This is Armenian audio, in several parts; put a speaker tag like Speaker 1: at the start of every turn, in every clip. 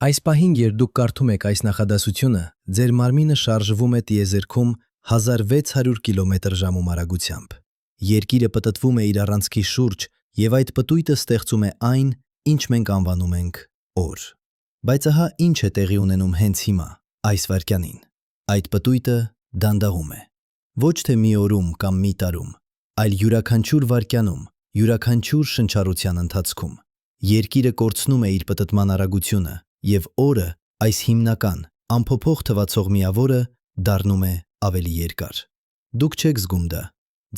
Speaker 1: Այս պահին, երբ դուք կարդում եք այս նախադասությունը, ձեր մարմինը շարժվում է տիեզերքում 1600 կմ/ժ արագությամբ։ Երկիրը պտտվում է իր առանցքի շուրջ, եւ այդ պտույտը ստեղծում է այն, ինչ մենք անվանում ենք օր։ Բայց ահա ինչ է տեղի ունենում հենց հիմա, այս վայրկյանին։ Այդ պտույտը դանդաղում է։ Ոչ թե մի օրում կամ մի տարում, այլ յուրաքանչյուր վայրկյանում, յուրաքանչյուր շնչառության ընթացքում։ Երկիրը կորցնում է իր պտտման արագությունը, եւ օրը, այս հիմնական, անփոփոխ թվացող միավորը, դառնում է ավելի երկար։ Դուք չեք զգում դա։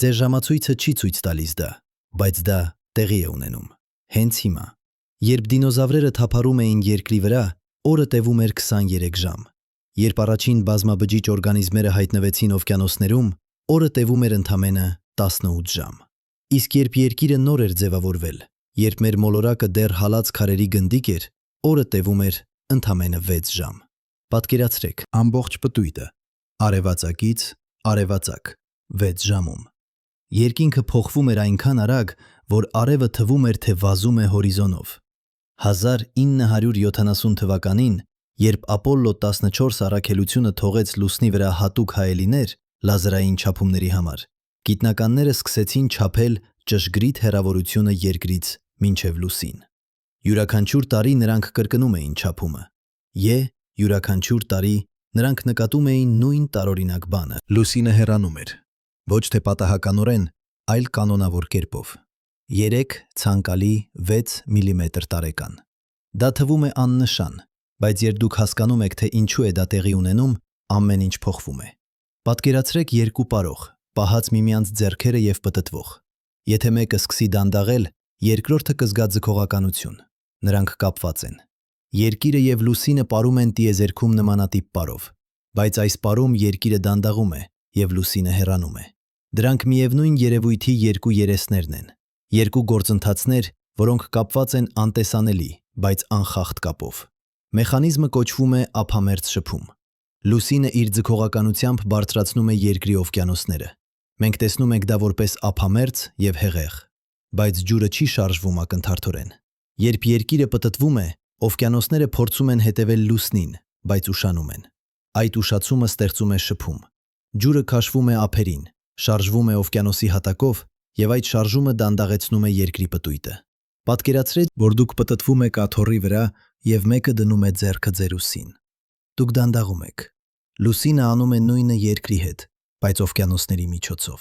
Speaker 1: Ձեր ժամացույցը չի ցույց տալիս դա, բայց դա տեղի է ունենում։ Հենց հիմա։ Երբ դինոզավրերը թափառում էին երկրի վրա, օրը տևում էր 23 ժամ։ Երբ առաջին բազմաբջիջ օրգանիզմները հայտնվեցին օվկիանոսներում, օրը տևում էր ընդամենը 18 ժամ։ Իսկ երբ երկիրը նոր էր ձևավորվել, երբ մեր մոլորակը դեռ հալած քարերի գնդիկ էր, օրը տևում էր ընդամենը 6 ժամ։ Պատկերացրեք, ամբողջ պտույտը, արևածագից արևածագ, 6 ժամում։ Երկինքը փոխվում էր այնքան արագ, որ արևը թվում էր, թե վազում է հորիզոնով։ 1970 թվականին, երբ Ապոլլո 14 առաքելությունը թողեց լուսնի վրա հատուկ հայելիներ լազերային չափումների համար, գիտնականները սկսեցին չափել ճշգրիտ հեռավորությունը երկրից մինչև լուսին։ Յուրաքանչյուր տարի նրանք կրկնում էին չափումը։ Յուրաքանչյուր տարի նրանք նկատում էին նույն տարօրինակ բանը։ Լուսինը հեռանում էր, ոչ թե պատահականորեն, այլ կանոնավոր կերպով։ 3 ցանկալի 6 միլիմետր տարեկան։ Դա թվում է աննշան, բայց երբ դուք հասկանում եք, թե ինչու է դա տեղի ունենում, ամեն ինչ փոխվում է։ Պատկերացրեք երկու պարող, պահած միմյանց ձեռքերը եւ պտտվող։ Եթե մեկը սկսի դանդաղել, երկրորդը կզգա ձգողականություն։ Նրանք կապված են։ Երկիրը եւ լուսինը ապարում են տիեզերքում նմանատիպ պարով, բայց այս պարում երկիրը դանդաղում է եւ լուսինը հեռանում է։ Դրանք միևնույն երևույթի երկու երեսներն են, երկու գործընթացներ, որոնք կապված են անտեսանելի, բայց անխախտ կապով։ Մեխանիզմը կոչվում է ափամերձ շփում։ Լուսինը իր ձգողականությամբ բարձրացնում է երկրի օվկիանոսները։ Մենք տեսնում ենք դա որպես ափամերձ եւ հեղեղ, բայց ջուրը չի շարժվում ակնթարթորեն։ Երբ երկիրը պտտվում է, օվկիանոսները փորձում են հետևել լուսնին, բայց ուշանում են։ Այդ ուշացումը ստեղծում է շփում։ Ջուրը քաշվում է ափերին, շարժվում է օվկիանոսի հատակով եւ այդ շարժումը դանդաղեցնում է երկրի պտույտը։ Պատկերացրեք, որ դուք պտտվում եք աթոռի վրա եւ մեկը դնում է ձեռքը ձեր ուսին։ Դուք դանդաղում եք։ Լուսինը անում է նույնը երկրի հետ, բայց օվկիանոսների միջոցով։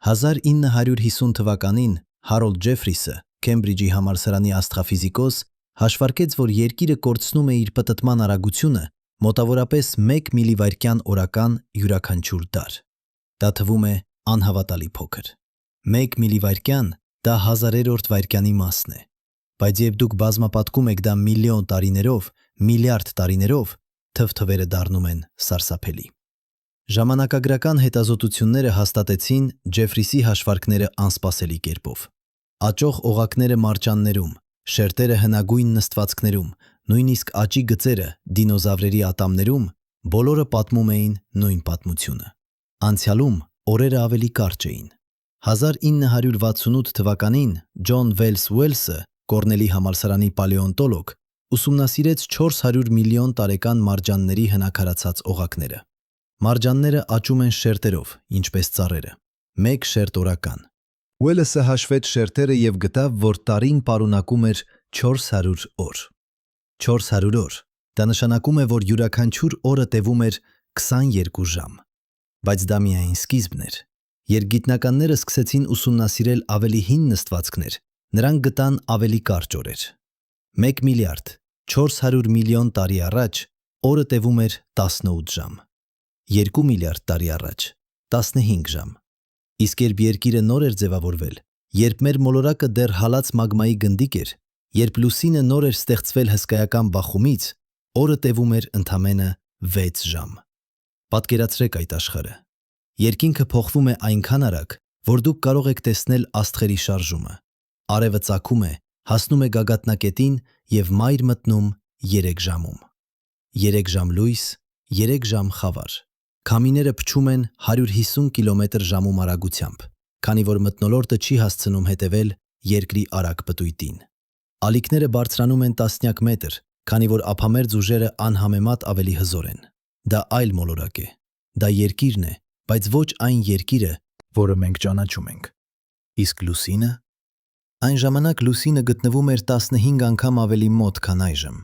Speaker 1: 1950 թվականին Հարոլդ Ջեֆրիսը, Քեմբրիջի համալսարանի աստղաֆիզիկոս, հաշվարկեց, որ երկիրը կորցնում է իր պտտման արագությունը մոտավորապես 1 միլիվայրկյան օրական յուրաքանչյուր դար։ Դա թվում է անհավատալի փոքր։ 1 միլիվայրկյան դա 1000-րդ վայրկյանի մասն է, բայց երբ դուք բազմապատկում եք դա միլիոն տարիներով, միլիարդ տարիներով, թվերը դառնում են սարսափելի։ Ժամանակագրական հետազոտությունները հաստատեցին Ջեֆրիսի հաշվարկները անսպասելի կերպով։ Աճող օղակները մարջաններում, շերտերը հնագույն նստվածքներում, նույնիսկ աճի գծերը դինոզավրերի ատամներում, բոլորը պատմում էին նույն պատմությունը։ Անցյալում օրերը ավելի կարճ էին։ 1968 թվականին Ջոն Վելս Ուելսը, Կորնելի համալսարանի պալեոնտոլոգ, ուսումնասիրեց 400 միլիոն տարեկան մարջանների հնաքարացած օղակները։ Մարջանները աճում են շերտերով, ինչպես ծառերը։ 1 շերտ օրական։ Ուելսը հաշվեց շերտերը եւ գտավ, որ տարին պարունակում էր 400 օր։ 400 օր։ Դա նշանակում է, որ յուրաքանչյուր օրը տևում էր 22 ժամ։ Բայց դա միայն սկիզբն էր։ Երբ գիտնականները սկսեցին ուսումնասիրել ավելի հին նստվածքներ, նրանք գտան ավելի կարճ օրեր։ 1 միլիարդ 400 միլիոն տարի առաջ օրը տևում էր 18 ժամ։ 2 միլիարդ տարի առաջ 15 ժամ։ Իսկ երբ երկիրը նոր էր ձևավորվել, երբ մեր մոլորակը դեռ հալած մագմայի գնդիկ էր, երբ լուսինը նոր էր ստեղծվել հսկայական բախումից, օրը տևում էր ընդամենը 6 ժամ։ Պատկերացրեք այդ աշխարհը։ Երկինքը փոխվում է այնքան արագ, որ դուք կարող եք տեսնել աստղերի շարժումը։ Արևը ծագում է, հասնում է գագաթնակետին եւ մայր մտնում 3 ժամում։ 3 ժամ լույս, 3 ժամ խավար։ Քամիները փչում են 150 կմ/ժ արագությամբ, քանի որ մթնոլորտը չի հասցնում հետևել երկրի արագ պտույտին։ Ալիքները բարձրանում են տասնյակ մետր, քանի որ ափամերձ ուժերը անհամեմատ ավելի հզոր են։ Դա այլ մոլորակ է։ Դա երկիրն է, բայց ոչ այն երկիրը, որը մենք ճանաչում ենք։ Իսկ լուսինը? Այն ժամանակ լուսինը գտնվում էր 15 անգամ ավելի մոտ, քան այժմ։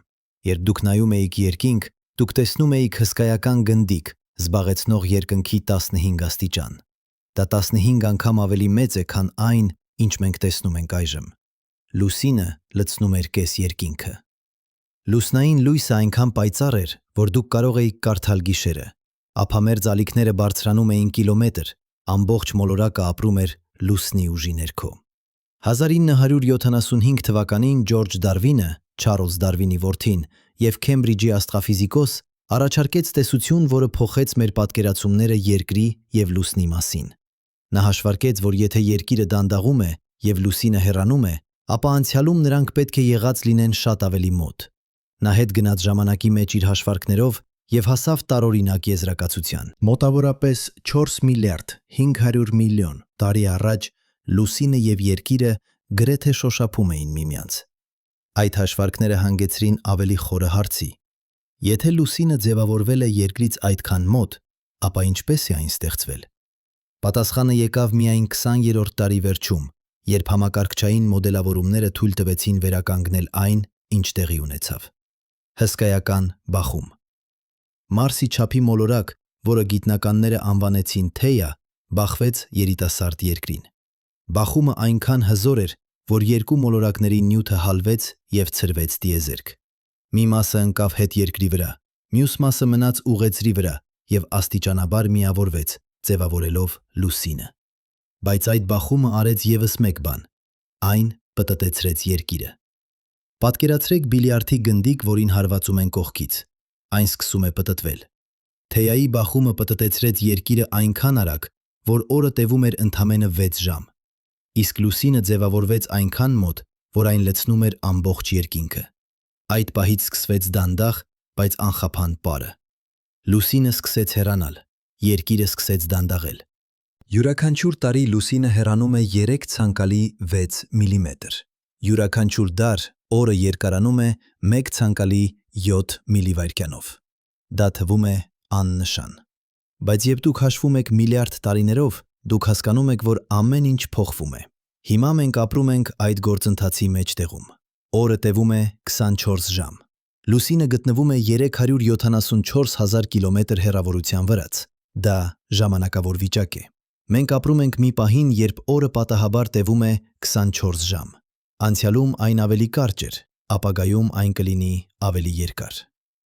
Speaker 1: Երբ դուք նայում էիք երկինք, դուք տեսնում էիք հսկայական գնդիկ, զբաղեցնող երկնքի 15 աստիճան։ Դա 15 անգամ ավելի մեծ է, քան այն, ինչ մենք տեսնում ենք այժմ։ Լուսինը լցնում էր կես երկինքը։ Լուսնային լույսը այնքան պայծառ էր, որ դուք կարող էիք կարդալ գիշերը։ Ափամերձ ալիքները բարձրանում էին կիլոմետր, ամբողջ մոլորակը ապրում էր լուսնի ուժի ներքո։ 1975 թվականին Ջորջ Դարվինը, Չարլզ Դարվինի որդին և Քեմբրիջի աստղաֆիզիկոս, առաջարկեց տեսություն, որը փոխեց մեր պատկերացումները երկրի և լուսնի մասին։ Նա հաշվարկեց, որ եթե երկիրը դանդաղում է և լուսինը հեռանում է, ապա անցյալում նրանք պետք է եղած լինեն շատ ավելի մոտ։ Նա հետ գնաց ժամանակի մեջ իր հաշվարկներով և հասավ տարօրինակ եզրակացության։ Մոտավորապես 4 միլիարդ 500 միլիոն տարի առաջ լուսինը և երկիրը գրեթե շոշափում էին միմյանց։ Այդ հաշվարկները հանգեցրին ավելի խորը հարցի. եթե լուսինը ձևավորվել է երկրից այդքան մոտ, ապա ինչպես է այն ստեղծվել։ Պատասխանը եկավ միայն 20-րդ դարի վերջում, երբ համակարգչային մոդելավորումները թույլ տվեցին վերականգնել այն, ինչ տեղի ունեցավ։ Հսկայական բախում։ Մարսի չափի մոլորակ, որը գիտնականները անվանեցին Թեյա, բախվեց երիտասարդ երկրին։ Բախումը այնքան հզոր էր, որ երկու մոլորակների նյութը հալվեց և ցրվեց տիեզերք։ Մի մասը ընկավ հետերկրի վրա, մյուս մասը մնաց ուղեծրի վրա և աստիճանաբար միավորվեց, ձևավորելով լուսինը։ Բայց այդ բախումը արեց ևս մեկ բան. այն պտտեցրեց երկիրը։ Պատկերացրեք բիլիարդի գնդիկ, որին հարվածում են կողքից։ Այն սկսում է պտտվել։ Թեյայի բախումը պտտեցրեց երկիրը այնքան արագ, որ օրը տևում էր ընդամենը 6 ժամ։ Իսկ լուսինը ձևավորվեց այնքան մոտ, որ այն լցնում էր ամբողջ երկինքը։ Այդ պահից սկսվեց դանդաղ, բայց անխափան պարը։ Լուսինը սկսեց հեռանալ, երկիրը սկսեց դանդաղել։ Յուրաքանչյուր տարի լուսինը հեռանում է 3 ցանկալի 6 միլիմետր։ Յուրաքանչյուր դար օրը երկարանում է 1 ցանկալի 7 միլիվայրկյանով։ Դա թվում է աննշան։ Բայց երբ դուք հաշվում եք միլիարդ տարիներով, դուք հասկանում եք, որ ամեն ինչ փոխվում է։ Հիմա մենք ապրում ենք այդ գործընթացի մեջտեղում։ Օրը տևում է 24 ժամ։ Լուսինը գտնվում է 374 հազար կիլոմետր հեռավորության վրաց։ Դա ժամանակավոր վիճակ է։ Մենք ապրում ենք մի պահին, երբ օրը պատահաբար տևում է 24 ժամ։ Անցյալում այն ավելի կարճ էր, ապագայում այն կլինի ավելի երկար։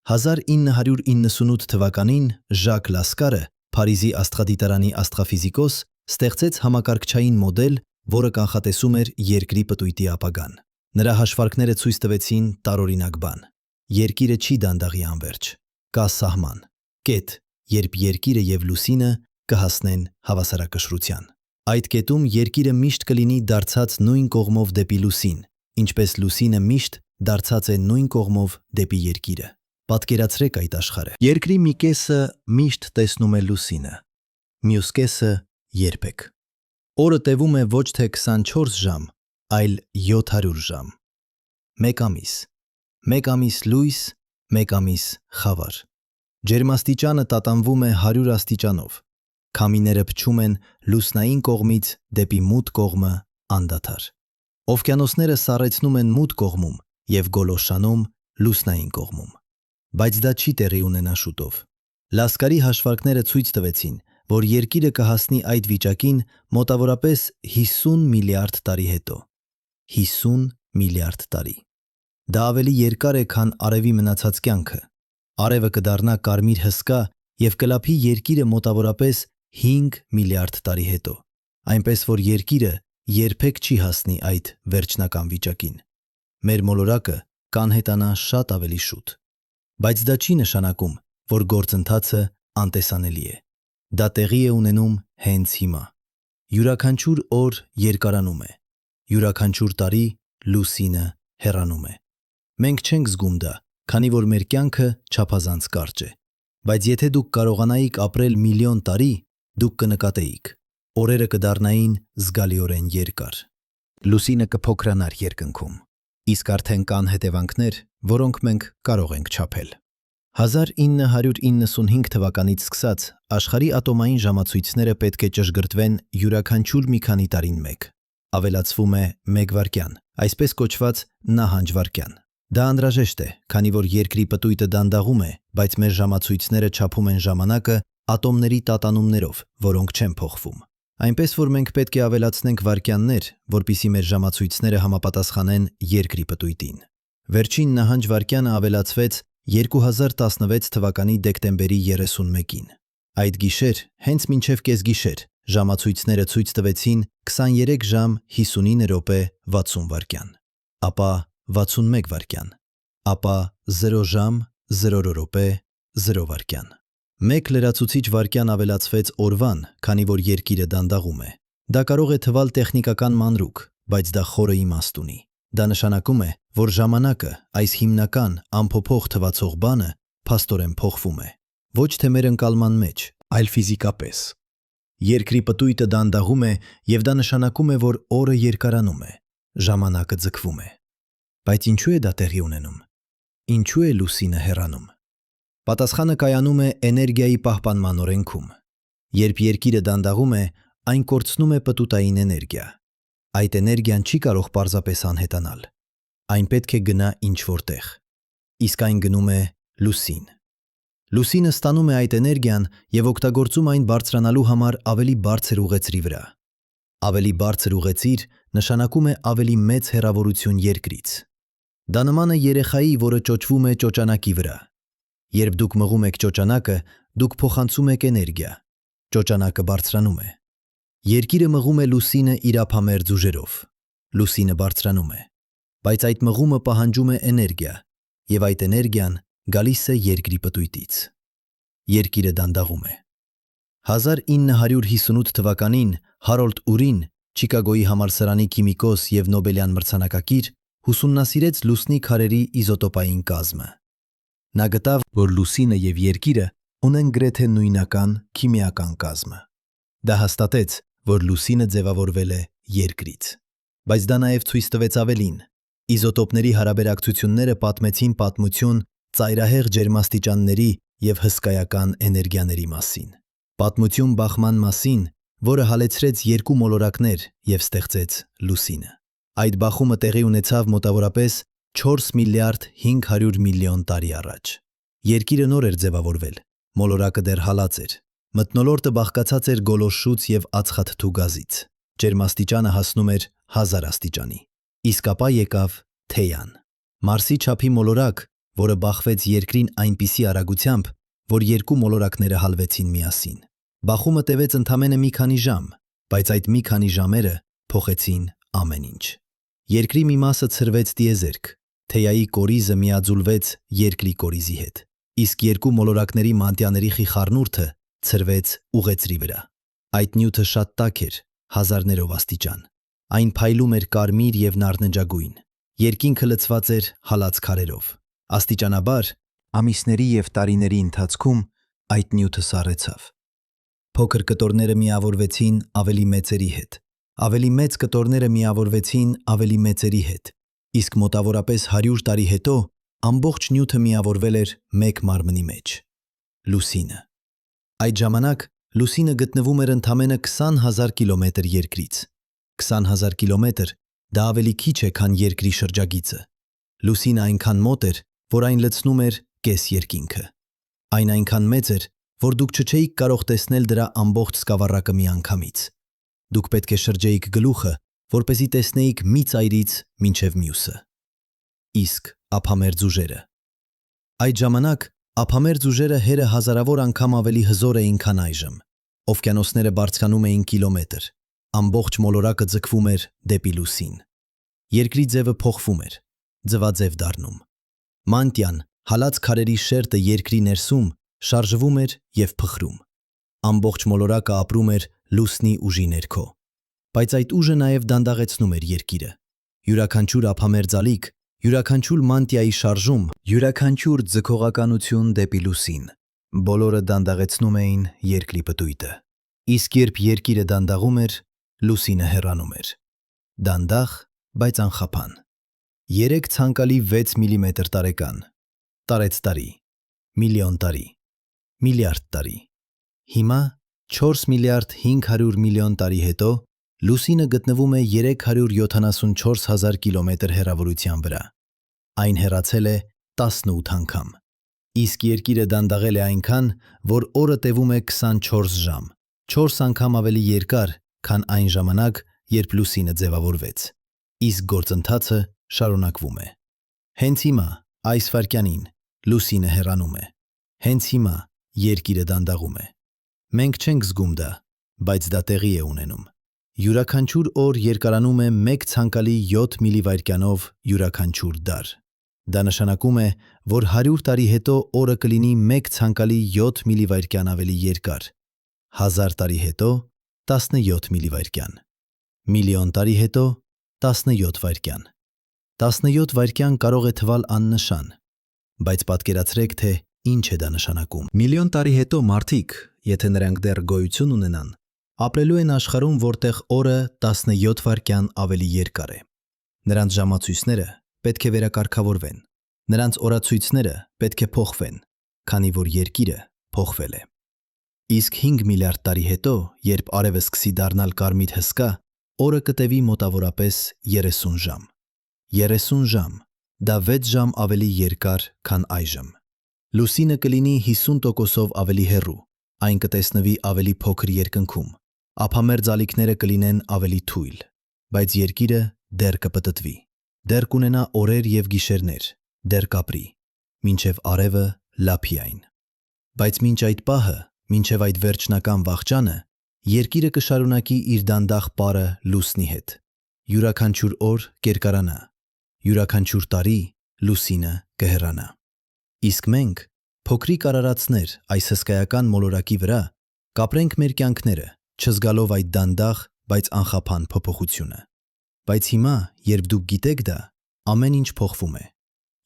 Speaker 1: 1998 թվականին Ժակ Լասկարը, Փարիզի աստղադիտարանի աստղաֆիզիկոս, ստեղծեց համակարգչային մոդել, որը կանխատեսում էր երկրի պտույտի ապագան։ Նրա հաշվարկները ցույց տվեցին տարօրինակ բան. երկիրը չի դանդաղի անվերջ։ Կա սահման, կետ, երբ երկիրը և լուսինը կհասնեն հավասարակշռության։ Այդ կետում երկիրը միշտ կլինի դարձած նույն կողմով դեպի լուսին, ինչպես լուսինը միշտ դարձած է նույն կողմով դեպի երկիրը։ Պատկերացրեք այդ աշխարհը։ Երկրի մի կեսը միշտ տեսնում է լուսինը, մյուս կեսը երբեք։ Օրը տևում է ոչ թե 24 ժամ, այլ 700 ժամ։ Մեկ ամիս։ Մեկ ամիս լույս, մեկ ամիս խավար։ Ջերմաստիճանը տատանվում է 100 աստիճանով։ Քամիները փչում են լուսնային կողմից դեպի մութ կողմը անդադար։ Օվկիանոսները սառեցնում են մութ կողմում և գոլորշանում լուսնային կողմում։ Բայց դա չի տեղի ունենա շուտով։ Լասկարի հաշվարկները ցույց տվեցին, որ երկիրը կհասնի այդ վիճակին մոտավորապես 50 միլիարդ տարի հետո։ 50 միլիարդ տարի։ Դա ավելի երկար է, քան արևի մնացած կյանքը։ Արևը կդառնա կարմիր հսկա և կլափի երկիրը մոտավորապես 5 միլիարդ տարի հետո, այնպես որ երկիրը երբեք չի հասնի այդ վերջնական վիճակին։ Մեր մոլորակը կանհետանա շատ ավելի շուտ։ Բայց դա չի նշանակում, որ գործընթացը անտեսանելի է։ Դա տեղի է ունենում հենց հիմա։ Յուրաքանչյուր օր երկարանում է։ Յուրաքանչյուր տարի լուսինը հեռանում է։ Մենք չենք զգում դա, քանի որ մեր կյանքը չափազանց կարճ է։ Բայց եթե դուք կարողանայիք ապրել միլիոն տարի, դուք կնկատեիք. օրերը կդառնային զգալիորեն երկար։ Լուսինը կփոքրանար երկնքում։ իսկ արդեն կան հետևանքներ, որոնք մենք կարող ենք չափել։ 1995 թվականից սկսած աշխարհի ատոմային ժամացույցները պետք է ճշգրտվեն յուրաքանչյուր մի քանի տարին մեկ։ Ավելացվում է 1 վայրկյան, այսպես կոչված նահանջ-վայրկյան։ Դա անհրաժեշտ է, քանի որ երկրի պտույտը դանդաղում է, բայց մեր ժամացույցները չափում են ժամանակը ատոմների տատանումներով, որոնք չեն փոխվում։ Այնպես որ մենք պետք է ավելացնենք վայրկյաններ, որպեսզի մեր ժամացույցները համապատասխանեն երկրի պտույտին։ Վերջին նահանջ-վայրկյանը ավելացվեց 2016 թվականի դեկտեմբերի 31-ին։ Այդ գիշեր, հենց մինչև կեսգիշեր, ժամացույցները ցույց տվեցին 23 ժամ 59 րոպե 60 վայրկյան, ապա 61 վայրկյան, ապա 0 ժամ 0 րոպե 0 վայրկյան։ Մեկ լրացուցիչ վայրկյան ավելացվեց օրվան, քանի որ երկիրը դանդաղում է։ Դա կարող է թվալ տեխնիկական մանրուք, բայց դա խորը իմաստ ունի։ Դա նշանակում է, որ ժամանակը, այս հիմնական, անփոփոխ թվացող բանը, փաստորեն փոխվում է։ Ոչ թե մեր ընկալման մեջ, այլ ֆիզիկապես։ Երկրի պտույտը դանդաղում է, եւ դա նշանակում է, որ օրը երկարանում է, ժամանակը ձգվում է։ Բայց ինչու է դա տեղի ունենում։ Ինչու է լուսինը հեռանում։ Պատասխանը կայանում է էներգիայի պահպանման օրենքում։ Երբ երկիրը դանդաղում է, այն կորցնում է պտուտային էներգիա։ Այդ էներգիան չի կարող պարզապես անհետանալ։ Այն պետք է գնա ինչ-որ տեղ։ Իսկ այն գնում է լուսին։ Լուսինը ստանում է այդ էներգիան եւ օգտագործում այն բարձրանալու համար ավելի բարձր ուղեցրի վրա։ Ավելի բարձր ուղեցիր նշանակում է ավելի մեծ հեռավորություն երկրից։ Դա նման է երեխայի, որը ճոճվում է ճոճանակի վրա։ Երբ դուք մղում եք ճոճանակը, դուք փոխանցում եք էներգիա։ Ճոճանակը բարձրանում է։ Երկիրը մղում է լուսինը իր ափամերձ ուժերով։ Լուսինը բարձրանում է։ Բայց այդ մղումը պահանջում է էներգիա, եւ այդ էներգիան գալիս է երկրի պտույտից։ Երկիրը դանդաղում է։ 1958 թվականին Հարոլդ Ուրին, Չիկագոյի համալսարանի քիմիկոս եւ Նոբելյան մրցանակակիր, ուսումնասիրեց լուսնի քարերի իզոտոպային կազմը։ Նա գտավ, որ լուսինը եւ երկիրը ունեն գրեթե նույնական քիմիական կազմը։ Դա հաստատեց, որ լուսինը ձևավորվել է երկրից։ Բայց դա նաև ցույց տվեց ավելին։ Իզոտոպների հարաբերակցությունները պատմեցին պատմություն ծայրահեղ ջերմաստիճանների եւ հսկայական էներգիաների մասին։ Պատմություն բախման մասին, որը հալեցրեց երկու մոլորակներ եւ ստեղծեց լուսինը։ Այդ բախումը տեղի ունեցավ մոտավորապես 4 միլիարդ 500 միլիոն տարի առաջ։ Երկիրը նոր էր ձևավորվել, մոլորակը դեռ հալած էր։ Մթնոլորտը բաղկացած էր գոլորշուց եւ ածխաթթու գազից։ Ջերմաստիճանը հասնում էր 1000 աստիճանի։ Իսկ ապա եկավ Թեյան, Մարսի չափի մոլորակ, որը բախվեց երկրին այնպիսի արագությամբ, որ երկու մոլորակները հալվեցին միասին։ Բախումը տևեց ընդամենը մի քանի ժամ, բայց այդ մի քանի ժամերը փոխեցին ամեն ինչ։ Երկրի մի մասը ցրվեց տիեզերք, Թեյայի կորիզը միաձուլվեց երկրի կորիզի հետ, իսկ երկու մոլորակների մանտյաների խիխառնուրդը ցրվեց ուղեցրի վրա։ Այդ նյութը շատ տաք էր, հազարներով աստիճան։ Այն փայլում էր կարմիր եւ նարնջագույն։ Երկինքը լցված էր հալած քարերով։ Աստիճանաբար, ամիսների եւ տարիների ընթացքում այդ նյութը սառեցավ։ Փոքր կտորները միավորվեցին ավելի մեծերի հետ։ Ավելի մեծ կտորները միավորվեցին ավելի մեծերի հետ։ Իսկ մոտավորապես 100 տարի հետո ամբողջ նյութը միավորվել էր մեկ մարմնի մեջ՝ լուսինը։ Այդ ժամանակ լուսինը գտնվում էր ընդամենը 20,000 կիլոմետր երկրից։ 20,000 կիլոմետր դա ավելի քիչ է, քան երկրի շրջագիծը։ Լուսինը այնքան մոտ էր, որ այն լցնում էր կես երկինքը։ Այն այնքան մեծ էր, որ դուք չէիք կարող տեսնել դրա ամբողջ սկավառակը միանգամից։ Դուք պետք է շրջեիք գլուխը, որպեսզի տեսնեիք մի ծայրից մինչև մյուսը։ Իսկ ափամերձ ուժերը։ Այդ ժամանակ ափամերձ ուժերը հերը հազարավոր անգամ ավելի հզոր էին, քան այժմ։ Օվկիանոսները բարձրանում էին կիլոմետր։ Ամբողջ մոլորակը ձգվում էր դեպի լուսին։ Երկրի ձևը փոխվում էր, ձվաձև դառնում։ Մանտյան, հալած քարերի շերտը երկրի ներսում շարժվում էր եւ փխրում։ Ամբողջ մոլորակը ապրում էր լուսնի ուժի ներքո։ Բայց այդ ուժը նաև դանդաղեցնում էր երկիրը։ Յուրաքանչյուր ափամերձ ալիք, յուրաքանչյուր մանտիայի շարժում, յուրաքանչյուր ձգողականություն դեպի լուսին, բոլորը դանդաղեցնում էին երկրի պտույտը։ Իսկ երբ երկիրը դանդաղում էր, լուսինը հեռանում էր։ Դանդաղ, բայց անխափան։ 3 ցանկալի 6 միլիմետր տարեկան, տարեց տարի, միլիոն տարի, միլիարդ տարի։ Հիմա 4 միլիարդ 500 միլիոն տարի հետո Լուսինը գտնվում է 374 հազար կիլոմետր հեռավորության վրա։ Այն հեռացել է 18 անգամ։ Իսկ Երկիրը դանդաղել է այնքան, որ օրը տևում է 24 ժամ, 4 անգամ ավելի երկար, քան այն ժամանակ, երբ Լուսինը ձևավորվեց։ Իսկ գործընթացը շարունակվում է։ Հենց հիմա, այս վայրկյանին, Լուսինը հեռանում է։ Հենց հիմա Երկիրը դանդաղում է։ Մենք չենք զգում դա, բայց դա տեղի է ունենում։ Յուրաքանչյուր օր երկարանում է 1 ցանկալի 7 միլիվայրկյանով յուրաքանչյուր դար։ Դա նշանակում է, որ 100 տարի հետո օրը կլինի 1 ցանկալի 7 միլիվայրկյան ավելի երկար, 1000 տարի հետո 17 միլիվայրկյան, միլիոն տարի հետո 17 վայրկյան։ 17 վայրկյան կարող է թվալ աննշան, բայց պատկերացրեք, թե ինչ է դա նշանակում։ Միլիոն տարի հետո մարդիկ, եթե նրանք դեռ գոյություն ունենան, ապրելու են աշխարհում, որտեղ օրը 17 վայրկյան ավելի երկար է։ Նրանց ժամացույցները պետք է վերակարգավորվեն։ Նրանց օրացույցները պետք է փոխվեն, քանի որ Երկիրը փոխվել է։ Իսկ 5 միլիարդ տարի հետո, երբ արևը սկսի դառնալ կարմիր հսկա, օրը կտևի մոտավորապես 30 ժամ։ 30 ժամ, դա 6 ժամ ավելի երկար, քան այժմ։ Լուսինը կլինի 50%-ով ավելի հեռու, այն կտեսնվի ավելի փոքր երկնքում, ափամերձ ալիքները կլինեն ավելի թույլ, բայց Երկիրը դեռ կպտտվի, դեռ կունենա օրեր և գիշերներ, դեռ կապրի, մինչև արևը լափի այն։ Բայց մինչ այդ պահը, մինչև այդ վերջնական վախճանը, Երկիրը կշարունակի իր դանդաղ պարը Լուսնի հետ։ Յուրաքանչյուր օր կերկարանա, յուրաքանչյուր տարի Լուսինը կհեռանա։ Իսկ մենք, փոքրիկ արարածներ այս հսկայական մոլորակի վրա, կապրենք մեր կյանքները, չզգալով այդ դանդաղ, բայց անխափան փոփոխությունը։ Բայց հիմա, երբ դուք գիտեք դա, ամեն ինչ փոխվում է։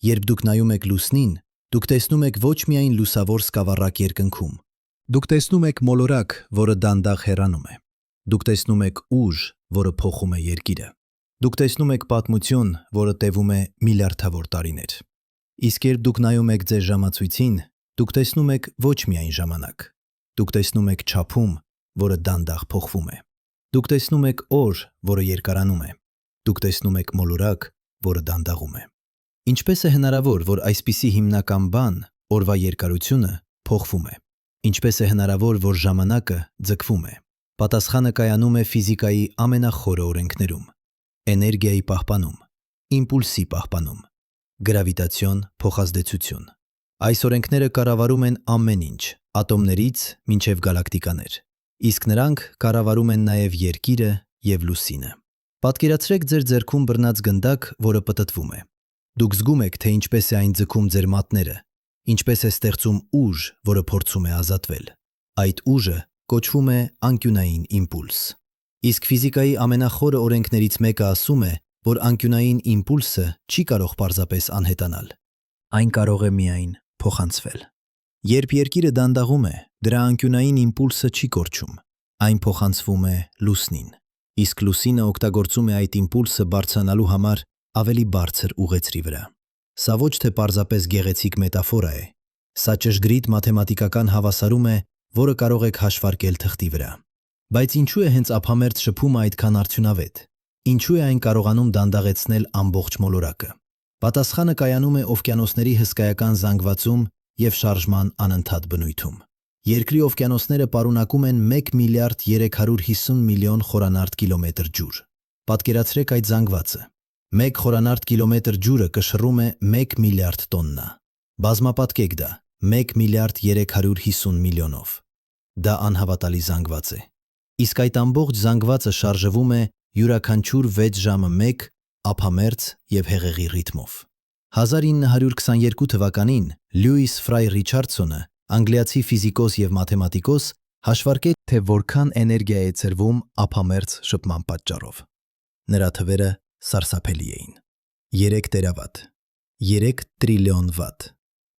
Speaker 1: Երբ դուք նայում եք Լուսնին, դուք տեսնում եք ոչ միայն լուսավոր սկավառակ երկնքում, դուք տեսնում եք մոլորակ, որը դանդաղ հեռանում է։ Դուք տեսնում եք ուժ, որը փոխում է Երկիրը։ Դուք տեսնում եք պատմություն, որը տևում է միլիարդավոր տարիներ։ Իսկ երբ դուք նայում եք ձեր ժամացույցին, դուք տեսնում եք ոչ միայն ժամանակ, դուք տեսնում եք չափում, որը դանդաղ փոխվում է։ Դուք տեսնում եք օր, որը երկարանում է։ Դուք տեսնում եք մոլորակ, որը դանդաղում է։ Ինչպես է հնարավոր, որ այսպիսի հիմնական բան, օրվա երկարությունը, փոխվում է։ Ինչպես է հնարավոր, որ ժամանակը ձգվում է։ Պատասխանը կայանում է ֆիզիկայի ամենախորը օրենքներում՝ էներգիայի պահպանում, իմպուլսի պահպանում, գրավիտացիոն փոխազդեցություն։ Այս օրենքները կառավարում են ամեն ինչ, ատոմներից մինչև գալակտիկաներ, իսկ նրանք կառավարում են նաև Երկիրը և Լուսինը։ Պատկերացրեք ձեր ձեռքում բռնած գնդակ, որը պտտվում է։ Դուք զգում եք, թե ինչպես է այն ձգում ձեր մատները, ինչպես է ստեղծում ուժ, որը փորձում է ազատվել։ Այդ ուժը կոչվում է անկյունային իմպուլս։ Իսկ ֆիզիկայի ամենախորը օրենքներից մեկը ասում է, որ անկյունային իմպուլսը չի կարող պարզապես անհետանալ։ Այն կարող է միայն փոխանցվել։ Երբ Երկիրը դանդաղում է, դրա անկյունային իմպուլսը չի կորչում, այն փոխանցվում է Լուսնին։ Իսկ Լուսինը օգտագործում է այդ իմպուլսը բարձրանալու համար ավելի բարձր ուղեցրի վրա։ Սա ոչ թե պարզապես գեղեցիկ մետաֆորա է, սա ճշգրիտ մաթեմատիկական հավասարում է, որը կարող եք հաշվարկել թղթի վրա։ Բայց ինչու է հենց ափամերձ շփումը այդքան արդյունավետ։ Ինչու է այն կարողանում դանդաղեցնել ամբողջ մոլորակը։ Պատասխանը կայանում է օվկիանոսների հսկայական զանգվածում և շարժման անընդհատ բնույթում։ Երկրի օվկիանոսները պարունակում են 1 միլիարդ 350 միլիոն խորանարդ կիլոմետր ջուր։ Պատկերացրեք այդ զանգվածը։ 1 խորանարդ կիլոմետր ջուրը կշռում է 1 միլիարդ տոննա։ Բազմապատկեք դա 1 միլիարդ 350 միլիոնով։ Դա անհավատալի զանգված է։ Իսկ այդ ամբողջ զանգվածը շարժվում է յուրաքանչյուր 6 ժամը 1 ափամերձ և հեղեղի ռիթմով։ 1922 թվականին Լյուիս Ֆրայ Ռիչարդսոնը, անգլիացի ֆիզիկոս և մաթեմատիկոս, հաշվարկեց, թե որքան էներգիա է ցրվում ափամերձ շփման պատճառով։ Նրա թվերը սարսափելի էին։ 3 տերավատ, 3 տրիլիոն վատ։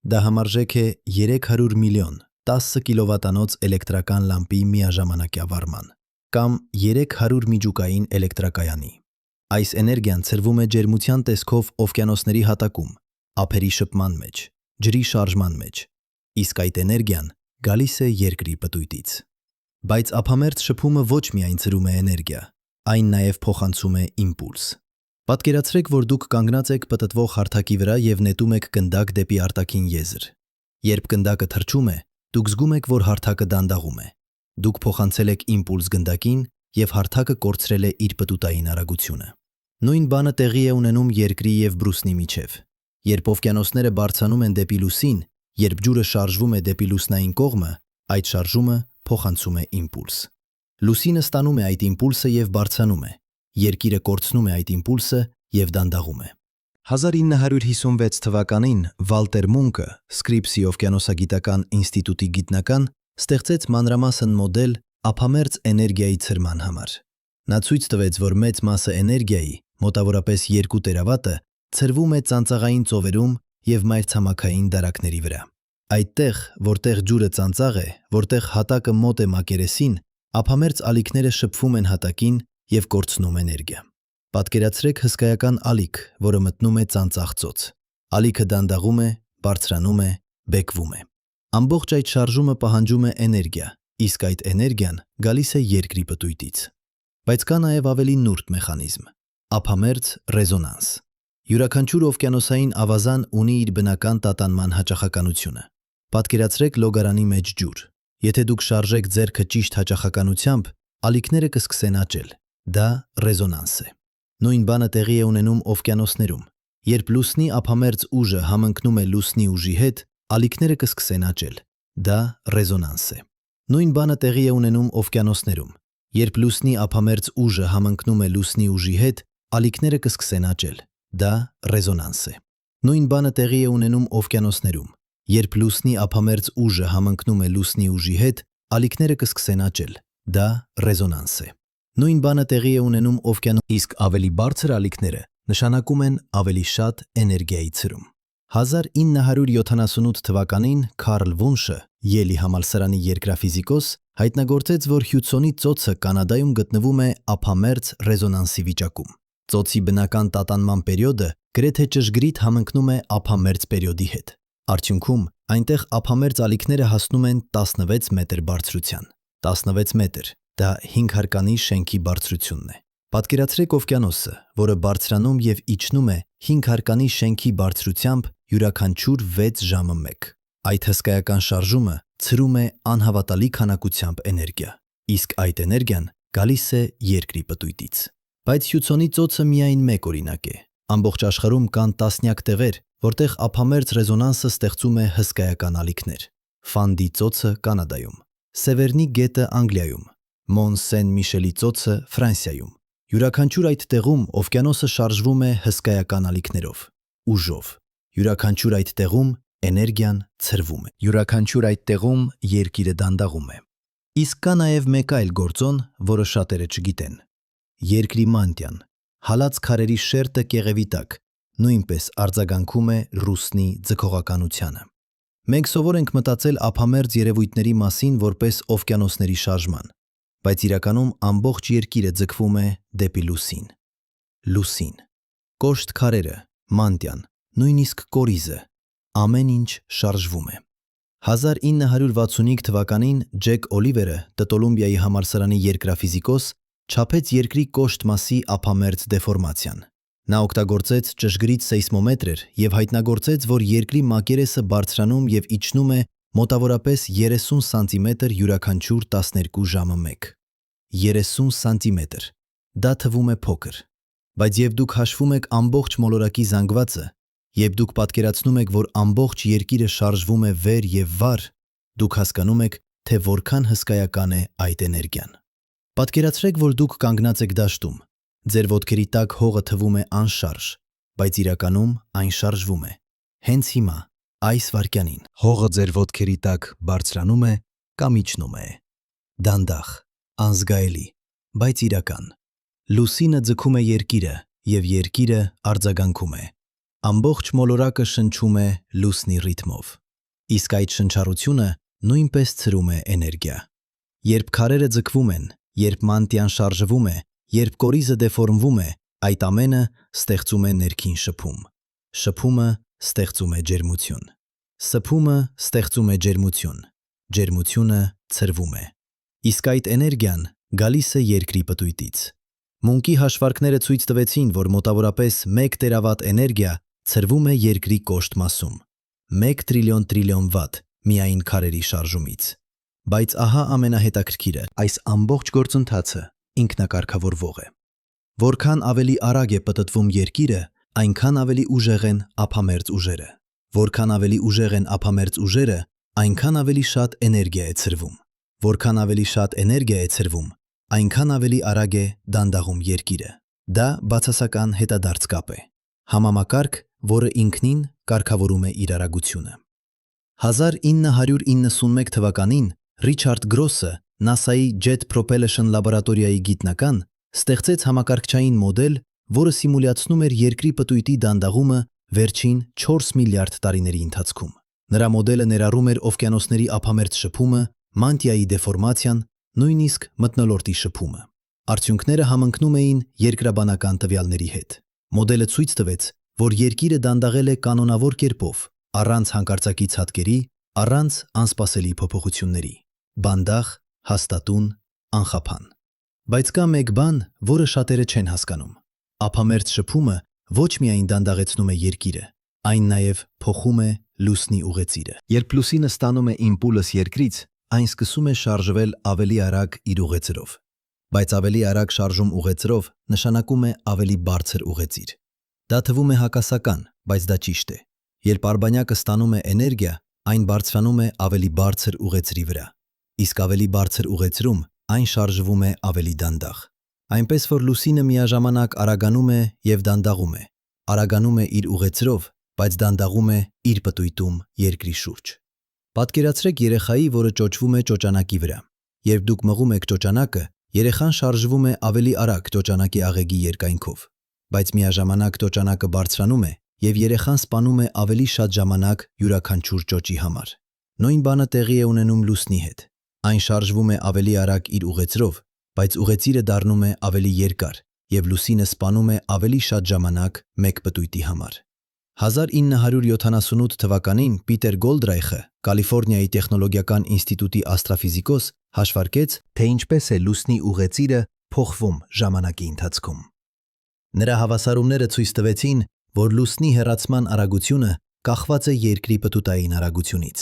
Speaker 1: Դա համարժեք է 300 միլիոն 10 կիլովատանոց էլեկտրական լամպի միաժամանակյա վառման, կամ 300 միջուկային էլեկտրակայանի։ Այս էներգիան ցրվում է ջերմության տեսքով օվկիանոսների հատակում, ափերի շփման մեջ, ջրի շարժման մեջ, իսկ այդ էներգիան գալիս է երկրի պտույտից։ Բայց ափամերձ շփումը ոչ միայն ցրում է էներգիա, այն նաև փոխանցում է իմպուլս։ Պատկերացրեք, որ դուք կանգնած եք պտտվող հարթակի վրա եւ նետում եք գնդակ դեպի արտաքին եզր։ Երբ գնդակը թռչում է, դուք զգում եք, որ հարթակը դանդաղում է։ Դուք փոխանցել եք իմպուլս գնդակին եւ հարթակը կորցրել է իր պտուտային արագությունը։ Նույն բանը տեղի է ունենում երկրի եւ բրուսնի միջև։ Երբ օվկիանոսները բարձրանում են դեպի լուսին, երբ ջուրը շարժվում է դեպի լուսնային կողմը, այդ շարժումը փոխանցում է իմպուլս։ Լուսինը ստանում է այդ իմպուլսը եւ բարձրանում է։ Երկիրը կորցնում է այդ իմպուլսը եւ դանդաղում է։ 1956 թվականին Վալտեր Մունկը, Սկրիպսի օվկիանոսագիտական ինստիտուտի գիտնական, ստեղծեց մանրամասն մոդել ափամերձ էներգիայի ցրման համար։ Նա ցույց տվեց, որ մեծ մասը էներգիայի, մոտավորապես 2 տերավատը, ցրվում է ծանծաղային ծովերում եւ մայրցամաքային դարակների վրա։ Այդտեղ, որտեղ ջուրը ծանծաղ է, որտեղ հատակը մոտ է մակերեսին, ափամերձ ալիքները շփվում են հատակին եւ կորցնում էներգիա։ Պատկերացրեք հսկայական ալիք, որը մտնում է ծանծաղ ծոց։ Ալիքը դանդաղում է, բարձրանում է, բեկվում է։ Ամբողջ այդ շարժումը պահանջում է էներգիա, իսկ այդ էներգիան գալիս է երկրի պտույտից։ Բայց կա նաև ավելի նուրբ մեխանիզմ՝ ափամերձ ռեզոնանս։ Յուրաքանչյուր օվկիանոսային ավազան ունի իր բնական տատանման հաճախականությունը։ Պատկերացրեք լոգարանի մեջ ջուր։ Եթե դուք շարժեք ձեռքը ճիշտ հաճախականությամբ, ալիքները կսկսեն աճել։ Դա ռեզոնանս է։ Նույն բանը տեղի է ունենում օվկիանոսներում։ Երբ լուսնի ափամերձ ուժը համընկնում է լուսնի ուժի հետ, ալիքները կսկսեն աճել։ Դա ռեզոնանս է։ Նույն բանը տեղի է ունենում օվկիանոսներում։ Երբ լուսնի ափամերձ ուժը համընկնում է լուսնի ուժի հետ, ալիքները կսկսեն աճել։ Դա ռեզոնանս է։ Նույն բանը տեղի է ունենում օվկիանոսներում։ Երբ լուսնի ափամերձ ուժը համընկնում է լուսնի ուժի հետ, ալիքները կսկսեն աճել։ Դա ռեզոնանս է։ Նույն բանը տեղի է ունենում օվկիանոսներում, իսկ ավելի բարձր ալիքները նշանակում են ավելի շատ էներգիայի ցրում։ 1978 թվականին Քարլ Վունշը, Յելի համալսարանի երկրաֆիզիկոս, հայտնագործեց, որ Հյուդսոնի ծոցը Կանադայում գտնվում է ափամերձ ռեզոնանսի վիճակում։ Ծոցի բնական տատանման պերիոդը գրեթե ճշգրիտ համընկնում է ափամերձ պերիոդի հետ։ Արդյունքում, այնտեղ ափամերձ ալիքները հասնում են 16 մետր բարձրության։ 16 մետր, դա 5 հարկանի շենքի բարձրությունն է։ Պատկերացրեք օվկիանոսը, որը բարձրանում եւ իջնում է 5 հարկանի շենքի բարձրությամբ յուրաքանչյուր 6 ժամը մեկ։ Այդ հսկայական շարժումը ցրում է անհավատալի քանակությամբ էներգիա, իսկ այդ էներգիան գալիս է երկրի պտույտից։ Բայց Հյուդսոնի ծոցը միայն մեկ օրինակ է։ Ամբողջ աշխարհում կան տասնյակ տեղեր, որտեղ ափամերձ ռեզոնանսը ստեղծում է հսկայական ալիքներ։ Ֆանդի ծոցը Կանադայում, Սևերնի գետը Անգլիայում, Մոն Սեն Միշելի ծոցը Ֆրանսիայում։ Յուրաքանչյուր այդ տեղում օվկիանոսը շարժվում է հսկայական ալիքներով, ուժով։ Յուրաքանչյուր այդ տեղում էներգիան ցրվում է։ Յուրաքանչյուր այդ տեղում երկիրը դանդաղում է։ Իսկ կա նաև մեկ այլ գործոն, որը շատերը չգիտեն։ Երկրի մանտիան, հալած քարերի շերտը կեղևի տակ, նույնպես արձագանքում է ռուսնի ձգողականությանը։ Մենք սովոր ենք մտածել ափամերձ երևույթների մասին որպես օվկիանոսների շարժման, բայց իրականում ամբողջ երկիրը ձգվում է դեպի լուսին։ Լուսին։ Կոշտ քարերը, մանտիան, նույնիսկ կորիզը, ամեն ինչ շարժվում է։ 1965 թվականին Ջեք Օլիվերը, Տնտոլումբիայի համալսարանի երկրաֆիզիկոս, չափեց երկրի կոշտ մասի ափամերձ դեֆորմացիան։ Նա օգտագործեց ճշգրիտ սեյսմոմետրեր եւ հայտնագործեց, որ երկրի մակերեսը բարձրանում եւ իջնում է մոտավորապես 30 սանտիմետր յուրաքանչյուր 12 ժամը մեկ։ 30 սանտիմետր։ Դա թվում է փոքր, բայց երբ դուք հաշվում եք ամբողջ մոլորակի զանգվածը, երբ դուք պատկերացնում եք, որ ամբողջ երկիրը շարժվում է վեր եւ վար, դուք հասկանում եք, թե որքան հսկայական է այդ էներգիան։ Պատկերացրեք, որ դուք կանգնած եք դաշտում։ Ձեր ոտքերի տակ հողը թվում է անշարժ, բայց իրականում այն շարժվում է։ Հենց հիմա, այս վայրկյանին, հողը ձեր ոտքերի տակ բարձրանում է կամ իջնում է։ Դանդաղ, անզգայելի, բայց իրական։ Լուսինը ձգում է երկիրը, եւ երկիրը արձագանքում է։ Ամբողջ մոլորակը շնչում է լուսնի ռիթմով։ Իսկ այդ շնչառությունը նույնպես ցրում է էներգիա։ Երբ քարերը ձգվում են, երբ մանտիան շարժվում է, երբ կորիզը դեֆորմվում է, Այդ ամենը ստեղծում է ներքին շփում։ Շփումը ստեղծում է ջերմություն։ Սփումը ստեղծում է ջերմություն։ Ջերմությունը ցրվում է։ Իսկ այդ էներգիան գալիս է երկրի պտույտից։ Մունկի հաշվարկները ցույց տվեցին, որ մոտավորապես 1 տերավատ էներգիա ցրվում է երկրի կոշտ մասում։ 1 տրիլիոն վատ միայն քարերի շարժումից։ Բայց ահա ամենահետաքրքիրը, այս ամբողջ գործընթացը ինքնակարգավորվող է։ Որքան ավելի արագ է պտտվում երկիրը, այնքան ավելի ուժեղ են ափամերձ ուժերը։ Որքան ավելի ուժեղ են ափամերձ ուժերը, այնքան ավելի շատ էներգիա է ցրվում։ Որքան ավելի շատ էներգիա է ցրվում, այնքան ավելի արագ է դանդաղում երկիրը։ Դա բացասական հետադարձ կապ է։ Համամակարգ, որը ինքնին կարգավորում է իր արագությունը։ 1991 թվականին Ռիչարդ Գրոսը, NASA-ի Jet Propulsion լաբորատորիայի գիտնական, ստեղծեց համակարգչային մոդել, որը սիմուլյացնում էր երկրի պտույտի դանդաղումը վերջին 4 միլիարդ տարիների ընթացքում։ Նրա մոդելը ներառում էր օվկիանոսների ափամերձ շփումը, մանտիայի դեֆորմացիան, նույնիսկ մթնոլորտի շփումը։ Արդյունքները համընկնում էին երկրաբանական տվյալների հետ։ Մոդելը ցույց տվեց, որ երկիրը դանդաղել է կանոնավոր կերպով, առանց հանկարծակի ցատկերի, առանց անսպասելի փոփոխությունների։ Բանդաղ, հաստատուն, անխափան։ Բայց կա մեկ բան, որը շատերը չեն հասկանում։ Ափամերձ շփումը ոչ միայն դանդաղեցնում է երկիրը, այն նաև փոխում է լուսնի ուղեծիրը։ Երբ լուսինը ստանում է իմպուլս երկրից, այն սկսում է շարժվել ավելի արագ իր ուղեծրով։ Բայց ավելի արագ շարժում ուղեծրով նշանակում է ավելի բարձր ուղեծիր։ Դա թվում է հակասական, բայց դա ճիշտ է։ Երբ արբանյակը ստանում է էներգիա, այն բարձրանում է ավելի բարձր ուղեծրի վրա։ Իսկ ավելի բարձր ուղեծրում այն շարժվում է ավելի դանդաղ։ Այնպես որ լուսինը միաժամանակ արագանում է եւ դանդաղում է։ Արագանում է իր ուղեծրով, բայց դանդաղում է իր պտույտում երկրի շուրջ։ Պատկերացրեք երեխայի, որը ճոճվում է ճոճանակի վրա։ Երբ դուք մղում եք ճոճանակը, երեխան շարժվում է ավելի արագ ճոճանակի աղեգի երկայնքով, բայց միաժամանակ ճոճանակը բարձրանում է եւ երեխան սպանում է ավելի շատ ժամանակ յուրաքանչյուր ճոճի համար։ Նույն բանը տեղի է ունենում լուսնի հետ։ Այն շարժվում է ավելի արագ իր ուղեծրով, բայց ուղեծիրը դառնում է ավելի երկար եւ լուսինը սպանում է ավելի շատ ժամանակ մեկ պտույտի համար։ 1978 թվականին Պիտեր Գոլդրայխը, Կալիֆոռնիայի տեխնոլոգիական ինստիտուտի աստրոֆիզիկոս, հաշվարկեց, թե ինչպես է լուսնի ուղեծիրը փոխվում ժամանակի ընթացքում։ Նրա հավասարումները ցույց տվեցին, որ լուսնի հեռացման արագությունը կախված է երկրի պտուտային արագությունից։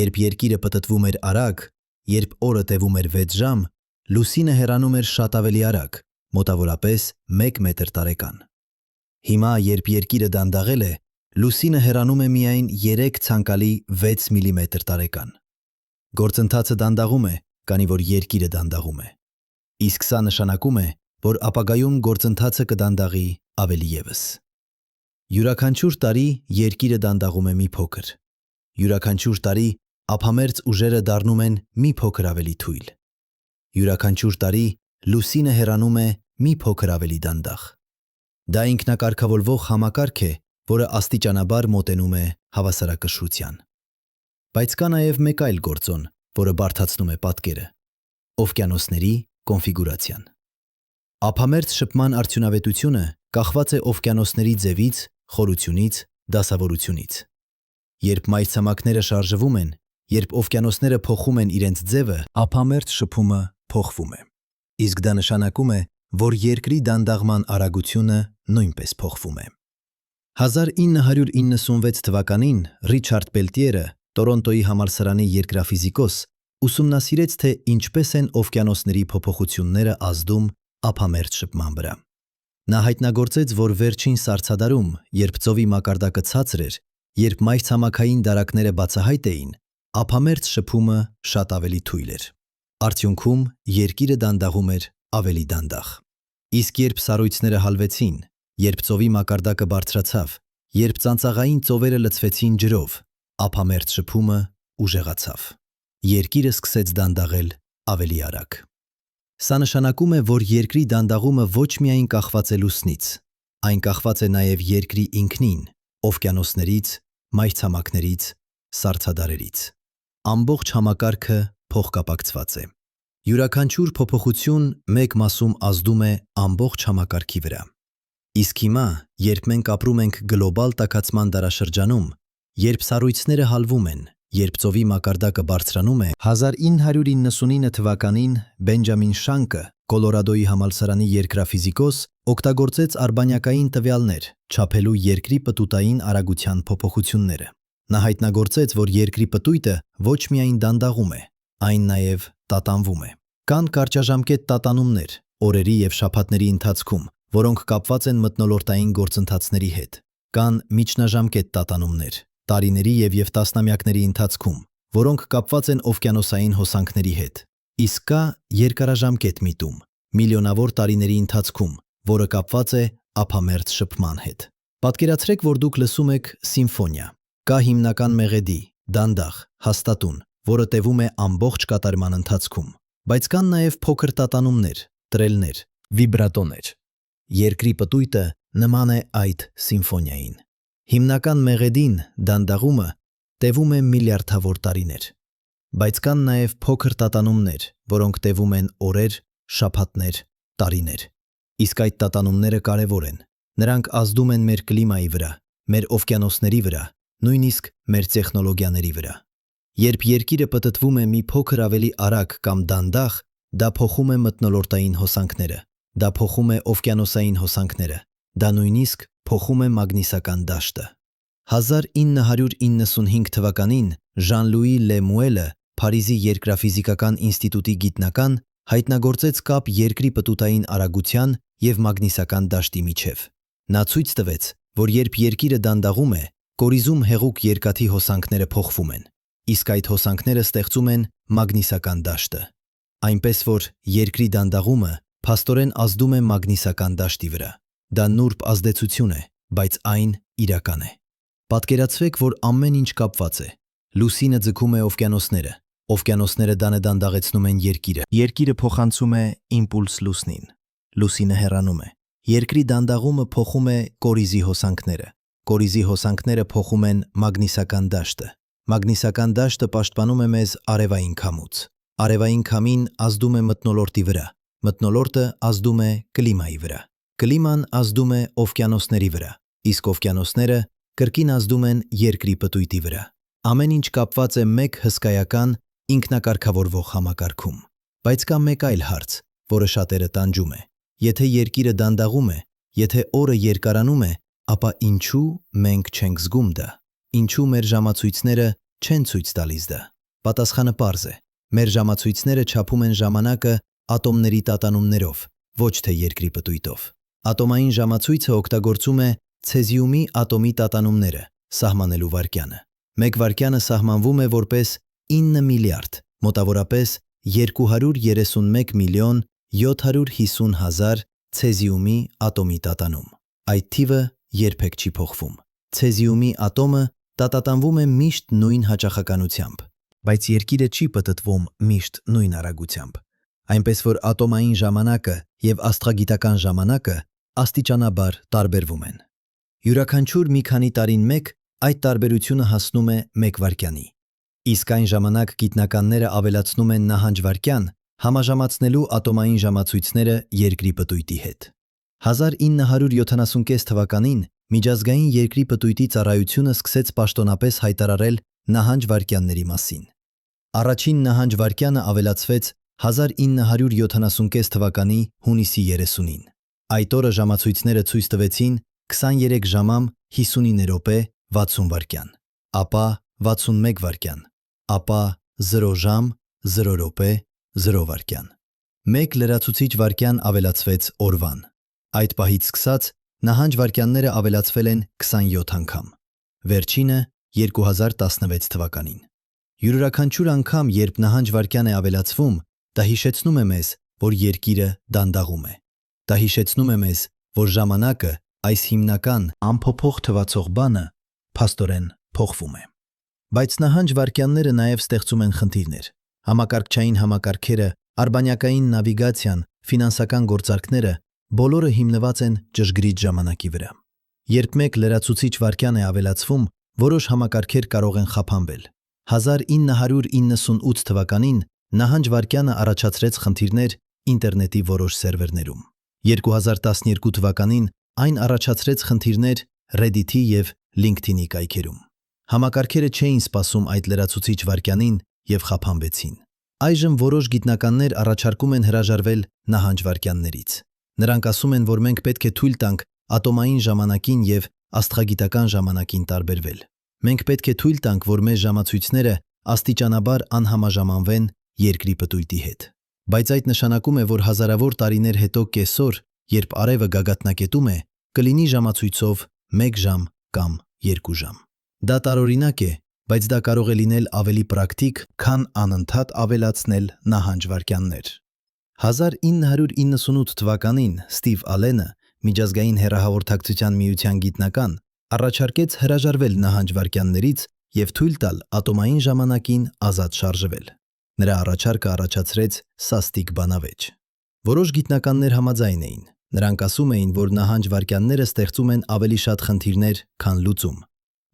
Speaker 1: Երբ երկիրը պտտվում էր արագ, երբ օրը տևում էր 6 ժամ, լուսինը հեռանում էր շատ ավելի արագ, մոտավորապես 1 մետր տարեկան։ Հիմա, երբ երկիրը դանդաղել է, լուսինը հեռանում է միայն 3 ցանկալի 6 միլիմետր տարեկան։ Գործընթացը դանդաղում է, քանի որ երկիրը դանդաղում է։ Իսկ սա նշանակում է, որ ապագայում գործընթացը կդանդաղի ավելի ևս։ Յուրաքանչյուր տարի երկիրը դանդաղում է մի փոքր։ Յուրաքանչյուր տարի ափամերձ ուժերը դառնում են մի փոքր ավելի թույլ։ Յուրաքանչյուր տարի լուսինը հեռանում է մի փոքր ավելի դանդաղ։ Դա ինքնակարգավորվող համակարգ է, որը աստիճանաբար մոտենում է հավասարակշռության։ Բայց կա նաև մեկ այլ գործոն, որը բարդացնում է պատկերը՝ օվկիանոսների կոնֆիգուրացիան։ Ափամերձ շփման արդյունավետությունը կախված է օվկիանոսների ձևից, խորությունից, դասավորությունից։ Երբ մայրցամաքները շարժվում են, երբ օվկիանոսները փոխում են իրենց ձևը, ափամերձ շփումը փոխվում է։ Իսկ դա նշանակում է, որ երկրի դանդաղման արագությունը նույնպես փոխվում է։ 1996 թվականին Ռիչարդ Պելտիերը, Տորոնտոյի համալսարանի երկրաֆիզիկոս, ուսումնասիրեց, թե ինչպես են օվկիանոսների փոփոխությունները ազդում ափամերձ շփման վրա։ Նա հայտնագործեց, որ վերջին սառցադարում, երբ ծովի մակարդակը ցածր էր, երբ մայրցամաքային դարակները բացահայտ էին, ափամերձ շփումը շատ ավելի թույլ էր։ Արդյունքում երկիրը դանդաղում էր ավելի դանդաղ։ Իսկ երբ սառույցները հալվեցին, երբ ծովի մակարդակը բարձրացավ, երբ ծանծաղային ծովերը լցվեցին ջրով, ափամերձ շփումը ուժեղացավ։ Երկիրը սկսեց դանդաղել ավելի արագ։ Սա նշանակում է, որ երկրի դանդաղումը ոչ միայն կախված է լուսնից, այն կախված է նաև երկրի ինքնին, օվկիանոսներից, մայրցամաքներից, սառցադարերից։ Ամբողջ համակարգը փոխկապակցված է։ Յուրաքանչյուր փոփոխություն մեկ մասում ազդում է ամբողջ համակարգի վրա։ Իսկ հիմա, երբ մենք ապրում ենք գլոբալ տաքացման դարաշրջանում, երբ սառույցները հալվում են, երբ ծովի մակարդակը բարձրանում է, 1999 թվականին Բենջամին Շանկը, Կոլորադոյի համալսարանի երկրաֆիզիկոս, օգտագործեց արբանյակային տվյալներ, չափելու երկրի պտուտային արագության փոփոխությունները։ Նա հայտնագործեց, որ երկրի պտույտը ոչ միայն դանդաղում է, այն նաև տատանվում է։ Կան կարճաժամկետ տատանումներ, օրերի և շաբաթների ընթացքում, որոնք կապված են մթնոլորտային գործընթացների հետ։ Կան միջնաժամկետ տատանումներ, տարիների և տասնամյակների ընթացքում, որոնք կապված են օվկիանոսային հոսանքների հետ։ Իսկ կա երկարաժամկետ միտում, միլիոնավոր տարիների ընթացքում, որը կապված է ափամերձ շփման հետ։ Պատկերացրեք, որ դուք լսում եք սիմֆոնիա։ Կա հիմնական մեղեդի, դանդաղ, հաստատուն, որը տևում է ամբողջ կատարման ընթացքում։ Բայց կան նաև փոքր տատանումներ, տրելներ, վիբրատոներ։ Երկրի պտույտը նման է այդ սիմֆոնիային։ Հիմնական մեղեդին, դանդաղումը, տևում է միլիարդավոր տարիներ։ Բայց կան նաև փոքր տատանումներ, որոնք տևում են օրեր, շաբաթներ, տարիներ։ Իսկ այդ տատանումները կարևոր են։ Նրանք ազդում են մեր կլիմայի վրա, մեր օվկիանոսների վրա, նույնիսկ մեր տեխնոլոգիաների վրա։ Երբ երկիրը պտտվում է մի փոքր ավելի արագ կամ դանդաղ, դա փոխում է մթնոլորտային հոսանքները, դա փոխում է օվկիանոսային հոսանքները, դա նույնիսկ փոխում է մագնիսական դաշտը։ 1995 թվականին Ժան-Լուի Լեմուելը, Փարիզի երկրաֆիզիկական ինստիտուտի գիտնական, հայտնագործեց կապ երկրի պտուտային արագության և մագնիսական դաշտի միջև։ Նա ցույց տվեց, որ երբ երկիրը դանդաղում է, կորիզում հեղուկ երկաթի հոսանքները փոխվում են, իսկ այդ հոսանքները ստեղծում են մագնիսական դաշտը։ Այնպես որ երկրի դանդաղումը փաստորեն ազդում է մագնիսական դաշտի վրա։ Դա նուրբ ազդեցություն է, բայց այն իրական է։ Պատկերացրեք, որ ամեն ինչ կապված է։ Լուսինը ձգում է օվկիանոսները, օվկիանոսները դանդաղեցնում են երկիրը։ Երկիրը փոխանցում է իմպուլս լուսնին։ Լուսինը հեռանում է։ Երկրի դանդաղումը փոխում է կորիզի հոսանքները։ Կորիզի հոսանքները փոխում են մագնիսական դաշտը։ Մագնիսական դաշտը պաշտպանում է մեզ արևային քամուց։ Արևային քամին ազդում է մթնոլորտի վրա։ Մթնոլորտը ազդում է կլիմայի վրա։ Կլիման ազդում է օվկիանոսների վրա, իսկ օվկիանոսները կրկին ազդում են երկրի պտույտի վրա։ Ամեն ինչ կապված է մեկ հսկայական, ինքնակարգավորվող համակարգում։ Բայց կա մեկ այլ հարց, որը շատերը տանջում է։ Եթե երկիրը դանդաղում է, եթե օրը երկարանում է, ապա ինչու մենք չենք զգում դա։ Ինչու մեր ժամացույցները չեն ցույց տալիս դա։ Պատասխանը պարզ է։ Մեր ժամացույցները չափում են ժամանակը ատոմների տատանումներով, ոչ թե երկրի պտույտով։ Ատոմային ժամացույցը օգտագործում է ցեզիումի ատոմի տատանումները սահմանելու վայրկյանը։ Մեկ վայրկյանը սահմանվում է որպես 9 միլիարդ, մոտավորապես 231 միլիոն 750 հազար ցեզիումի ատոմի տատանում։ Այդ թիվը երբեք չի փոխվում։ Ցեզիումի ատոմը տատանվում է միշտ նույն հաճախականությամբ, բայց երկիրը չի պտտվում միշտ նույն արագությամբ։ Այնպես որ ատոմային ժամանակը և աստղագիտական ժամանակը աստիճանաբար տարբերվում են։ Յուրաքանչյուր մի քանի տարին մեկ այդ տարբերությունը հասնում է 1 վայրկյանի։ Իսկ այն ժամանակ գիտնականները ավելացնում են նահանջ-վայրկյան, համաժամացնելու ատոմային ժամացույցները երկրի պտույտի հետ։ 1976 թվականին միջազգային երկրի պտույտի ծառայությունը սկսեց պաշտոնապես հայտարարել նահանջ-վայրկյանների մասին։ Առաջին նահանջ-վայրկյանը ավելացվեց 1976 թվականի հունիսի 30-ին։ Այդ օրը ժամացույցները ցույց տվեցին 23 ժամամ 59 րոպե 60 վայրկյան, ապա 61 վայրկյան, ապա 0 ժամ 0 րոպե 0 վայրկյան։ Մեկ լրացուցիչ վայրկյան ավելացվեց օրվան։ Այդ պահից սկսած նահանջ-վայրկյանները ավելացվել են 27 անգամ։ Վերջինը 2016 թվականին։ Յուրաքանչյուր անգամ, երբ նահանջ-վայրկյան է ավելացվում, դա հիշեցնում է մեզ, որ երկիրը դանդաղում է։ Դա հիշեցնում է մեզ, որ ժամանակը, այս հիմնական անփոփոխ թվացող բանը, փաստորեն փոխվում է։ Բայց նահանջ-վայրկյանները նաև ստեղծում են խնդիրներ։ Համակարգչային համակարգերը, արբանյակային նավիգացիան, ֆինանսական գործարքները բոլորը հիմնված են ճշգրիտ ժամանակի վրա։ Երբ մեկ լրացուցիչ վայրկյան է ավելացվում, որոշ համակարգեր կարող են խափանվել։ 1998 թվականին նահանջ-վայրկյանը առաջացրեց խնդիրներ ինտերնետի որոշ սերվերներում։ 2012 թվականին Այն առաջացրեց խնդիրներ Reddit-ի և LinkedIn-ի կայքերում։ Համակարգերը չէին սպասում այդ լրացուցիչ վայրկյանին և խափանվեցին։ Այժմ որոշ գիտնականներ առաջարկում են հրաժարվել նահանջ վայրկյաններից։ Նրանք ասում են, որ մենք պետք է թույլ տանք ատոմային ժամանակին և աստղագիտական ժամանակին տարբերվել։ Մենք պետք է թույլ տանք, որ մեր ժամացույցները աստիճանաբար անհամաժամանվեն Երկրի պտույտի հետ։ Բայց այդ նշանակում է, որ հազարավոր տարիներ հետո կեսօր, երբ արևը գագաթնակետում է, կլինի ժամացույցով 1 ժամ կամ 2 ժամ։ Դա տարօրինակ է, բայց դա կարող է լինել ավելի պրակտիկ, քան անընդհատ ավելացնել նահանջ վայրկյաններ։ 1998 թվականին Ստիվ Ալենը, Միջազգային հեռահաղորդակցության միության գիտնական, առաջարկեց հրաժարվել նահանջ վայրկյաններից և թույլ տալ ատոմային ժամանակին ազատ շարժվել։ Նրա առաջարկը առաջացրեց սաստիկ բանավեճ։ Որոշ գիտնականներ համաձայն էին։ Նրանք ասում էին, որ նահանջ վայրկյանները ստեղծում են ավելի շատ խնդիրներ, քան լուծում։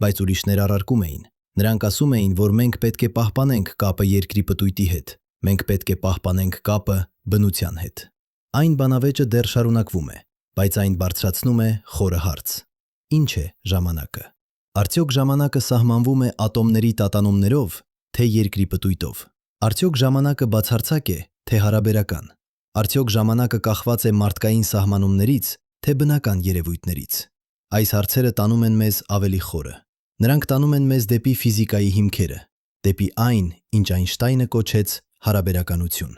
Speaker 1: Բայց ուրիշներ առարկում էին։ Նրանք ասում էին, որ մենք պետք է պահպանենք կապը Երկրի պտույտի հետ։ Մենք պետք է պահպանենք կապը բնության հետ։ Այն բանավեճը դեռ շարունակվում է, բայց այն բարձրացնում է խորը հարց. Ինչ է ժամանակը։ Արդյոք ժամանակը սահմանվում է ատոմների տատանումներով, թե Երկրի պտույտով։ Արդյոք ժամանակը բացարձակ է, թե հարաբերական։ Արդյոք ժամանակը կախված է մարդկային սահմանումներից, թե բնական երևույթներից։ Այս հարցերը տանում են մեզ ավելի խորը։ Նրանք տանում են մեզ դեպի ֆիզիկայի հիմքերը, դեպի այն, ինչ Այնշտայնը կոչեց հարաբերականություն։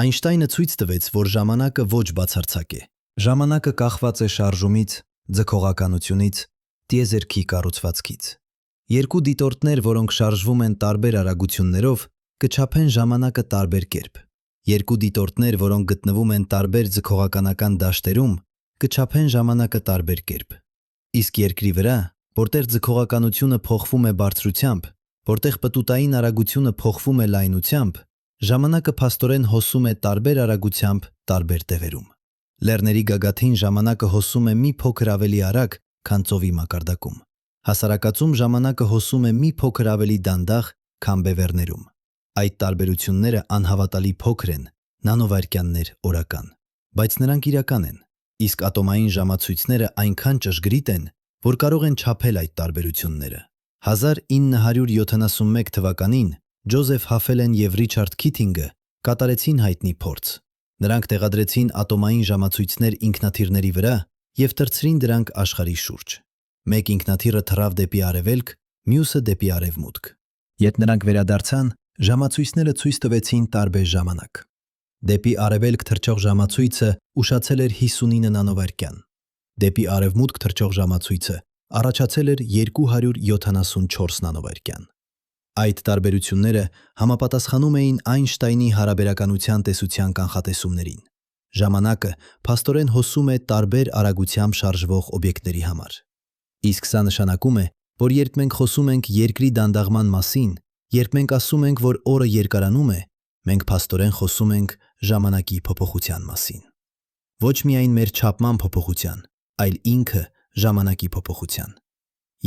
Speaker 1: Այնշտայնը ցույց տվեց, որ ժամանակը ոչ բացարձակ է։ Ժամանակը կախված է շարժումից, ձգողականությունից, տիեզերքի կառուցվածքից։ Երկու դիտորդներ, որոնք շարժվում են տարբեր արագություններով, կչափեն ժամանակը տարբեր կերպ։ Երկու դիտորդներ, որոնք գտնվում են տարբեր ձգողականական դաշտերում, կչափեն ժամանակը տարբեր կերպ։ Իսկ Երկրի վրա, որտեղ ձգողականությունը փոխվում է բարձրությամբ, որտեղ պտուտային արագությունը փոխվում է լայնությամբ, ժամանակը փաստորեն հոսում է տարբեր արագությամբ տարբեր տեղերում։ Լեռների գագաթին ժամանակը հոսում է մի փոքր ավելի արագ, քան ծովի մակարդակում։ Հասարակածում ժամանակը հոսում է մի փոքր ավելի դանդաղ, քան բևեռներում։ Այդ տարբերությունները անհավատալի փոքր են, նանովայրկյաններ օրական, բայց նրանք իրական են, իսկ ատոմային ժամացույցները այնքան ճշգրիտ են, որ կարող են չափել այդ տարբերությունները։ 1971 թվականին Ջոզեֆ Հաֆելեն և Ռիչարդ Քիթինգը կատարեցին հայտնի փորձ։ Նրանք տեղադրեցին ատոմային ժամացույցներ ինքնաթիռների վրա և թռցրին դրանք աշխարհի շուրջ։ Մեկ ինքնաթիռը թռավ դեպի արևելք, մյուսը դեպի արևմուտք։ Երբ նրանք վերադարձան, ժամացույցները ցույց տվեցին տարբեր ժամանակ։ Դեպի արևելք թռչող ժամացույցը ուշացել էր 59 նանովայրկյան։ Դեպի արևմուտք թռչող ժամացույցը առաջացել էր 274 նանովայրկյան։ Այդ տարբերությունները համապատասխանում էին Այնշտայնի հարաբերականության տեսության կանխատեսումներին։ Ժամանակը փաստորեն հոսում է տարբեր արագությամբ շարժվող օբյեկտների համար։ Իսկ սա նշանակում է, որ երբ մենք խոսում ենք Երկրի դանդաղման մասին, երբ մենք ասում ենք, որ օրը երկարանում է, մենք փաստորեն խոսում ենք ժամանակի փոփոխության մասին։ Ոչ միայն մեր չափման փոփոխության, այլ ինքը ժամանակի փոփոխության։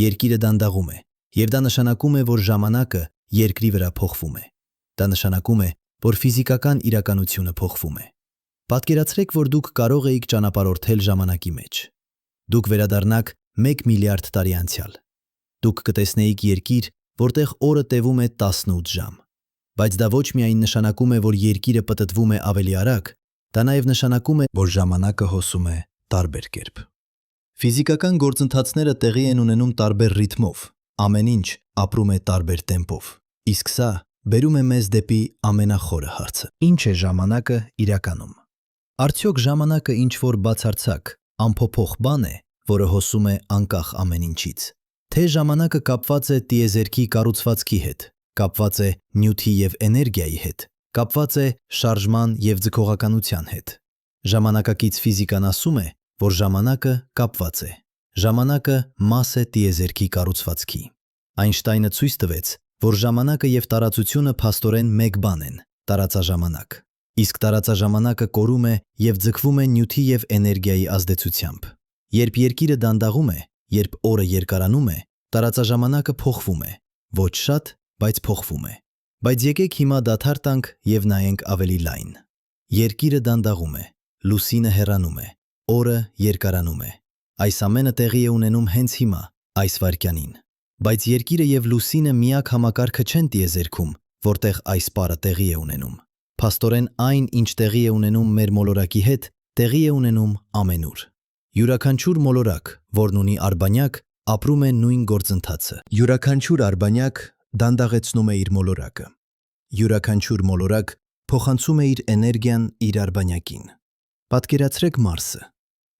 Speaker 1: Երկիրը դանդաղում է, և դա նշանակում է, որ ժամանակը Երկրի վրա փոխվում է։ Դա նշանակում է, որ ֆիզիկական իրականությունը փոխվում է։ Պատկերացրեք, որ դուք կարող էիք ճանապարհորդել ժամանակի մեջ։ Դուք վերադառնաք 1 միլիարդ տարի անցյալ։ Դուք կտեսնեիք երկիր, որտեղ օրը տևում է 18 ժամ։ Բայց դա ոչ միայն նշանակում է, որ երկիրը պտտվում է ավելի արագ, դա նաև նշանակում է, որ ժամանակը հոսում է տարբեր կերպ։ Ֆիզիկական գործընթացները տեղի են ունենում տարբեր ռիթմով, ամեն ինչ ապրում է տարբեր տեմպով։ Իսկ սա բերում է մեզ դեպի ամենախորը հարցը. ինչ է ժամանակը իրականում։ Արդյոք ժամանակը ինչ-որ բացարձակ, անփոփոխ բան է, որը հոսում է անկախ ամեն ինչից, թե ժամանակը կապված է տիեզերքի կառուցվածքի հետ, կապված է նյութի և էներգիայի հետ, կապված է շարժման և ձգողականության հետ։ Ժամանակակից ֆիզիկան ասում է, որ ժամանակը կապված է։ Ժամանակը մաս է տիեզերքի կառուցվածքի։ Այնշտայնը ցույց տվեց, որ ժամանակը և տարածությունը փաստորեն մեկ բան են՝ տարածաժամանակ։ Իսկ տարածաժամանակը կորում է և ձգվում է նյութի և էներգիայի ազդեցությամբ։ Երբ Երկիրը դանդաղում է, երբ օրը երկարանում է, տարածաժամանակը փոխվում է։ Ոչ շատ, բայց փոխվում է։ Բայց եկեք հիմա դադար տանք և նայենք ավելի լայն։ Երկիրը դանդաղում է, լուսինը հեռանում է, օրը երկարանում է։ Այս ամենը տեղի է ունենում հենց հիմա, այս վայրկյանին։ Բայց երկիրը եւ լուսինը միակ համակարգը չեն տիեզերքում, որտեղ այս պարը տեղի է ունենում։ Փաստորեն այն, ինչ տեղի է ունենում մեր մոլորակի հետ, տեղի է ունենում ամենուր։ Յուրաքանչյուր մոլորակ, որն ունի արբանյակ, ապրում է նույն գործընթացը։ Յուրաքանչյուր արբանյակ դանդաղեցնում է իր մոլորակը։ Յուրաքանչյուր մոլորակ փոխանցում է իր էներգիան իր արբանյակին։ Պատկերացրեք Մարսը։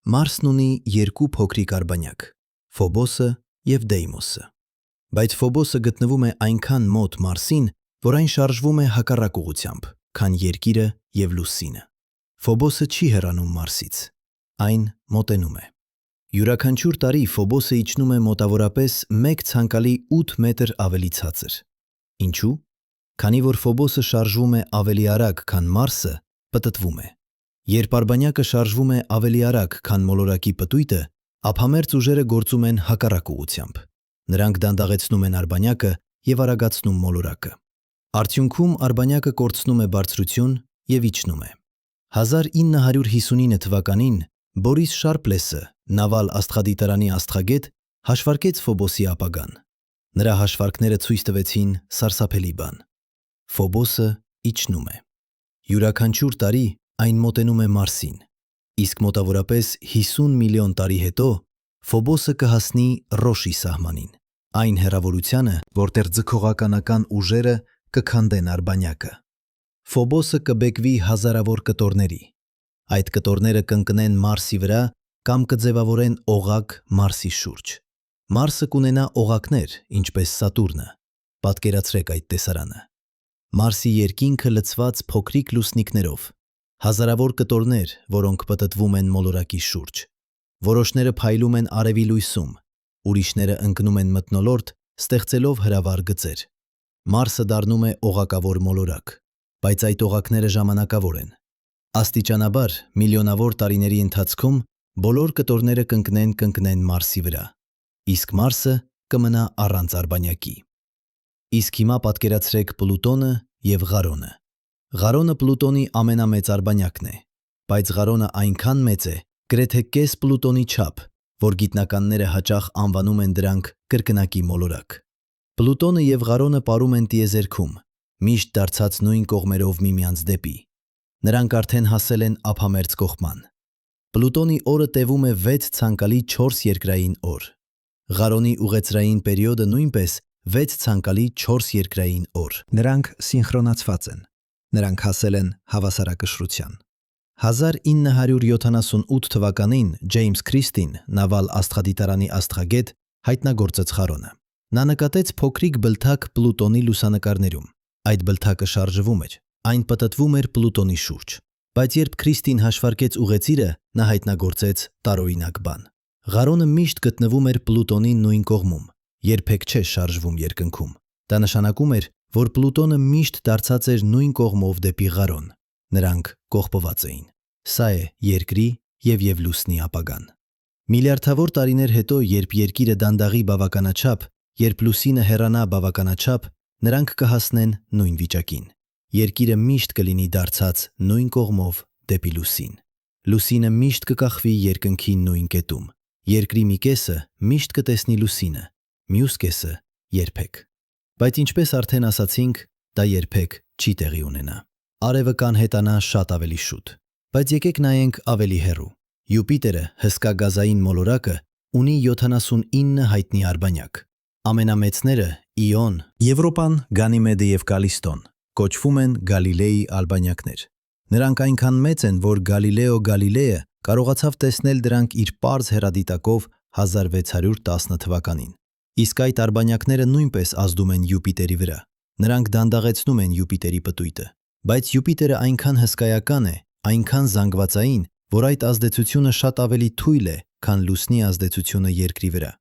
Speaker 1: Մարսն ունի երկու փոքրիկ արբանյակ՝ Ֆոբոսը եւ Դեյմոսը։ Բայց Ֆոբոսը գտնվում է այնքան մոտ Մարսին, որ այն շարժվում է հակառակ ուղղությամբ, քան Երկիրը եւ Լուսինը։ Ֆոբոսը չի հեռանում Մարսից, այն մոտենում է։ Յուրաքանչյուր տարի Ֆոբոսը իջնում է մոտավորապես 1 ցանկալի 8 մետր ավելի ցածր։ Ինչու՞։ Քանի որ Ֆոբոսը շարժվում է ավելի արագ, քան Մարսը, պտտվում է։ Երբ արբանյակը շարժվում է ավելի արագ, քան մոլորակի պտույտը, ափամերձ ուժերը գործում են հակառակ ուղղությամբ։ Նրանք դանդաղեցնում են արբանյակը եւ արագացնում մոլորակը։ Արդյունքում արբանյակը կորցնում է բարձրություն եւ իջնում է։ 1959 թվականին Բորիս Շարպլեսը, նավալ աստղադիտարանի աստղագետ, հաշվարկեց Ֆոբոսի ապագան։ Նրա հաշվարկները ցույց տվեցին սարսափելի բան։ Ֆոբոսը իջնում է։ Յուրաքանչյուր տարի այն մոտենում է Մարսին, իսկ մոտավորապես 50 միլիոն տարի հետո Ֆոբոսը կհասնի Ռոշի սահմանին, այն հեռավորությանը, որտեղ ձգողականական ուժերը կքանդեն արբանյակը։ Ֆոբոսը կբեկվի հազարավոր կտորների։ Այդ կտորները կընկնեն Մարսի վրա կամ կձևավորեն օղակ Մարսի շուրջ։ Մարսը կունենա օղակներ, ինչպես Սատուրնը։ Պատկերացրեք այդ տեսարանը։ Մարսի երկինքը լցված փոքրիկ լուսնիկներով, հազարավոր կտորներ, որոնք պտտվում են մոլորակի շուրջ։ Որոշները փայլում են արևի լույսում, ուրիշները ընկնում են մթնոլորտ, ստեղծելով հրավառ գծեր։ Մարսը դառնում է օղակավոր մոլորակ, բայց այդ օղակները ժամանակավոր են։ Աստիճանաբար, միլիոնավոր տարիների ընթացքում բոլոր կտորները կընկնեն Մարսի վրա, իսկ Մարսը կմնա առանց արբանյակի։ Իսկ հիմա պատկերացրեք Պլուտոնը եւ Ղարոնը։ Ղարոնը Պլուտոնի ամենամեծ արբանյակն է, բայց Ղարոնը այնքան մեծ է, գրեթե կես Պլուտոնի չափ, որ գիտնականները հաճախ անվանում են դրանք կրկնակի մոլորակ։ Պլուտոնը եւ Ղարոնը ապրում են տիեզերքում, միշտ դարձած նույն կողմերով միմյանց դեպի։ Նրանք արդեն հասել են ափամերձ կողման։ Պլուտոնի օրը տևում է 6 ցանկալի 4 երկրային օր։ Ղարոնի ուղեծրային պերիոդը նույնպես 6 ցանկալի 4 երկրային օր։ Նրանք սինխրոնացված են։ Նրանք հասել են հավասարակշռության։ 1978 թվականին Ջեյմս Քրիստին, նավալ աստղադիտարանի աստղագետ, հայտնագործեց Ղարոնը։ Նա նկատեց փոքրիկ բլթակ Պլուտոնի լուսանկարներում։ Այդ բլթակը շարժվում էր, այն պտտվում էր Պլուտոնի շուրջ։ Բայց երբ Քրիստին հաշվարկեց ուղեծիրը, նա հայտնագործեց տարօրինակ բան։ Ղարոնը միշտ գտնվում էր Պլուտոնի նույն կողմում, երբեք չէ շարժվում երկնքում։ Դա նշանակում էր, որ Պլուտոնը միշտ դարձած էր նույն կողմով դեպի Ղարոն։ Նրանք կողպված էին։ Սա է Երկրի եւ Լուսնի ապագան։ Միլիարդավոր տարիներ հետո, երբ Երկիրը դանդաղի բավականաչափ, երբ Լուսինը հեռանա բավականաչափ, նրանք կհասնեն նույն վիճակին։ Երկիրը միշտ կլինի դարձած նույն կողմով դեպի Լուսին։ Լուսինը միշտ կկախվի երկնքի նույն կետում։ Երկրի մի կեսը միշտ կտեսնի Լուսինը, մյուս կեսը երբեք։ Բայց ինչպես արդեն ասացինք, դա երբեք չի տեղի ունենա։ Արևը կանհետանա շատ ավելի շուտ։ Բայց եկեք նայենք ավելի հեռու։ Յուպիտերը, հսկա գազային մոլորակը, ունի 79 հայտնի արբանյակ։ Ամենամեծները՝ Իոն, Եվրոպան, Գանիմեդը եւ Կալիստոն, կոչվում են Գալիլեի արբանյակներ։ Նրանք այնքան մեծ են, որ Գալիլեո Գալիլեյը կարողացավ տեսնել դրանք իր պարզ հեռադիտակով 1610 թվականին։ Իսկ այդ արբանյակները նույնպես ազդում են Յուպիտերի վրա։ Նրանք դանդաղեցնում են Յուպիտերի պտույտը։ Բայց Յուպիտերը այնքան հսկայական է, այնքան զանգվածային, որ այդ ազդեցությունը շատ ավելի թույլ է, քան Լուսնի ազդեցությունը Երկրի վրա։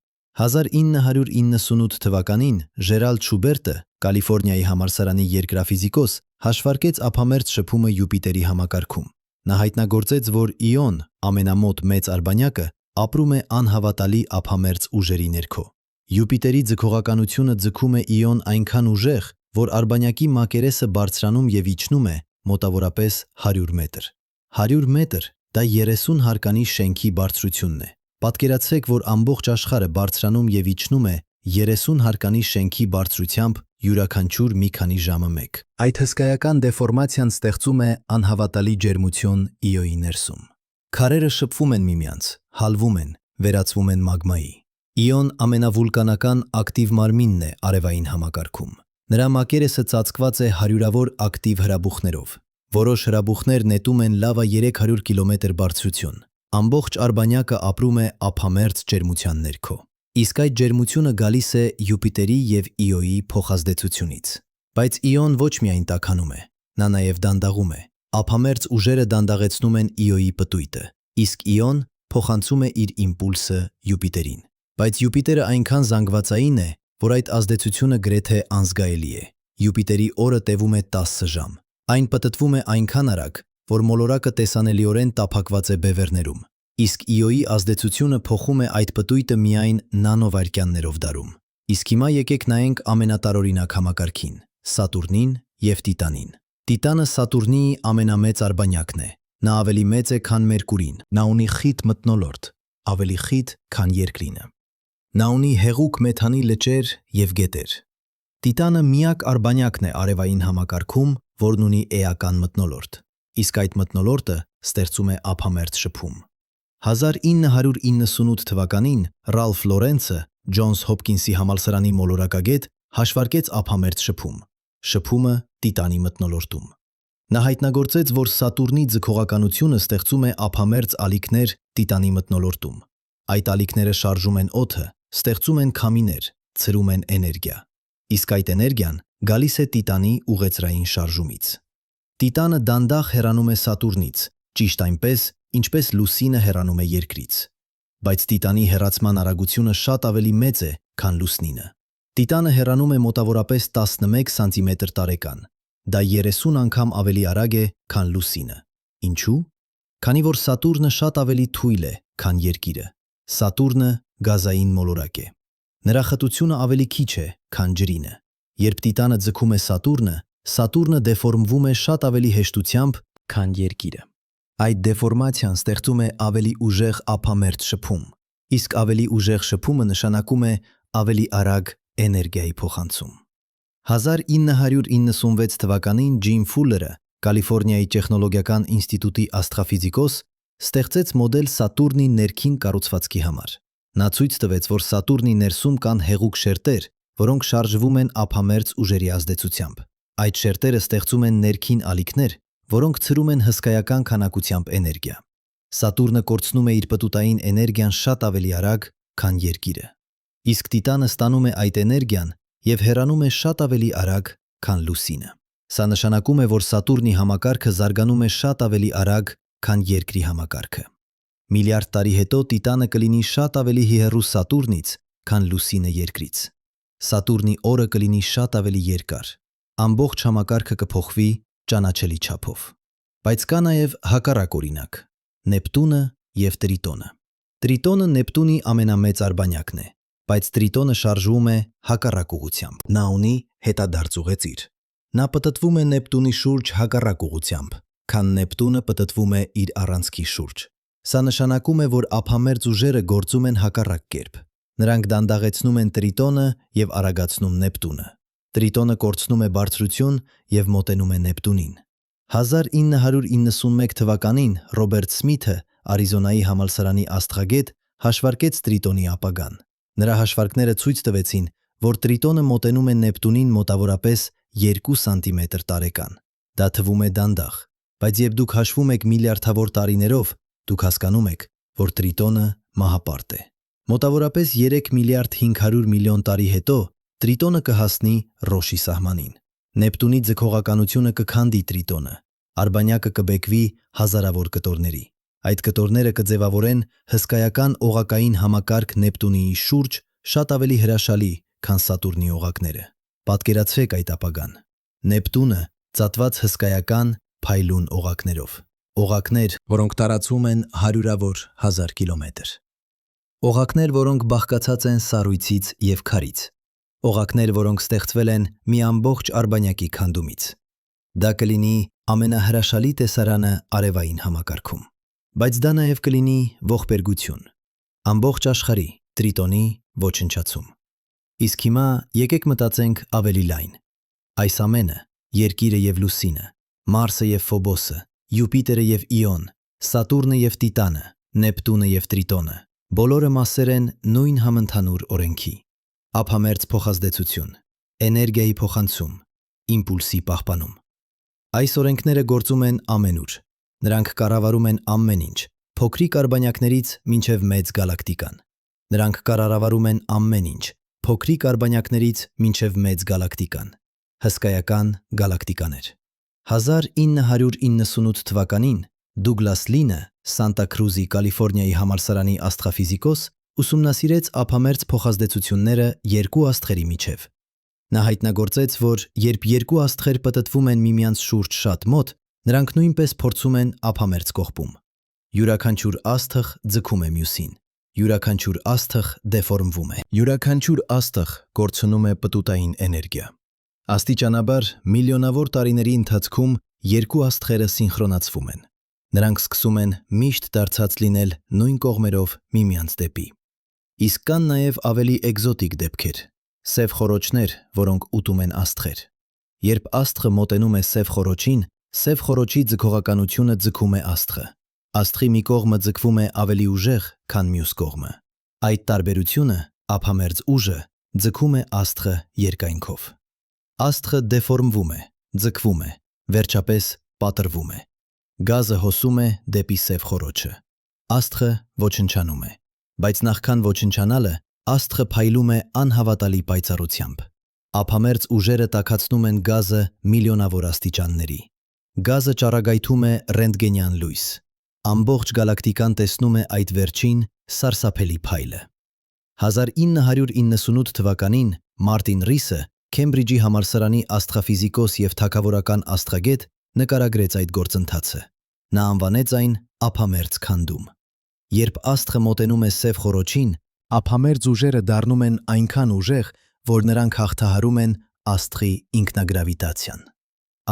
Speaker 1: 1998 թվականին Ժերալդ Շուբերտը, Կալիֆոռնիայի համալսարանի երկրաֆիզիկոս, հաշվարկեց ափամերձ շփումը Յուպիտերի համակարգում։ Նա հայտնագործեց, որ Իոն, ամենամոտ մեծ արբանյակը, ապրում է անհավատալի ափամերձ ուժերի ներքո։ Յուպիտերի ձգողականությունը ձգում է Իոն այնքան ուժեղ, որ արբանյակի մակերեսը բարձրանում եւ իջնում է մոտավորապես 100 մետր։ 100 մետր դա 30 հարկանի շենքի բարձրությունն է։ Պատկերացրեք, որ ամբողջ աշխարհը բարձրանում եւ իջնում է 30 հարկանիշ շենքի բարձրությամբ յուրաքանչյուր մի քանի ժամը մեկ։ Այդ հսկայական դեֆորմացիան ստեղծում է անհավատալի ջերմություն Իոյի ներսում։ Քարերը շփվում են միմյանց, հալվում են, վերածվում են մագմայի։ Իոն ամենավուլկանական ակտիվ մարմինն է արևային համակարգում։ Նրա մակերեսը ծածկված է հարյուրավոր ակտիվ հրաբուխներով։ Որոշ հրաբուխներ նետում են լավա 300 կիլոմետր բարձրություն։ Ամբողջ Արբանյակը ապրում է ափամերձ ջերմության ներքո։ Իսկ այդ ջերմությունը գալիս է Յուպիտերի եւ Իոյի փոխազդեցությունից։ Բայց Իոն ոչ միայն տաքանում է, նա նաեւ դանդաղում է։ Ափամերձ ուժերը դանդաղեցնում են Իոյի պտույտը, իսկ Իոն փոխանցում է իր իմպուլսը Յուպիտերին։ Բայց Յուպիտերը այնքան զանգվածային է, որ այդ ազդեցությունը գրեթե անզգայելի է։ Յուպիտերի օրը տևում է 10 ժամ։ Այն պտտվում է այնքան արագ, որ մոլորակը տեսանելիորեն տափակված է բևեռներում։ Իսկ Իոյի ազդեցությունը փոխում է այդ պտույտը միայն նանովայրկյաններով դարում։ Իսկ հիմա եկեք նայենք ամենատարօրինակ համակարգին՝ Սատուրնին եւ Տիտանին։ Տիտանը Սատուրնի ամենամեծ արբանյակն է։ Նա ավելի մեծ է, քան Մերկուրին։ Նա ունի խիտ մթնոլորտ, ավելի խիտ, քան Երկրինը։ Նա ունի հեղուկ մեթանի լճեր եւ գետեր։ Տիտանը միակ արբանյակն է արևային համակարգում, որն ունի էական մթնոլորտ, իսկ այդ մթնոլորտը ստեղծում է ափամերձ շփում։ 1998 թվականին Ռալֆ Լորենցը, Ջոնս Հոփքինսի համալսարանի մոլորակագետ, հաշվարկեց ափամերձ շփում։ Շփումը Տիտանի մթնոլորտում։ Նա հայտնագործեց, որ Սատուրնի ձգողականությունը ստեղծում է ափամերձ ալիքներ Տիտանի մթնոլորտում։ Այդ ալիքները շարժում են օդը, ստեղծում են քամիներ, ցրում են էներգիա։ Իսկ այդ էներգիան գալիս է Տիտանի ուղեծրային շարժումից։ Տիտանը դանդաղ հեռանում է Սատուրնից, ճիշտ այնպես, ինչպես Լուսինը հեռանում է Երկրից։ Բայց Տիտանի հեռացման արագությունը շատ ավելի մեծ է, քան Լուսնինը։ Տիտանը հեռանում է մոտավորապես 11 սանտիմետր տարեկան։ Դա 30 անգամ ավելի արագ է, քան Լուսինը։ Ինչու՞։ Քանի որ Սատուրնը շատ ավելի թույլ է, քան Երկիրը։ Սատուրնը գազային մոլորակ է։ Նրա խտությունը ավելի քիչ է, քան ջրինը։ Երբ Տիտանը ձգում է Սատուրնը, Սատուրնը դեֆորմվում է շատ ավելի հեշտությամբ, քան Երկիրը։ Այդ դեֆորմացիան ստեղծում է ավելի ուժեղ ափամերձ շփում, իսկ ավելի ուժեղ շփումը նշանակում է ավելի արագ էներգիայի փոխանցում։ 1996 թվականին Ջիմ Ֆուլլերը, Կալիֆոռնիայի տեխնոլոգիական ինստիտուտի աստղաֆիզիկոս, ստեղծեց մոդել Սատուրնի ներքին կառուցվածքի համար։ Նա ցույց տվեց, որ Սատուրնի ներսում կան հեղուկ շերտեր, որոնք շարժվում են ափամերձ ուժերի ազդեցությամբ։ Այդ շերտերը ստեղծում են ներքին ալիքներ, որոնք ցրում են հսկայական քանակությամբ էներգիա։ Սատուրնը կորցնում է իր պտուտային էներգիան շատ ավելի արագ, քան Երկիրը։ Իսկ Տիտանը ստանում է այդ էներգիան եւ հեռանում է շատ ավելի արագ, քան Լուսինը։ Սա նշանակում է, որ Սատուրնի համակարգը զարգանում է շատ ավելի արագ, քան Երկրի համակարգը։ Միլիարդ տարի հետո Տիտանը կլինի շատ ավելի հեռու Սատուրնից, քան Լուսինը Երկրից։ Սատուրնի օրը կլինի շատ ավելի երկար։ Ամբողջ համակարգը կփոխվի ճանաչելի չափով։ Բայց կա նաև հակառակ օրինակ՝ Նեպտունը եւ Տրիտոնը։ Տրիտոնը Նեպտունի ամենամեծ արբանյակն է, բայց Տրիտոնը շարժվում է հակառակ ուղղությամբ։ Նա ունի հետադարձ ուղեծիր։ Նա պտտվում է Նեպտունի շուրջ հակառակ ուղղությամբ, քան Նեպտունը պտտվում է իր առանցքի շուրջ։ Սա նշանակում է, որ ափամերձ ուժերը գործում են հակառակ կերպ։ Նրանք դանդաղեցնում են Տրիտոնը եւ արագացնում Նեպտունը։ Տրիտոնը կորցնում է բարձրություն եւ մոտենում է Նեպտունին։ 1991 թվականին Ռոբերտ Սմիթը, Արիզոնայի համալսարանի աստղագետ, հաշվարկեց Տրիտոնի ապագան։ Նրա հաշվարկները ցույց տվեցին, որ Տրիտոնը մոտենում է Նեպտունին մոտավորապես 2 սանտիմետր տարեկան։ Դա թվում է դանդաղ, բայց երբ դուք հաշվում եք միլիարդավոր տարիներով, դուք հասկանում եք, որ Տրիտոնը մահապարտ է։ Մոտավորապես 3 միլիարդ 500 միլիոն տարի հետո Տրիտոնը կհասնի Ռոշի սահմանին։ Նեպտունի ձգողականությունը կքանդի Տրիտոնը։ Արբանյակը կբեկվի հազարավոր կտորների։ Այդ կտորները կձևավորեն հսկայական օղակային համակարգ Նեպտունիի շուրջ, շատ ավելի հրաշալի, քան Սատուրնի օղակները։ Պատկերացրեք այդ ապագան։ Նեպտունը ծածված հսկայական փայլուն օղակներով։ Օղակներ, որոնք տարածվում են հարյուրավոր հազար կիլոմետր։ Օղակներ, որոնք բաղկացած են սառույցից եւ քարից։ Օղակներ, որոնք ստեղծվել են մի ամբողջ արբանյակի քանդումից։ Դա կլինի ամենահրաշալի տեսարանը արևային համակարգում։ Բայց դա նաև կլինի ողբերգություն։ Ամբողջ աշխարհի Տրիտոնի ոչնչացում։ Իսկ հիմա եկեք մտածենք ավելի լայն։ Այս ամենը՝ Երկիրը եւ Լուսինը, Մարսը եւ Ֆոբոսը, Յուպիտերը եւ Իոն, Սատուրնը եւ Տիտանը, Նեպտունը եւ Տրիտոնը, բոլորը մասեր են նույն համընդհանուր օրենքի։ Ափամերձ փոխազդեցություն, էներգիայի փոխանցում, իմպուլսի պահպանում։ Այս օրենքները գործում են ամենուր։ Նրանք կառավարում են ամեն ինչ, փոքրիկ արբանյակներից մինչև մեծ գալակտիկան։ Նրանք կառավարում են ամեն ինչ, փոքրիկ արբանյակներից մինչև մեծ գալակտիկան։ Հսկայական գալակտիկաներ։ 1998 թվականին Դուգլաս Լինը, Սանտա Քրուզի, Կալիֆոռնիայի համալսարանի աստղաֆիզիկոս, ուսումնասիրեց ափամերձ փոխազդեցությունները երկու աստղերի միջև։ Նա հայտնագործեց, որ երբ երկու աստղեր պտտվում են միմյանց շուրջ շատ մոտ, նրանք նույնպես փորձում են ափամերձ կողպում։ Յուրաքանչյուր աստղ ձգում է մյուսին։ Յուրաքանչյուր աստղ դեֆորմվում է։ Յուրաքանչյուր աստղ կորցնում է պտուտային էներգիա։ Աստիճանաբար միլիոնավոր տարիների ընթացքում երկու աստղերը սինխրոնացվում են։ Նրանք սկսում են միշտ դարձած լինել նույն կողմերով միմյանց դեպի։ Իսկ կան նաև ավելի էկզոտիկ դեպքեր։ Սև խոռոչներ, որոնք ուտում են աստղեր։ Երբ աստղը մոտենում է սև խոռոչին, սև խոռոչի ձգողականությունը ձգում է աստղը։ Աստղի մի կողմը ձգվում է ավելի ուժեղ, քան մյուս կողմը։ Այդ տարբերությունը, ափամերձ ուժը, ձգում է աստղը երկայնքով։ Աստղը դեֆորմվում է, ձգվում է, վերջապես պատռվում է։ Գազը հոսում է դեպի սև խոռոչը։ Աստղը ոչնչանում է, բայց նախքան ոչնչանալը, աստղը փայլում է անհավատալի պայծառությամբ։ Ափամերձ ուժերը տաքացնում են գազը միլիոնավոր աստիճանների։ Գազը ճառագայթում է ռենտգենյան լույս։ Ամբողջ գալակտիկան տեսնում է այդ վերջին սարսափելի փայլը։ 1998 թվականին Մարտին Ռիսը, Քեմբրիջի համալսարանի աստղաֆիզիկոս և թագավորական աստղագետ, նկարագրեց այդ գործընթացը։ Նա անվանեց այն ափամերձ քանդում։ Երբ աստղը մոտենում է սև խոռոչին, ափամերձ ուժերը դառնում են այնքան ուժեղ, որ նրանք հաղթահարում են աստղի ինքնագրավիտացիան։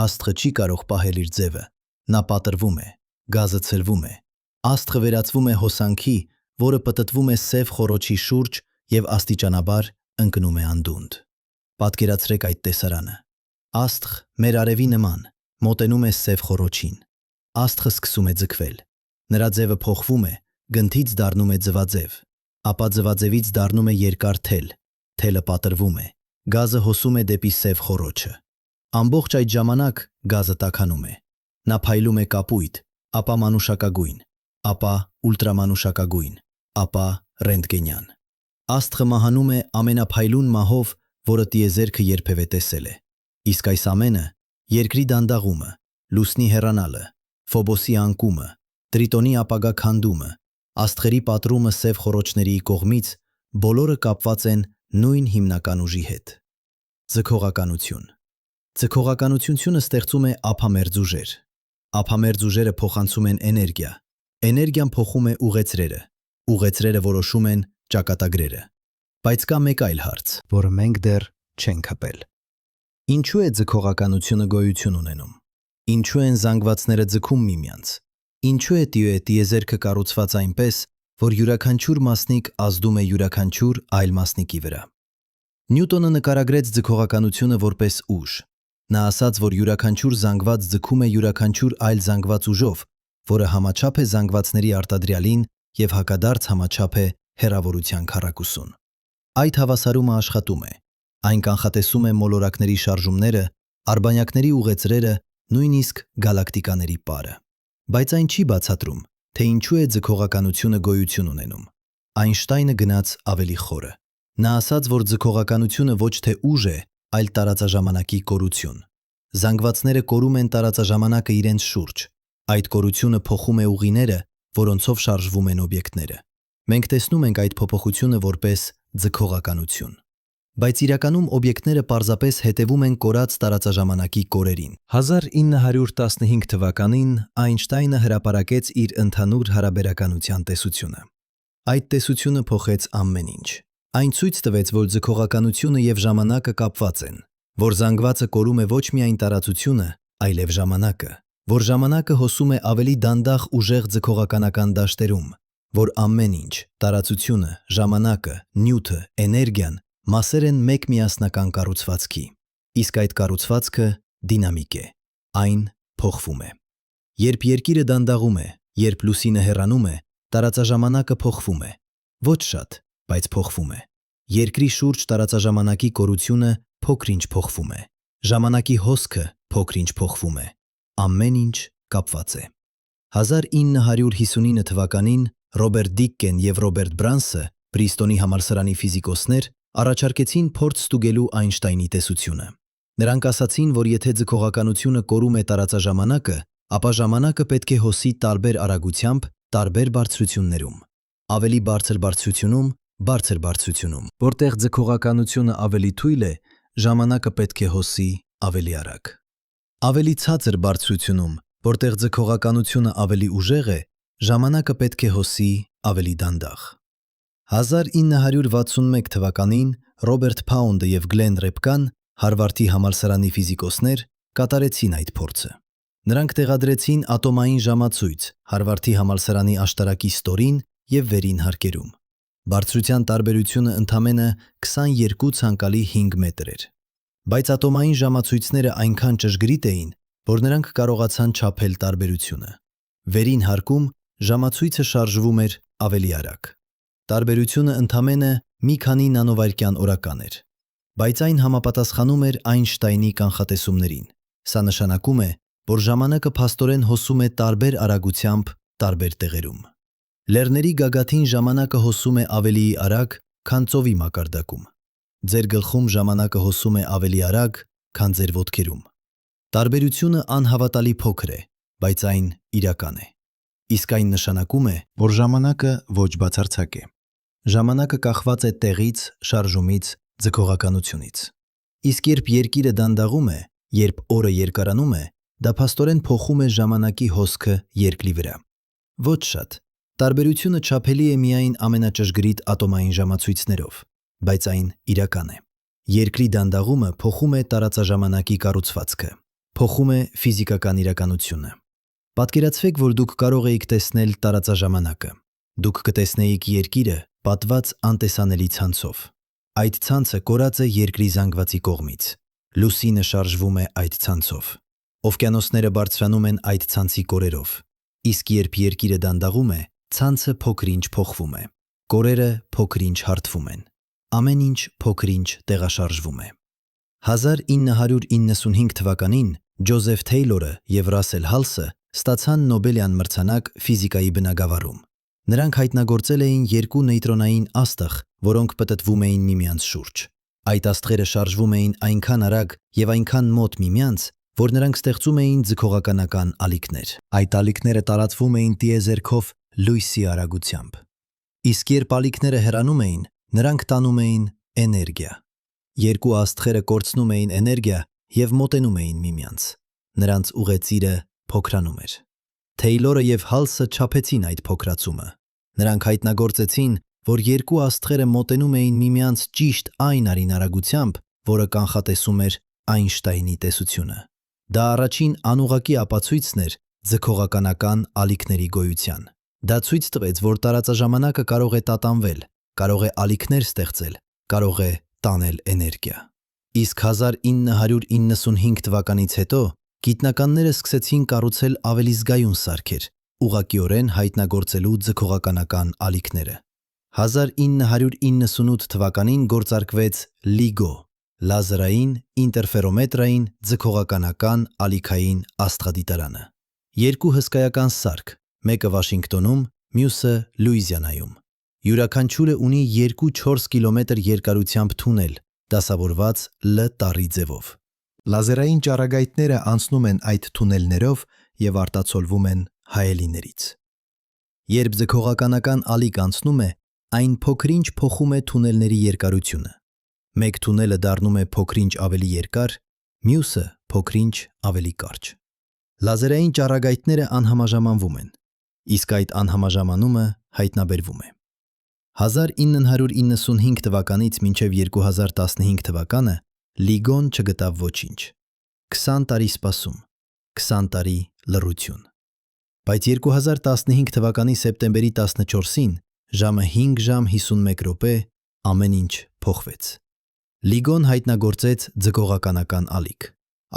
Speaker 1: Աստղը չի կարող պահել իր ձևը, նա պատռվում է, գազը ցրվում է։ Աստղը վերածվում է հոսանքի, որը պտտվում է սև խոռոչի շուրջ և աստիճանաբար ընկնում է անդունդ։ Պատկերացրեք այդ տեսարանը։ Աստղ մեր արևի նման մոտենում է սև խոռոչին։ Աստղը սկսում է ձգվել։ Նրա ձևը փոխվում է, գնդից դառնում է ձվաձև, ապա ձվաձևից դառնում է երկար թել, թելը պատռվում է, գազը հոսում է դեպի սև խոռոչը։ Ամբողջ այդ ժամանակ գազը տաքանում է։ Նա փայլում է կապույտ, ապա մանուշակագույն, ապա ուլտրամանուշակագույն, ապա ռենտգենյան։ Աստղը մահանում է ամենափայլուն մահով, որը տիեզերքը երբևէ տեսել է։ Իսկ այս ամենը՝ երկրի դանդաղումը, լուսնի հեռանալը, Ֆոբոսի անկումը, Տրիտոնի ապագա քանդումը, աստղերի պատռումը սև խոռոչների կողմից, բոլորը կապված են նույն հիմնական ուժի հետ։ Ձգողականություն։ Ձգողականությունը ստեղծում է ափամերձ ուժեր։ Ափամերձ ուժերը փոխանցում են էներգիա։ Էներգիան փոխում է ուղեցրերը։ Ուղեցրերը որոշում են ճակատագրերը։ Բայց կա մեկ այլ հարց, որը մենք դեռ չենք հպել։ Ինչու է ձգողականությունը գոյություն ունենում։ Ինչու են զանգվածները ձգում միմյանց։ Ինչու է տիեզերքը կառուցված այնպես, որ յուրաքանչյուր մասնիկ ազդում է յուրաքանչյուր այլ մասնիկի վրա։ Նյուտոնը նկարագրեց ձգողականությունը որպես ուժ։ Նա ասաց, որ յուրաքանչյուր զանգված ձգում է յուրաքանչյուր այլ զանգված ուժով, որը համաչափ է զանգվածների արտադրյալին և հակադարձ համաչափ է հեռավորության քառակուսուն։ Այդ հավասարումը աշխատում է։ Այն կանխատեսում է մոլորակների շարժումները, արբանյակների ուղեցրերը, նույնիսկ գալակտիկաների պարը։ Բայց այն չի բացատրում, թե ինչու է ձգողականությունը գոյություն ունենում։ Այնշտայնը գնաց ավելի խորը։ Նա ասաց, որ ձգողականությունը ոչ թե ուժ է, այլ տարածաժամանակի կորություն։ Զանգվածները կորում են տարածաժամանակը իրենց շուրջ։ Այդ կորությունը փոխում է ուղիները, որոնցով շարժվում են օբյեկտները։ Մենք տեսնում ենք այդ փոփոխությունը որպես ձգողականություն։ Բայց իրականում օբյեկտները պարզապես հետևում են կորած տարածաժամանակի կորերին։ 1915 թվականին Այնշտայնը հրապարակեց իր ընդհանուր հարաբերականության տեսությունը։ Այդ տեսությունը փոխեց ամեն ինչ։ Այն ցույց տվեց, որ ձգողականությունը և ժամանակը կապված են, որ զանգվածը կորում է ոչ միայն տարածությունը, այլև ժամանակը, որ ժամանակը հոսում է ավելի դանդաղ ուժեղ ձգողականական դաշտերում, որ ամեն ինչ, տարածությունը, ժամանակը, նյութը, էներգիան մասեր են մեկ միասնական կառուցվածքի, իսկ այդ կառուցվածքը դինամիկ է, այն փոխվում է։ Երբ երկիրը դանդաղում է, երբ լուսինը հեռանում է, տարածաժամանակը փոխվում է, ոչ շատ, բայց փոխվում է։ Երկրի շուրջ տարածաժամանակի կորությունը փոքր-ինչ փոխվում է, ժամանակի հոսքը փոքր-ինչ փոխվում է, ամեն ինչ կապված է։ 1959 թվականին Ռոբերտ Դիկկեն և Ռոբերտ Բրանսը, Պրինսթոնի համալսարանի ֆիզիկոսներ, առաջարկեցին փորձ ստուգելու Այնշտայնի տեսությունը։ Նրանք ասացին, որ եթե ձգողականությունը կորում է տարածաժամանակը, ապա ժամանակը պետք է հոսի տարբեր արագությամբ, տարբեր բարձրություններում, ավելի բարձր բարձրությունում, բարձր բարձրությունում։ Որտեղ ձգողականությունը ավելի թույլ է, ժամանակը պետք է հոսի ավելի արագ։ Ավելի ցածր բարձրությունում, որտեղ ձգողականությունը ավելի ուժեղ է, ժամանակը պետք է հոսի ավելի դանդաղ։ 1961 թվականին Ռոբերտ Փաունդը և Գլեն Ռեպկան, Հարվարդի համալսարանի ֆիզիկոսներ, կատարեցին այդ փորձը։ Նրանք տեղադրեցին ատոմային ժամացույց Հարվարդի համալսարանի աշտարակի ստորին և վերին հարկերում։ Բարձրության տարբերությունը ընդամենը 22 ցանկալի 5 մետր էր։ Բայց ատոմային ժամացույցները այնքան ճշգրիտ էին, որ նրանք կարողացան չափել տարբերությունը։ Վերին հարկում ժամացույցը շարժվում էր ավելի արագ։ Տարբերությունը ընդամենը մի քանի նանովարկյան օրական էր, բայց այն համապատասխանում էր Այնշտայնի կանխատեսումներին։ Սա նշանակում է, որ ժամանակը փաստորեն հոսում է տարբեր արագությամբ տարբեր տեղերում։ Լեռների գագաթին ժամանակը հոսում է ավելի արագ, քան ծովի մակարդակում։ Ձեր գլխում ժամանակը հոսում է ավելի արագ, քան ձեր ոտքերում։ Տարբերությունը անհավատալի փոքր է, բայց այն իրական է։ Իսկ այն նշանակում է, որ ժամանակը ոչ բացարձակ է։ Ժամանակը կախված է տեղից, շարժումից, ձգողականությունից։ Իսկ երբ երկիրը դանդաղում է, երբ օրը երկարանում է, դա փաստորեն փոխում է ժամանակի հոսքը երկրի վրա։ Ոչ շատ։ Տարբերությունը չափելի է միայն ամենաճշգրիտ ատոմային ժամացույցներով, բայց այն իրական է։ Երկրի դանդաղումը փոխում է տարածաժամանակի կառուցվածքը, փոխում է ֆիզիկական իրականությունը։ Պատկերացրեք, որ դուք կարող էիք տեսնել տարածաժամանակը։ Դուք կտեսնեիք երկիրը պատված անտեսանելի ցանցով։ Այդ ցանցը կորած է երկրի զանգվածի կողմից։ Լուսինը շարժվում է այդ ցանցով։ Օվկիանոսները բարձրանում են այդ ցանցի կորերով։ Իսկ երբ երկիրը դանդաղում է, ցանցը փոքր-ինչ փոխվում է։ Կորերը փոքր-ինչ հարթվում են։ Ամեն ինչ փոքր-ինչ տեղաշարժվում է։ 1995 թվականին Ջոզեֆ Թեյլորը և Ռասել Հալսը ստացան Նոբելյան մրցանակ ֆիզիկայի բնագավառում։ Նրանք հայտնագործել էին երկու նեյտրոնային աստղ, որոնք պտտվում էին միմյանց շուրջ։ Այդ աստղերը շարժվում էին այնքան արագ և այնքան մոտ միմյանց, որ նրանք ստեղծում էին ձգողականական ալիքներ։ Այդ ալիքները տարածվում էին տիեզերքով լույսի արագությամբ։ Իսկ երբ ալիքները հեռանում էին, նրանք տանում էին էներգիա։ Երկու աստղերը կորցնում էին էներգիա և մոտենում էին միմյանց։ Նրանց ուղեծիրը փոքրանում էր։ Թեյլորը և Հալսը չափեցին այդ փոքրացումը։ Նրանք հայտնագործեցին, որ երկու աստղերը մոտենում էին միմյանց ճիշտ այն արագությամբ, որը կանխատեսում էր Այնշտայնի տեսությունը։ Դա առաջին անուղղակի ապացույցն էր ձգողականական ալիքների գոյության։ Դա ցույց տվեց, որ տարածաժամանակը կարող է տատանվել, կարող է ալիքներ ստեղծել, կարող է տանել էներգիա։ Իսկ 1995 թվականից հետո գիտնականները սկսեցին կառուցել ավելի զգայուն սարքեր, ուղղակիորեն հայտնագործելու ձգողականական ալիքները։ 1998 թվականին գործարկվեց LIGO լազերային ինտերֆերոմետրային ձգողականական ալիքային աստղադիտարանը։ Երկու հսկայական սարք, մեկը Վաշինգտոնում, մյուսը Լուիզիանայում։ Յուրաքանչյուրը ունի 2-4 կիլոմետր երկարությամբ թունել, դասավորված L տառի ձևով։ Լազերային ճառագայթները անցնում են այդ թունելներով և արտացոլվում են հայելիներից։ Երբ ձգողականական ալիք անցնում է, այն փոքր-ինչ փոխում է թունելների երկարությունը։ Մեկ թունելը դառնում է փոքր-ինչ ավելի երկար, մյուսը փոքր-ինչ ավելի կարճ։ Լազերային ճառագայթները անհամաժամանվում են, իսկ այդ անհամաժամանումը հայտնաբերվում է։ 1995 թվականից մինչև 2015 թվականը LIGO-ն չգտավ ոչինչ։ 20 տարի սպասում, 20 տարի լռություն։ Բայց 2015 թվականի սեպտեմբերի 14-ին ժամը 5 ժամ 51 րոպե ամեն ինչ փոխվեց։ LIGO-ն հայտնագործեց ձգողականական ալիք։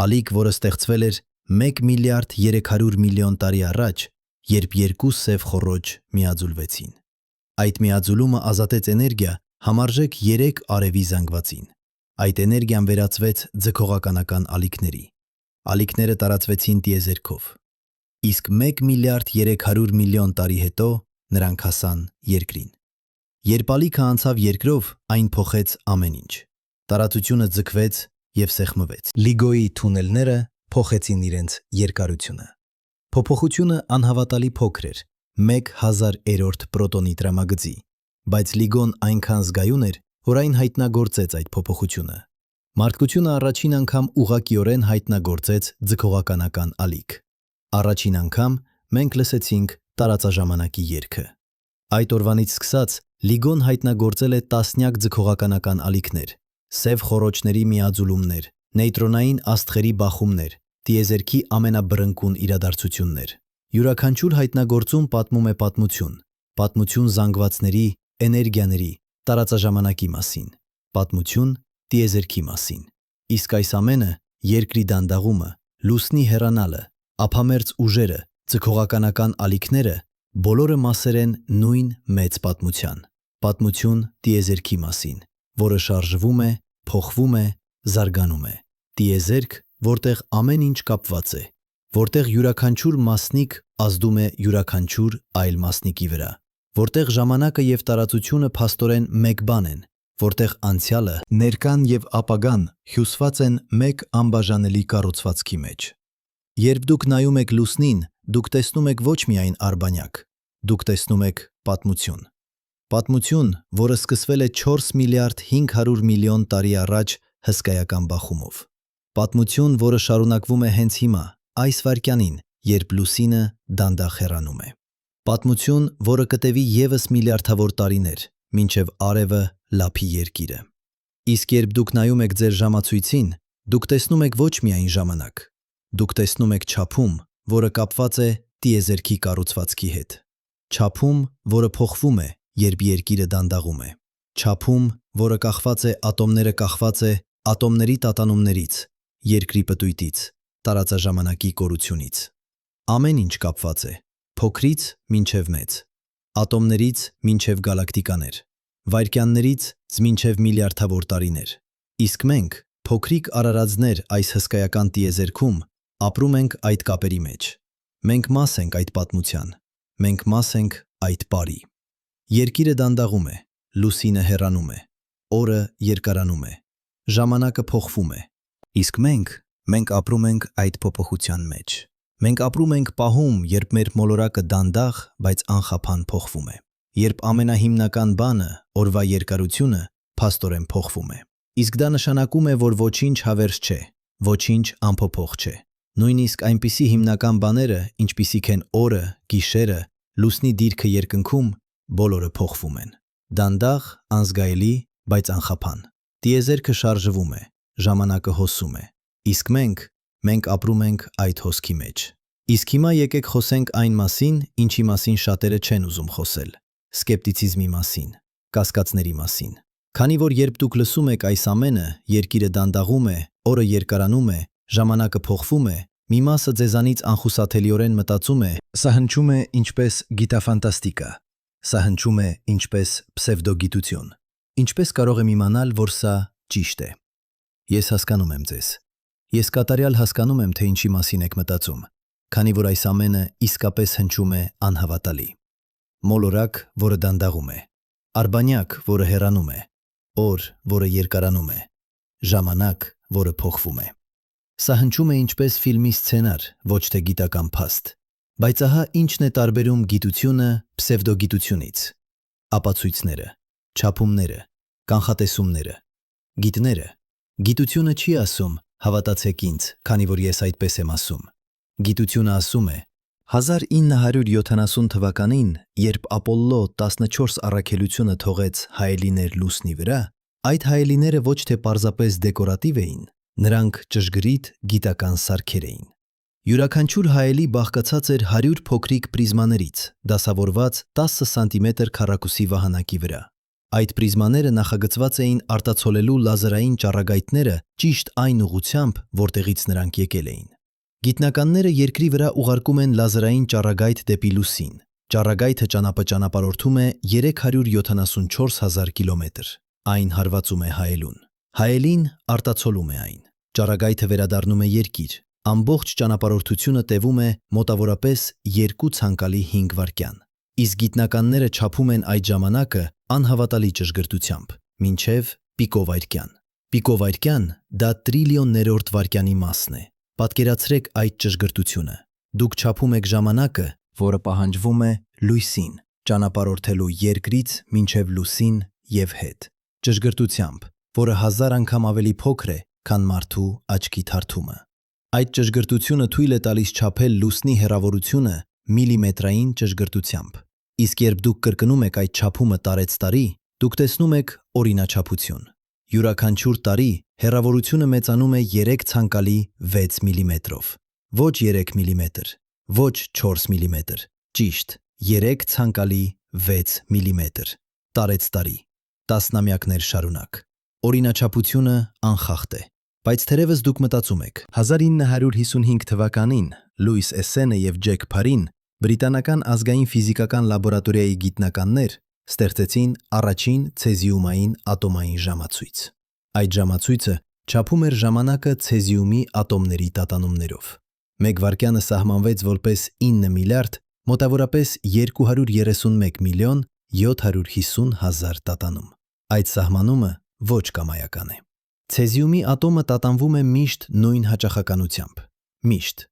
Speaker 1: Ալիք, որը ստեղծվել էր 1 միլիարդ 300 միլիոն տարի առաջ, երբ երկու սև խոռոչ միաձուլվեցին։ Այդ միաձուլումը ազատեց էներգիա համարժեք 3 արևի զանգվածին։ Այդ էներգիան վերածվեց ձգողականական ալիքների։ Ալիքները տարածվեցին տիեզերքով։ Իսկ 1 միլիարդ 300 միլիոն տարի հետո նրանք հասան Երկրին։ Երբ ալիքը անցավ Երկրով, այն փոխեց ամեն ինչ։ Տարածությունը ձգվեց և սեղմվեց։ LIGO-ի թունելները փոխեցին իրենց երկարությունը։ Փոփոխությունը անհավատալի փոքր էր՝ 1/1000 պրոտոնի տրամագծի, բայց LIGO-ն այնքան զգայուն էր, որ այն հայտնագործեց այդ փոփոխությունը։ Մարդկությունը առաջին անգամ ուղղակիորեն հայտնագործեց ձգողականական ալիք։ Առաջին անգամ մենք լսեցինք տարածաժամանակի երգը։ Այդ օրվանից սկսած LIGO-ն հայտնագործել է տասնյակ ձգողականական ալիքներ, սև խոռոչների միաձուլումներ, նեյտրոնային աստղերի բախումներ, տիեզերքի ամենաբռնկուն իրադարձություններ։ Յուրաքանչյուր հայտնագործում պատմում է պատմություն զանգվածների, էներգիաների, տարածաժամանակի մասին, պատմություն տիեզերքի մասին։ Իսկ այս ամենը՝ Երկրի դանդաղումը, լուսնի հեռանալը, ափամերձ ուժերը, ձգողականական ալիքները, բոլորը մասեր են նույն մեծ պատմության։ Պատմություն տիեզերքի մասին, որը շարժվում է, փոխվում է, զարգանում է։ Տիեզերք, որտեղ ամեն ինչ կապված է, որտեղ յուրաքանչյուր մասնիկ ազդում է յուրաքանչյուր այլ մասնիկի վրա, որտեղ ժամանակը և տարածությունը փաստորեն մեկ բան են, որտեղ անցյալը, ներկան և ապագան հյուսված են մեկ անբաժանելի կառուցվածքի մեջ։ Երբ դուք նայում եք լուսնին, դուք տեսնում եք ոչ միայն արբանյակ, դուք տեսնում եք պատմություն։ Պատմություն, որը սկսվել է 4 միլիարդ 500 միլիոն տարի առաջ հսկայական բախումով։ Պատմություն, որը շարունակվում է հենց հիմա, այս վայրկյանին, երբ լուսինը դանդաղ հեռանում է։ Պատմություն, որը կտևի ևս միլիարդավոր տարիներ, մինչև արևը լափի Երկիրը։ Իսկ երբ դուք նայում եք ձեր ժամացույցին, դուք տեսնում եք ոչ միայն ժամանակ, դուք տեսնում եք չափում, որը կապված է տիեզերքի կառուցվածքի հետ։ Չափում, որը փոխվում է, երբ Երկիրը դանդաղում է։ Չափում, որը կախված է ատոմների տատանումներից, Երկրի պտույտից, տարածաժամանակի կորությունից։ Ամեն ինչ կապված է, փոքրից մինչև մեծ, ատոմներից մինչև գալակտիկաներ, վայրկյաններից մինչև միլիարդավոր տարիներ։ Իսկ մենք, փոքրիկ արարածներ այս հսկայական տիեզերքում, ապրում ենք այդ կապերի մեջ։ Մենք մաս ենք այդ պատմության, մենք մաս ենք այդ պարի։ Երկիրը դանդաղում է, լուսինը հեռանում է, օրը երկարանում է, ժամանակը փոխվում է։ Իսկ մենք ապրում ենք այդ փոփոխության մեջ։ Մենք ապրում ենք պահում, երբ մեր մոլորակը դանդաղ, բայց անխափան փոխվում է։ Երբ ամենահիմնական բանը, օրվա երկարությունը, փաստորեն փոխվում է։ Իսկ դա նշանակում է, որ ոչինչ հավերժ չէ, ոչինչ անփոփոխ չէ։ Նույնիսկ այնպիսի հիմնական բաները, ինչպիսիք են օրը, գիշերը, լուսնի դիրքը երկնքում, բոլորը փոխվում են։ Դանդաղ, անզգայելի, բայց անխափան։ Տիեզերքը շարժվում է, ժամանակը հոսում է։ Իսկ մենք ապրում ենք այդ հոսքի մեջ։ Իսկ հիմա եկեք խոսենք այն մասին, ինչի մասին շատերը չեն ուզում խոսել՝ սկեպտիցիզմի մասին, կասկածների մասին։ Քանի որ երբ դուք լսում եք այս ամենը, Երկիրը դանդաղում է, օրը երկարանում է, ժամանակը փոխվում է, մի մասը ձեզանից անխուսափելիորեն մտածում է, սա հնչում է ինչպես գիտաֆանտաստիկա, սա հնչում է ինչպես պսևդոգիտություն։ Ինչպես կարող եմ իմանալ, որ սա ճիշտ է։ Ես հասկանում եմ ձեզ։ Ես կատարյալ հասկանում եմ, թե ինչի մասին եք մտածում, քանի որ այս ամենը իսկապես հնչում է անհավատալի։ Մոլորակ, որը դանդաղում է, արբանյակ, որը հեռանում է, օր, որը երկարանում է, ժամանակ, որը փոխվում է։ Սա հնչում է ինչպես ֆիլմի սցենար, ոչ թե գիտական փաստ։ Բայց ահա ինչն է տարբերում գիտությունը պսևդոգիտությունից։ Ապացույցները, չափումները, կանխատեսումները։ Գիտությունը չի ասում «Հավատացեք ինձ, քանի որ ես այդպես եմ ասում»։ Գիտությունը ասում է 1970 թվականին, երբ Ապոլլո 14 առաքելությունը թողեց հայելիներ լուսնի վրա, այդ հայելիները ոչ թե պարզապես դեկորատիվ էին, նրանք ճշգրիտ գիտական սարքեր էին։ Յուրաքանչյուր հայելի բաղկացած էր 100 փոքրիկ պրիզմաներից, դասավորված 10 սանտիմետր քառակուսի վահանակի վրա։ Այդ պրիզմաները նախագծված էին արտացոլելու լազերային ճառագայթները ճիշտ այն ուղղությամբ, որտեղից նրանք եկել էին։ Գիտնականները երկրի վրա ուղարկում են լազերային ճառագայթ դեպի լուսին։ Ճառագայթը ճանապարհորդում է 374 հազար կիլոմետր։ Այն հարվածում է հայելուն։ Հայելին արտացոլում է այն։ Ճառագայթը վերադառնում է երկիր։ Ամբողջ ճանապարհորդությունը տևում է մոտավորապես 2 ցանկալի 5 վայրկյան։ Իսկ գիտնականները չափում են այդ ժամանակը անհավատալի ճշգրտությամբ, մինչև պիկովայրկյան։ Պիկովայրկյան դա տրիլիոններորդ վայրկյանի մասն է։ Պատկերացրեք այդ ճշգրտությունը։ Դուք չափում եք ժամանակը, որը պահանջվում է լույսին, ճանապարհորդելու երկրից մինչև լուսին և հետ։ Ճշգրտությամբ, որը 1000 անգամ ավելի փոքր է, քան մարդու աչքի թարթումը։ Այդ ճշգրտությունը թույլ է տալիս չափել լուսնի հեռավորությունը միլիմետրային ճշգրտությամբ։ Իսկ երբ դուք կրկնում եք այդ չափումը տարեց տարի, դուք տեսնում եք օրինաչափություն։ Յուրաքանչյուր տարի հեռավորությունը մեծանում է 3 ցանկալի 6 միլիմետրով։ Ոչ 3 միլիմետր, ոչ 4 միլիմետր, ճիշտ 3 ցանկալի 6 միլիմետր։ Տարեց տարի, տասնամյակներ շարունակ։ Օրինաչափությունը անխախտ է։ Բայց թերևս դուք մտածում եք, 1955 թվականին Լուիս Էսենը և Ջեք Փարին, բրիտանական ազգային ֆիզիկական լաբորատորիայի գիտնականներ, ստեղծեցին առաջին ցեզիումային ատոմային ժամացույց։ Այդ ժամացույցը չափում էր ժամանակը ցեզիումի ատոմների տատանումներով։ 1 վայրկյանը սահմանվեց որպես 9 միլիարդ, մոտավորապես 231 միլիոն 750 հազար տատանում։ Այդ սահմանումը ոչ կամայական է։ Ցեզիումի ատոմը տատանվում է միշտ նույն հաճախականությամբ։ Միշտ։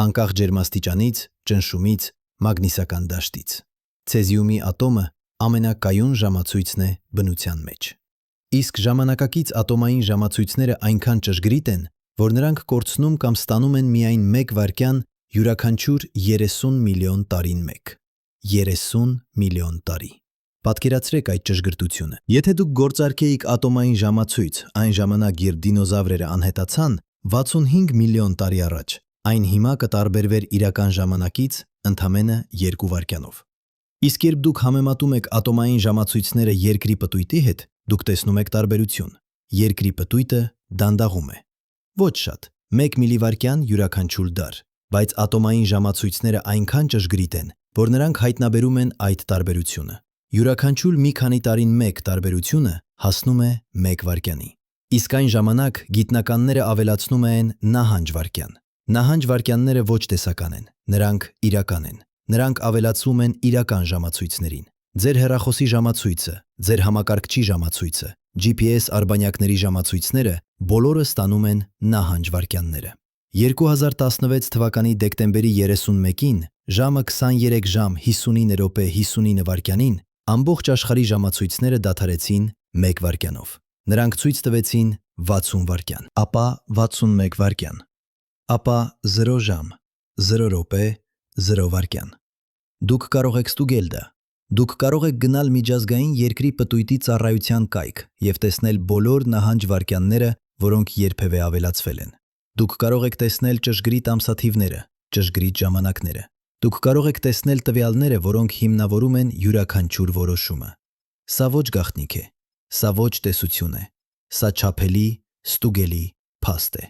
Speaker 1: Անկախ ջերմաստիճանից, ճնշումից, մագնիսական դաշտից։ Ցեզիումի ատոմը ամենակայուն ժամացույցն է բնության մեջ։ Իսկ ժամանակակից ատոմային ժամացույցները այնքան ճշգրիտ են, որ նրանք կորցնում կամ ստանում են միայն 1 վայրկյան յուրաքանչյուր 30 միլիոն տարին մեկ։ 30 միլիոն տարի։ Պատկերացրեք այդ ճշգրտությունը։ Եթե դուք գործարկեիք ատոմային ժամացույց այն ժամանակ, երբ դինոզավրերը անհետացան, 65 միլիոն տարի առաջ, այն հիմա կտարբերվեր իրական ժամանակից ընդամենը 2 վայրկյանով։ Իսկ երբ դուք համեմատում եք ատոմային ժամացույցները Երկրի պտույտի հետ, դուք տեսնում եք տարբերություն։ Երկրի պտույտը դանդաղում է։ Ոչ շատ, 1 միլիվայրկյան յուրաքանչյուր դար, բայց ատոմային ժամացույցները այնքան ճշգրիտ են, որ նրանք հայտնաբերում են այդ տարբերությունը։ Յուրաքանչյուր մի քանի տարին մեկ տարբերությունը հասնում է 1 վայրկյանի։ Իսկ այն ժամանակ գիտնականները ավելացնում են նահանջ վայրկյան։ Նահանջ վայրկյանները ոչ տեսական են, նրանք իրական են։ Նրանք ավելացվում են իրական ժամացույցներին։ Ձեր հեռախոսի ժամացույցը, ձեր համակարգչի ժամացույցը, GPS արբանյակների ժամացույցները բոլորը ստանում են նահանջ վայրկյանները։ 2016 թվականի դեկտեմբերի 31-ին ժամը 23 ժամ 59 րոպե 59 վայրկյանին ամբողջ աշխարհի ժամացույցները դադարեցին 1 վայրկյանով։ Նրանք ցույց տվեցին 60 վայրկյան, ապա 61 վայրկյան, ապա 0 ժամ, 0 րոպե, 0 վայրկյան։ Դուք կարող եք ստուգել դա։ Դուք կարող եք գնալ միջազգային երկրի պտույտի ծառայության կայք և տեսնել բոլոր նահանջ վայրկյանները, որոնք երբևէ ավելացվել են։ Դուք կարող եք տեսնել ճշգրիտ ամսաթիվները, ճշգրիտ ժամանակները։ Դուք կարող եք տեսնել տվյալները, որոնք հիմնավորում են յուրաքանչյուր որոշումը։ Սա ոչ գաղտնիք է, սա ոչ տեսություն է, սա չափելի, ստուգելի փաստ է։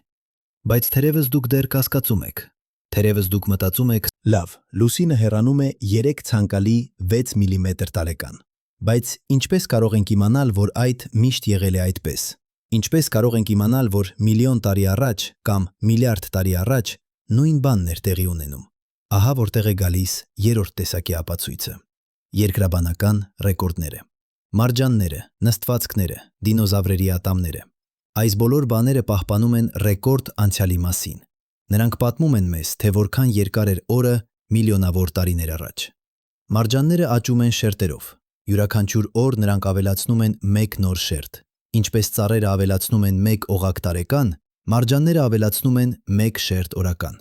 Speaker 1: Բայց թերևս դուք դեռ կասկածում եք։ Թերևս դուք մտածում եք, լավ, լուսինը հեռանում է 3 ցանկալի 6 միլիմետր տարեկան։ Բայց ինչպես կարող ենք իմանալ, որ այդ միշտ եղել է այդպես։ Ինչպես կարող ենք իմանալ, որ միլիոն տարի առաջ կամ միլիարդ տարի առաջ նույն բանն էր տեղի ունենում։ Ահա որտեղ է գալիս երրորդ տեսակի ապացույցը։ Երկրաբանական ռեկորդները։ Մարջանները, նստվածքները, դինոզավրերի ատամները։ Այս բոլոր բաները պահպանում են ռեկորդ անցյալի մասին։ Նրանք պատմում են մեզ, թե որքան երկար էր օրը միլիոնավոր տարիներ առաջ։ Մարջանները աճում են շերտերով։ Յուրաքանչյուր օր նրանք ավելացնում են 1 նոր շերտ։ Ինչպես ծառերը ավելացնում են 1 օղակ տարեկան, մարջանները ավելացնում են 1 շերտ օրական։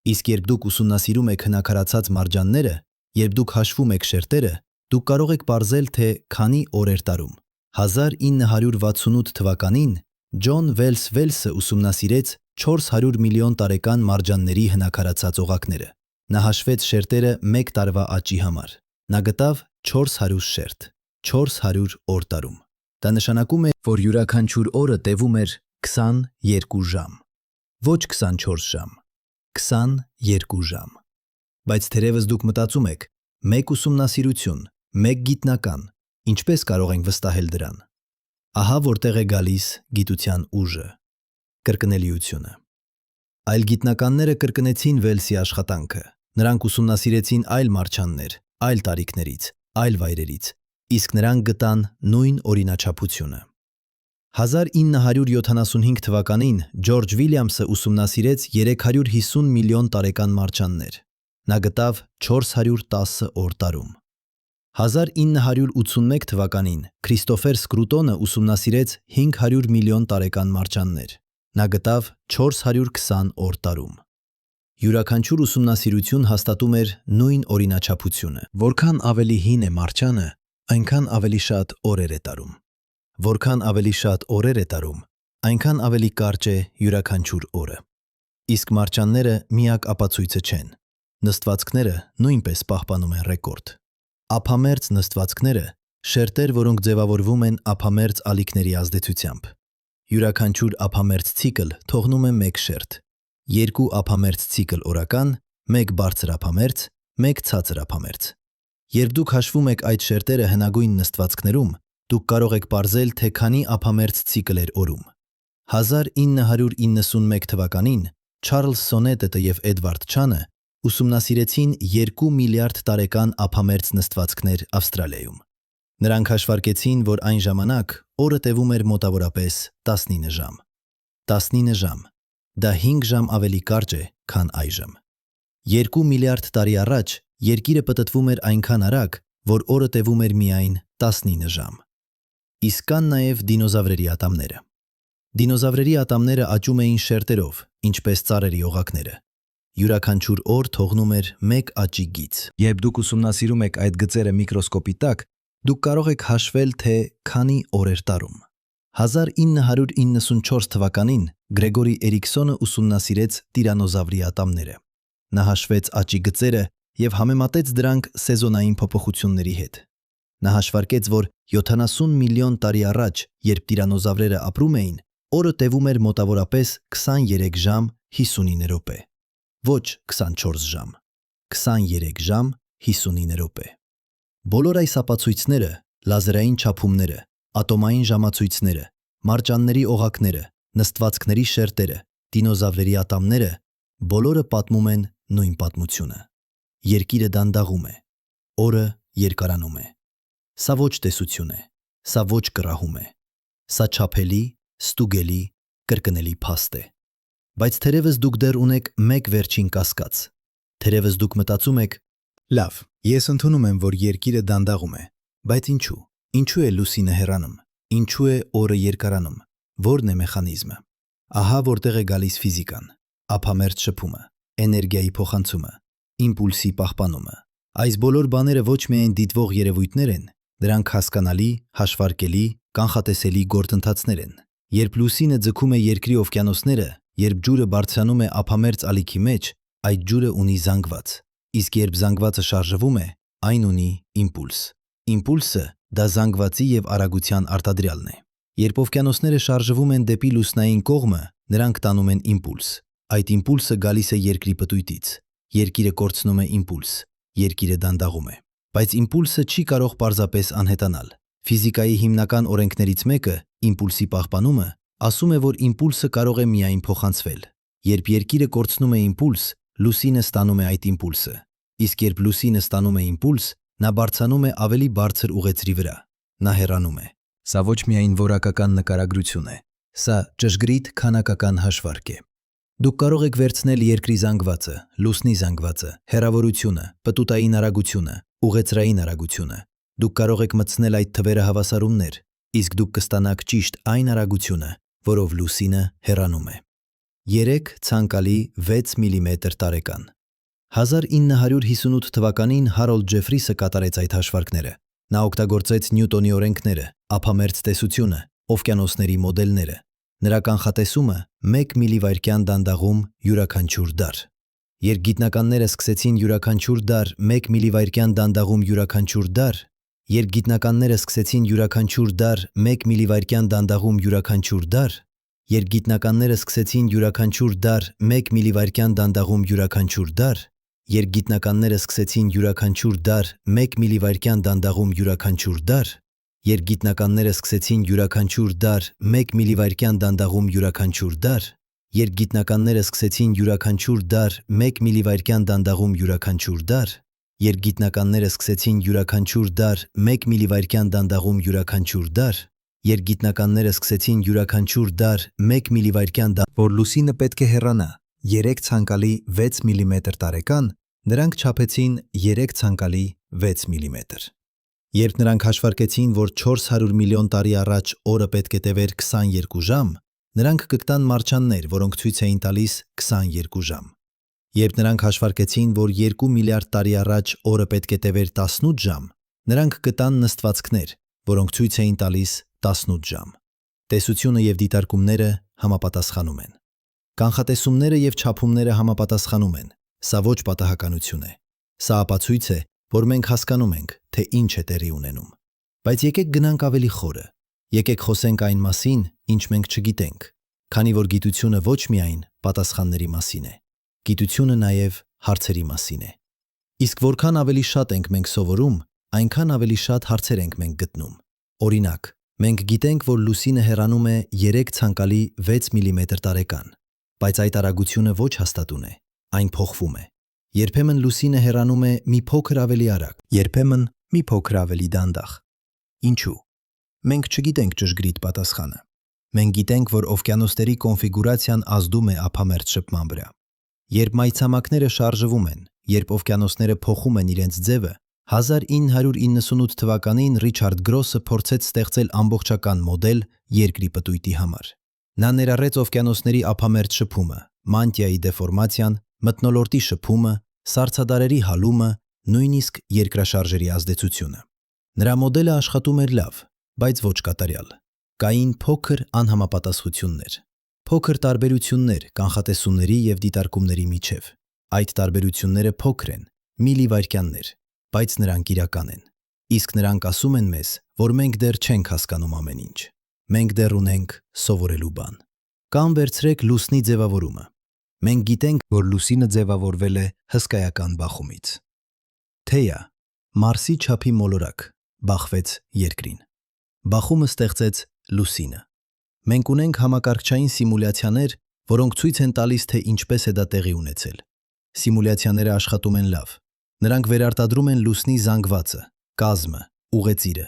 Speaker 1: Իսկ երբ դուք ուսումնասիրում եք հնաքարացած մարջանները, երբ դուք հաշվում եք շերտերը, դուք կարող եք պարզել, թե քանի օր էր տարում։ 1968 թվականին Ջոն Վելսը ուսումնասիրեց 400 միլիոն տարեկան մարջանների հնաքարացած օղակները։ Նա հաշվեց շերտերը 1 տարվա աճի համար։ Նա գտավ 400 շերտ, 400 օր տարում։ Դա նշանակում է, որ յուրաքանչյուր օրը տևում էր 22 ժամ։ Ոչ 24 ժամ, 22 ժամ։ Բայց թերևս դուք մտածում եք, մեկ ուսումնասիրություն, մեկ գիտնական, ինչպես կարող ենք վստահել դրան։ Ահա որտեղ է գալիս գիտության ուժը, կրկնելիությունը։ Այլ գիտնականները կրկնեցին Վելսի աշխատանքը։ Նրանք ուսումնասիրեցին այլ մարջաններ, այլ տարիքներից, այլ վայրերից, իսկ նրանք գտան նույն օրինաչափությունը։ 1975 թվականին Ջորջ Վիլյամսը ուսումնասիրեց 350 միլիոն տարեկան մարջաններ։ Նա գտավ 410 օր տարում։ 1981 թվականին Քրիստոֆեր Սկրուտոնը ուսումնասիրեց 500 միլիոն տարեկան մարջաններ։ Նա գտավ 420 օր տարում։ Յուրաքանչյուր ուսումնասիրություն հաստատում էր նույն օրինաչափությունը։ Որքան ավելի հին է մարջանը, այնքան ավելի շատ օրեր է տարում։ Որքան ավելի շատ օրեր է տարում, այնքան ավելի կարճ է յուրաքանչյուր օրը։ Իսկ մարջանները միակ ապացույցը չեն։ Նստվածքները նույնպես պահպանում են ռեկորդ։ Ափամերձ նստվածքները շերտեր, որոնք ձևավորվում են ափամերձ ալիքների ազդեցությամբ։ Յուրաքանչյուր ափամերձ ցիկլ թողնում է 1 շերտ։ 2 ափամերձ ցիկլ օրական, 1 բարձր ափամերձ, 1 ցածր ափամերձ։ Երբ դուք հաշվում եք այդ շերտերը հնագույն նստվածքներում, դուք կարող եք պարզել, թե քանի ափամերձ ցիկլ էր օրում։ 1991 թվականին Չարլզ Սոնետետը և Էդվարդ Չանը ուսումնասիրեցին 2 միլիարդ տարեկան ափամերձ նստվածքներ Ավստրալիայում։ Նրանք հաշվարկեցին, որ այն ժամանակ օրը տևում էր մոտավորապես 19 ժամ։ 19 ժամ։ Դա 5 ժամ ավելի կարճ է, քան այժմ։ 2 միլիարդ տարի առաջ Երկիրը պտտվում էր այնքան արագ, որ օրը տևում էր միայն 19 ժամ։ Իսկ կան նաև դինոզավրերի ատամները։ Դինոզավրերի ատամները աճում էին շերտերով, ինչպես ծառերի օղակները։ Յուրաքանչյուր օր թողնում էր 1 աճի գիծ։ Երբ դուք ուսումնասիրում եք այդ գծերը միկրոսկոպի տակ, դուք կարող եք հաշվել, թե քանի օր էր տարում։ 1994 թվականին Գրեգորի Էրիքսոնը ուսումնասիրեց տիրանոզավրի ատամները։ Նա հաշվեց աճի գծերը և համեմատեց դրանք սեզոնային փոփոխությունների հետ։ Նա հաշվարկեց, որ 70 միլիոն տարի առաջ, երբ տիրանոզավրերը ապրում էին, օրը տևում էր մոտավորապես 23 ժամ 59 րոպե։ Ոչ 24 ժամ, 23 ժամ 59 րոպե։ Բոլոր այս ապացույցները, լազերային չափումները, ատոմային ժամացույցները, մարջանների օղակները, նստվածքների շերտերը, դինոզավրերի ատամները, բոլորը պատմում են նույն պատմությունը։ Երկիրը դանդաղում է, օրը երկարանում է։ Սա ոչ տեսություն է, սա ոչ կռահում է։ Սա չափելի, ստուգելի, կրկնելի փաստ է։ Բայց թերևս դուք դեռ ունեք մեկ վերջին կասկած։ Թերևս դուք մտածում եք. լավ, ես ընդունում եմ, որ երկիրը դանդաղում է, բայց ինչու։ Ինչու է լուսինը հեռանում։ Ինչու է օրը երկարանում։ Որն է մեխանիզմը։ Ահա որտեղ է գալիս ֆիզիկան։ Ափամերձ շփումը, էներգիայի փոխանցումը, իմպուլսի պահպանումը։ Այս բոլոր բաները ոչ միայն դիտվող երևույթներ են, դրանք հասկանալի, հաշվարկելի, կանխատեսելի գործընթացներ են։ Երբ լուսինը ձգում է երկրի օվկիանոսները, երբ ջուրը բարձրանում է ափամերձ ալիքի մեջ, այդ ջուրը ունի զանգված։ Իսկ երբ զանգվածը շարժվում է, այն ունի իմպուլս։ Իմպուլսը դա զանգվածի և արագության արտադրյալն է։ Երբ օվկիանոսները շարժվում են դեպի լուսնային կողմը, նրանք տանում են իմպուլս։ Այդ իմպուլսը գալիս է երկրի պտույտից։ Երկիրը կորցնում է իմպուլս։ Երկիրը դանդաղում է։ Բայց իմպուլսը չի կարող պարզապես անհետանալ։ Ֆիզիկայի հիմնական օրենքներից մեկը, իմպուլսի պահպանումը, ասում է, որ իմպուլսը կարող է միայն փոխանցվել։ Երբ երկիրը կորցնում է իմպուլս, լուսինը ստանում է այդ իմպուլսը։ Իսկ երբ լուսինը ստանում է իմպուլս, նա բարձրանում է ավելի բարձր ուղեծրի վրա։ Նա հեռանում է։ Սա ոչ միայն որակական նկարագրություն է, սա ճշգրիտ քանակական հաշվարկ է։ Դուք կարող եք վերցնել երկրի զանգվածը, լուսնի զանգվածը, հեռավորությունը, պտուտային արագությունը, ուղեծրային արագությունը։ Դուք կարող եք մտցնել այդ թվերը հավասարումներ, իսկ դուք կստանաք ճիշտ այն արագությունը, որով լուսինը հեռանում է։ 3 ցանկալի 6 միլիմետր տարեկան։ 1958 թվականին Հարոլդ Ջեֆրիսը կատարեց այդ հաշվարկները։ Նա օգտագործեց Նյուտոնի օրենքները, ափամերձ տեսությունը, օվկիանոսների մոդելները։ Նրա կանխատեսումը 1 միլիվայրկյան դանդաղում յուրաքանչյուր դար։ Երբ գիտնականները սկսեցին յուրաքանչյուր դար 1 միլիվայրկյան դանդաղում յուրաքանչյուր դար, երբ գիտնականները սկսեցին յուրաքանչյուր դար 1 միլիվայրկյան դանդաղում յուրաքանչյուր դար, երբ գիտնականները սկսեցին յուրաքանչյուր դար 1 միլիվայրկյան դանդաղում յուրաքանչյուր դար, երբ գիտնականները սկսեցին յուրաքանչյուր դար 1 միլիվայրկյան դանդաղում յուրաքանչյուր դար, երբ գիտնականները սկսեցին յուրաքանչյուր դար 1 միլիվայրկյան դանդաղում յուրաքանչյուր դար, երբ գիտնականները սկսեցին յուրաքանչյուր դար 1 միլիվայրկյան դանդաղում յուրաքանչյուր դար, երբ գիտնականները սկսեցին յուրաքանչյուր դար 1 միլիվայրկյան դանդաղում յուրաքանչյուր դար, երբ գիտնականները սկսեցին յուրաքանչյուր դար 1 միլիվայրկյան դանդաղում, որ լուսինը պետք է հեռանա 3 ցանկալի 6 միլիմետր տարեկան, նրանք չափեցին 3 ցանկալի 6 միլիմետր։ Երբ նրանք հաշվարկեցին, որ 400 միլիոն տարի առաջ օրը պետք է տևեր 22 ժամ, նրանք կգտան մարջաններ, որոնք ցույց էին տալիս 22 ժամ։ Երբ նրանք հաշվարկեցին, որ 2 միլիարդ տարի առաջ օրը պետք է տևեր 18 ժամ, նրանք գտան նստվածքներ, որոնք ցույց էին տալիս 18 ժամ։ Տեսությունը եւ դիտարկումները համապատասխանում են։ Կանխատեսումները եւ չափումները համապատասխանում են։ Սա ոչ պատահականություն է։ Սա ապացույց է, որ մենք հասկանում ենք, թե ինչ է տեղի ունենում։ Բայց եկեք գնանք ավելի խորը։ Եկեք խոսենք այն մասին, ինչ մենք չգիտենք, քանի որ գիտությունը ոչ միայն պատասխանների մասին է, գիտությունը նաև հարցերի մասին է։ Իսկ որքան ավելի շատ ենք մենք սովորում, այնքան ավելի շատ հարցեր ենք մենք գտնում։ Օրինակ, մենք գիտենք, որ լուսինը հեռանում է 3 ցանկալի 6 միլիմետր տարեկան, բայց այդ արագությունը ոչ հաստատուն է, այն փոխվում է։ Երբեմն լուսինը հեռանում է մի փոքր ավելի արագ, երբեմն մի փոքր ավելի դանդաղ։ Ինչու՞։ Մենք չգիտենք ճշգրիտ պատասխանը։ Մենք գիտենք, որ օվկիանոսների կոնֆիգուրացիան ազդում է ափամերձ շփման վրա։ Երբ մայրցամաքները շարժվում են, երբ օվկիանոսները փոխում են իրենց ձևը, 1998 թվականին Ռիչարդ Գրոսը փորձեց ստեղծել ամբողջական մոդել Երկրի պտույտի համար։ Նա ներառեց օվկիանոսների ափամերձ շփումը, մանտիայի դեֆորմացիան, մթնոլորտի շփումը, սառցադարերի հալումը, նույնիսկ երկրաշարժերի ազդեցությունը։ Նրա մոդելը աշխատում էր լավ, բայց ոչ կատարյալ։ Կային փոքր անհամապատասխություններ, փոքր տարբերություններ կանխատեսումների եւ դիտարկումների միջև։ Այդ տարբերությունները փոքր են, միլիվայրկյաններ, բայց նրանք իրական են։ Իսկ նրանք ասում են մեզ, որ մենք դեռ չենք հասկանում ամեն ինչ։ Մենք դեռ ունենք սովորելու բան։ Կամ վերցրեք լուսնի ձևավորումը։ Մենք գիտենք, որ լուսինը ձևավորվել է հսկայական բախումից։ Թեյա, Մարսի չափի մոլորակ, բախվեց Երկրին։ Բախումը ստեղծեց լուսինը։ Մենք ունենք համակարգչային սիմուլյացիաներ, որոնք ցույց են տալիս, թե ինչպես է դա տեղի ունեցել։ Սիմուլյացիաները աշխատում են լավ։ Նրանք վերարտադրում են լուսնի զանգվածը, կազմը, ուղեծիրը,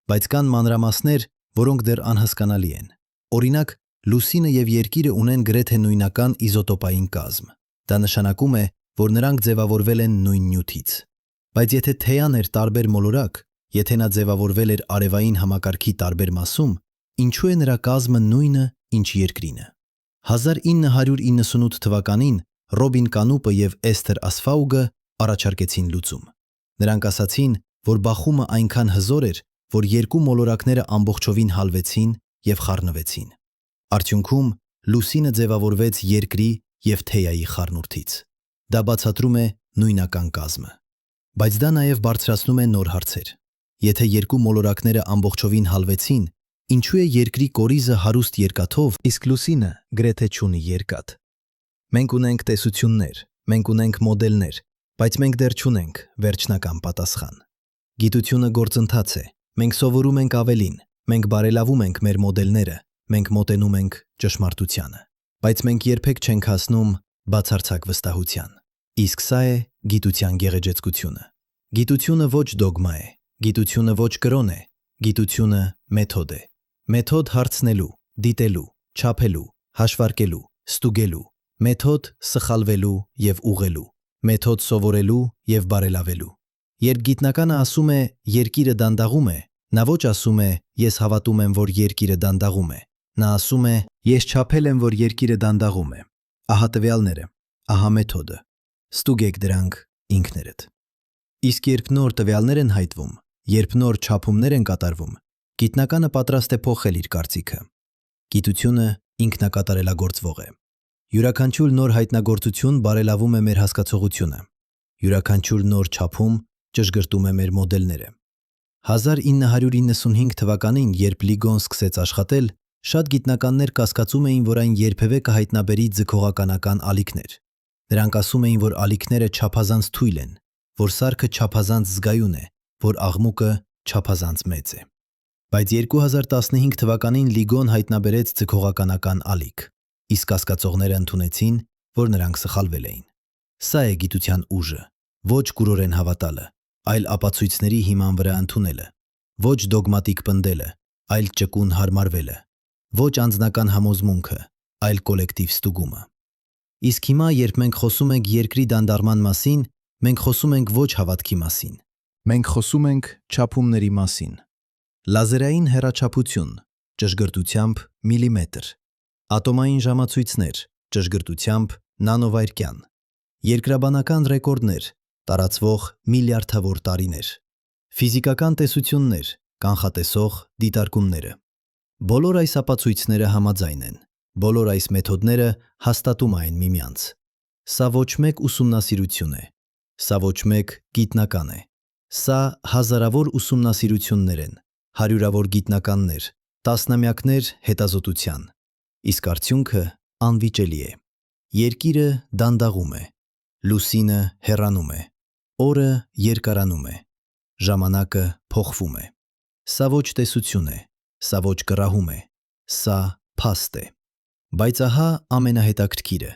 Speaker 1: բայց կան մանրամասներ, որոնք դեռ անհասկանալի են։ Օրինակ, լուսինը եւ Երկիրը ունեն գրեթե նույնական իզոտոպային կազմ։ Դա նշանակում է, որ նրանք ձևավորվել են նույն նյութից։ Բայց եթե թեյան էր տարբեր մոլորակ, եթե նա ձևավորվել էր արևային համակարգի տարբեր մասում, ինչու է նրա կազմը նույնը, ինչ Երկրինը։ 1998 թվականին Ռոբին Կանուպը եւ Էսթեր Ասֆաուգը առաջարկեցին լուծում։ Նրանք ասացին, որ բախումը այնքան հզոր էր, որ երկու մոլորակները ամբողջովին հալվեցին եւ խառնվեցին։ Արդյունքում լուսինը ձևավորվեց Երկրի եւ թեյայի խառնուրդից։ Դա բացատրում է նույնական կազմը։ Բայց դա նաև բարձրացնում է նոր հարցեր։ Եթե երկու մոլորակները ամբողջովին հալվեցին, ինչու է Երկրի կորիզը հարուստ երկաթով, իսկ լուսինը գրեթե չունի երկաթ։ Մենք ունենք տեսություններ, մենք ունենք մոդելներ, բայց մենք դեռ չունենք վերջնական պատասխան։ Գիտությունը գործընթաց է։ Մենք սովորում ենք ավելին, մենք բարելավում ենք մեր մոդելները, մենք մոտենում ենք ճշմարտությանը, բայց մենք երբեք չենք հասնում բացարձակ վստահության։ Իսկ սա է գիտության գեղեցկությունը։ Գիտությունը ոչ դոգմա է, գիտությունը ոչ կրոն է, գիտությունը մեթոդ է։ Մեթոդ հարցնելու, դիտելու, չափելու, հաշվարկելու, ստուգելու, մեթոդ սխալվելու եւ ուղղելու, մեթոդ սովորելու եւ բարելավելու։ Երբ գիտնականը ասում է Երկիրը դանդաղում է, նա ոչ ասում է ես հավատում եմ, որ Երկիրը դանդաղում է։ Նա ասում է ես չափել եմ, որ Երկիրը դանդաղում է։ Ահա տվյալները, ահա մեթոդը։ Ստուգեք դրանք ինքներդ։ Իսկ երբ նոր տվյալներ են հայտվում, երբ նոր չափումներ են կատարվում, գիտնականը պատրաստ է փոխել իր կարծիքը։ Գիտությունը ինքնակատարելագործվող է։ Յուրաքանչյուր նոր հայտնագործություն բարելավում է մեր հասկացողությունը։ Յուրաքանչյուր նոր չափում ճշգրտում է մեր մոդելները։ 1995 թվականին, երբ LIGO-ն սկսեց աշխատել, շատ գիտնականներ կասկածում էին, որ այն երբևէ կհայտնաբերի ձգողականական ալիքներ։ Նրանք ասում էին, որ ալիքները չափազանց թույլ են, որ սարքը չափազանց զգայուն է, որ աղմուկը չափազանց մեծ է։ Բայց 2015 թվականին LIGO-ն հայտնաբերեց ձգողականական ալիք, իսկ կասկածողները ընդունեցին, որ նրանք սխալվել էին։ Սա է գիտության ուժը, ոչ կուրորեն հավատալը, այլ ապացույցների հիման վրա ընդունելը, ոչ դոգմատիկ պնդելը, այլ ճկուն հարմարվելը, ոչ անձնական համոզմունքը, այլ կոլեկտիվ ստուգումը։ Իսկ հիմա, երբ մենք խոսում ենք երկրի դանդաղման մասին, մենք խոսում ենք ոչ հավատքի մասին։ Մենք խոսում ենք չափումների մասին։ Լազերային հեռաչափություն, ճշգրտությամբ միլիմետր, ատոմային ժամացույցներ, ճշգրտությամբ նանովայրկյան, երկրաբանական ռեկորդներ, տարածվող միլիարդավոր տարիներ, ֆիզիկական տեսություններ, կանխատեսող դիտարկումները։ Բոլոր այս ապացույցները համաձայն են, բոլոր այս մեթոդները հաստատում են միմյանց։ Սա ոչ մեկ ուսումնասիրություն է, սա ոչ մեկ գիտնական է, սա հազարավոր ուսումնասիրություններ են, հարյուրավոր գիտնականներ, տասնամյակներ հետազոտության, իսկ արդյունքը անվիճելի է։ Երկիրը դանդաղում է, լուսինը հեռանում է, օրը երկարանում է, ժամանակը փոխվում է։ Սա ոչ տեսություն է, սա ոչ կռահում է, սա փաստ է։ Բայց ահա ամենահետաքրքիրը։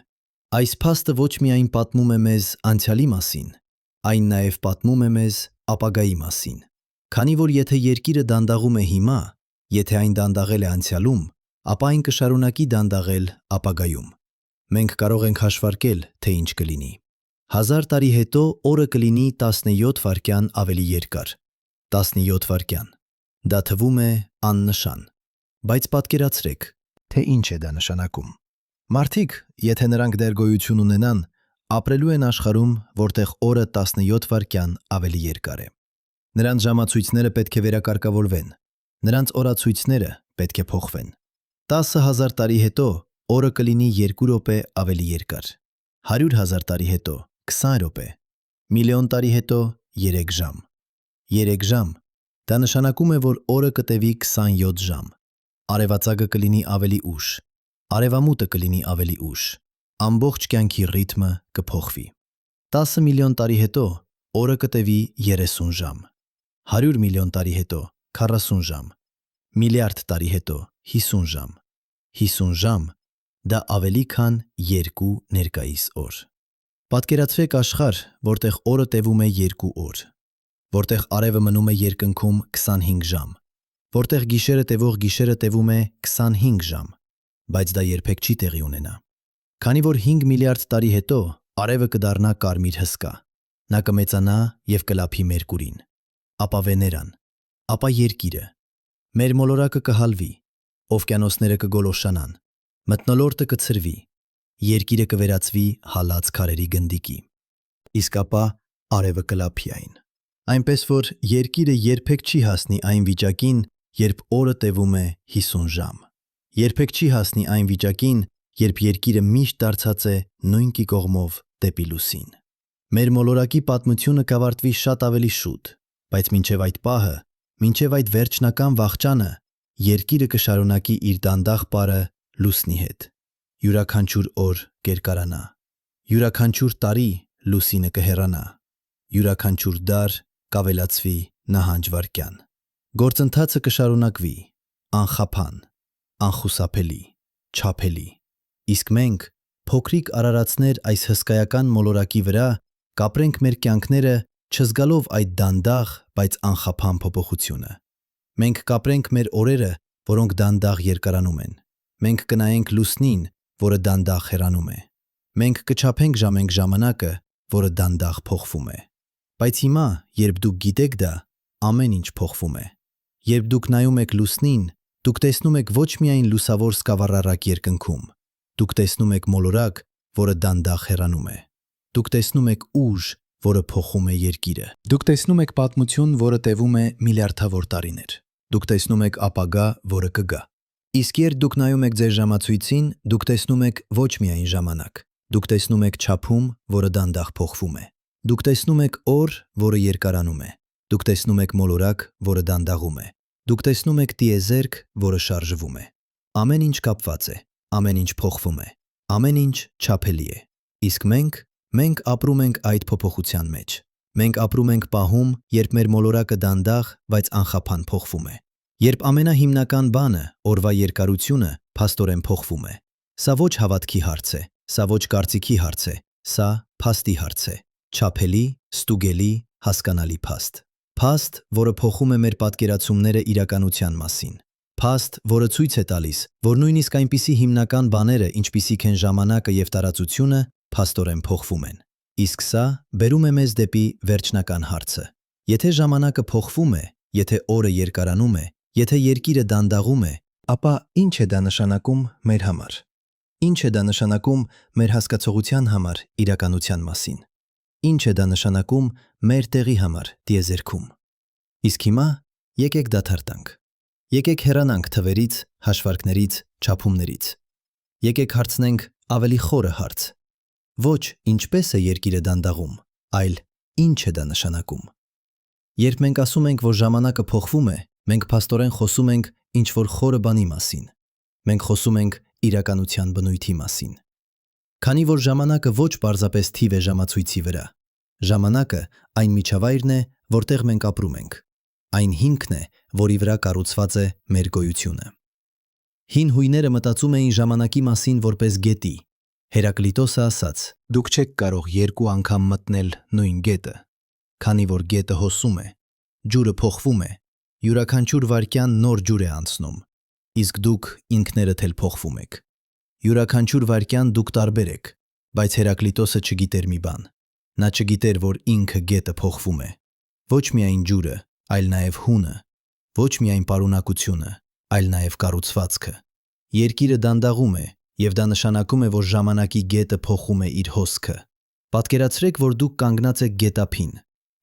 Speaker 1: Այս փաստը ոչ միայն պատմում է մեզ անցյալի մասին, այն նաև պատմում է մեզ ապագայի մասին։ Քանի որ եթե երկիրը դանդաղում է հիմա, եթե այն դանդաղել է անցյալում, ապա այն կշարունակի դանդաղել ապագայում։ Մենք կարող ենք հաշվարկել, թե ինչ կլինի։ 1000 տարի հետո օրը կլինի 17 վայրկյան ավելի երկար։ 17 վայրկյան։ Դա թվում է աննշան։ Բայց պատկերացրեք, թե ինչ է դա նշանակում։ Մարդիկ, եթե նրանք դեռ գոյություն ունենան, ապրելու են աշխարհում, որտեղ օրը 17 վայրկյան ավելի երկար է։ Նրանց ժամացույցները պետք է վերակարգավորվեն։ Նրանց օրացույցները պետք է փոխվեն։ 10,000 տարի հետո օրը կլինի 2 րոպե ավելի երկար։ 100,000 տարի հետո 20 րոպե։ Միլիոն տարի հետո 3 ժամ։ 3 ժամ։ Դա նշանակում է, որ օրը կտևի 27 ժամ։ Արևածագը կլինի ավելի ուշ։ Արևամուտը կլինի ավելի ուշ։ Ամբողջ կյանքի ռիթմը կփոխվի։ 10 միլիոն տարի հետո օրը կտևի 30 ժամ։ 100 միլիոն տարի հետո 40 ժամ։ Միլիարդ տարի հետո 50 ժամ։ 50 ժամ, դա ավելի քան 2 ներկայիս օր։ Պատկերացրեք աշխարհ, որտեղ օրը տևում է 2 օր, որտեղ արևը մնում է երկնքում 25 ժամ, որտեղ գիշերը տևում է 25 ժամ, բայց դա երբեք չի տեղի ունենա։ Քանի որ 5 միլիարդ տարի հետո արևը կդառնա կարմիր հսկա, նա կմեծանա և կլափի Մերկուրին, ապա Վեներան, ապա Երկիրը, մեր մոլորակը կհալվի, օվկիանոսները կգոլոշանան, մթնոլորտը կցրվի, Երկիրը կվերածվի հալած քարերի գնդիկի, իսկ ապա արևը կլափի այն։ Այնպես որ Երկիրը երբեք չի հասնի այն վիճակին, երբ օրը տևում է 50 ժամ։ Երբեք չի հասնի այն վիճակին, երբ Երկիրը միշտ դարձած է նույն կողմով դեպի լուսին։ Մեր մոլորակի պատմությունը կավարտվի շատ ավելի շուտ, բայց մինչև այդ պահը, մինչև այդ վերջնական վախճանը, Երկիրը կշարունակի իր դանդաղ պարը լուսնի հետ։ Յուրաքանչյուր օր կերկարանա։ Յուրաքանչյուր տարի լուսինը կհեռանա։ Յուրաքանչյուր դար կավելացվի նահանջ վայրկյան։ Գործընթացը կշարունակվի, անխափան, անխուսափելի, չափելի։ Իսկ մենք, փոքրիկ արարածներ այս հսկայական մոլորակի վրա, կապրենք մեր կյանքները չզգալով այդ դանդաղ, բայց անխափան փոփոխությունը։ Մենք կապրենք մեր օրերը, որոնք դանդաղ երկարանում են։ Մենք կնայենք լուսնին, որը դանդաղ հեռանում է։ Մենք կչափենք ժամանակը, որը դանդաղ փոխվում է։ Բայց հիմա, երբ դուք գիտեք դա, ամեն ինչ փոխվում է։ Երբ դուք նայում եք լուսնին, դուք տեսնում եք ոչ միայն լուսավոր սկավառառակ երկնքում, դուք տեսնում եք մոլորակ, որը դանդաղ հեռանում է։ Դուք տեսնում եք ուժ, որը փոխում է Երկիրը։ Դուք տեսնում եք պատմություն, որը տևում է միլիարդավոր տարիներ։ Դուք տեսնում եք ապագա, որը կգա։ Իսկ երբ դուք նայում եք ձեր ժամացույցին, դուք տեսնում եք ոչ միայն ժամանակ, դուք տեսնում եք չափում, որը դանդաղ փոխվում է։ Դուք տեսնում եք օր, որը երկարանում է։ Դուք տեսնում եք մոլորակ, որը դանդաղում է։ Դուք տեսնում եք տիեզերք, որը շարժվում է։ Ամեն ինչ կապված է, ամեն ինչ փոխվում է, ամեն ինչ չափելի է։ Իսկ մենք ապրում ենք այդ փոփոխության մեջ։ Մենք ապրում ենք պահում, երբ մեր մոլորակը դանդաղ, բայց անխափան փոխվում է։ Երբ ամենահիմնական բանը, օրվա երկարությունը, փաստորեն փոխվում է։ Սա ոչ հավատքի հարց է, սա ոչ կարծիքի հարց է, սա փաստի հարց է։ Չափելի, ստուգելի, հասկանալի փաստ։ Փաստ, որը փոխում է մեր պատկերացումները իրականության մասին։ Փաստ, որը ցույց է տալիս, որ նույնիսկ այնպիսի հիմնական բաները, ինչպիսիք են ժամանակը եւ տարածությունը, փաստորեն փոխվում են։ Իսկ սա բերում է մեզ դեպի վերջնական հարցը։ Եթե ժամանակը փոխվում է, եթե օրը երկարանում է, եթե երկիրը դանդաղում է, ապա ինչ է դա նշանակում մեր համար։ Ինչ է դա նշանակում մեր հասկացողության համար իրականության մասին։ Ինչ է դա նշանակում մեր տեղի համար տիեզերքում։ Իսկ հիմա եկեք դադարենք։ Եկեք հեռանանք թվերից, հաշվարկներից, չափումներից։ Եկեք հարցնենք ավելի խորը հարց։ Ոչ ինչպես է երկիրը դանդաղում, այլ ինչ է դա նշանակում։ Երբ մենք ասում ենք, որ ժամանակը փոխվում է, մենք փաստորեն խոսում ենք ինչ-որ խորը բանի մասին։ Մենք խոսում ենք իրականության բնույթի մասին։ Քանի որ ժամանակը ոչ պարզապես թիվ է ժամացույցի վրա։ Ժամանակը այն միջավայրն է, որտեղ մենք ապրում ենք։ Այն հիմքն է, որի վրա կառուցված է մեր գոյությունը։ Հին հույները մտածում էին ժամանակի մասին որպես գետի։ Հերակլիտոսը ասաց. «Դուք չեք կարող երկու անգամ մտնել նույն գետը, քանի որ գետը հոսում է, ջուրը փոխվում է, յուրաքանչյուր վայրկյան նոր ջուր է անցնում, իսկ դուք ինքներդ էլ փոխվում եք։ Յուրաքանչյուր վայրկյան դուք տարբեր եք, բայց Հերակլիտոսը չգիտեր մի բան։ Նա չգիտեր, որ ինքը գետը փոխվում է։ Ոչ միայն ջուրը, այլ նաև հունը, ոչ միայն պարունակությունը, այլ նաև կառուցվածքը։ Երկիրը դանդաղում է, եւ դա նշանակում է, որ ժամանակի գետը փոխում է իր հոսքը։ Պատկերացրեք, որ դուք կանգնած եք գետափին։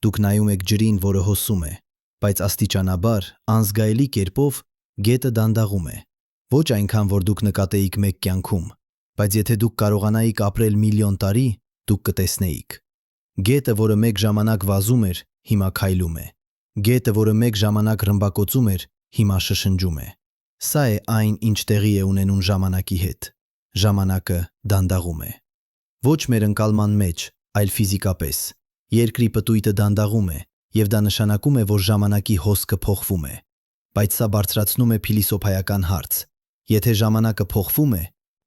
Speaker 1: Դուք նայում եք ջրին, որը հոսում է, բայց աստիճանաբար, անզգայելի կերպով գետը դանդաղում է։ Ոչ այնքան, որ դուք նկատեիք մեկ կյանքում, բայց եթե դուք կարողանայիք ապրել միլիոն տարի, դուք կտեսնեիք։ Գետը, որը մեկ ժամանակ վազում էր, հիմա քայլում է։ Գետը, որը մեկ ժամանակ ռմբակոծում էր, հիմա շշնջում է։ Սա է այն, ինչ տեղի է ունենում ժամանակի հետ։ Ժամանակը դանդաղում է։ Ոչ մեր ընկալման մեջ, այլ ֆիզիկապես։ Երկրի պտույտը դանդաղում է, եւ դա նշանակում է, որ ժամանակի հոսքը փոխվում է։ Բայց սա բարձրացնում է փիլիսոփայական հարց։ Եթե ժամանակը փոխվում է,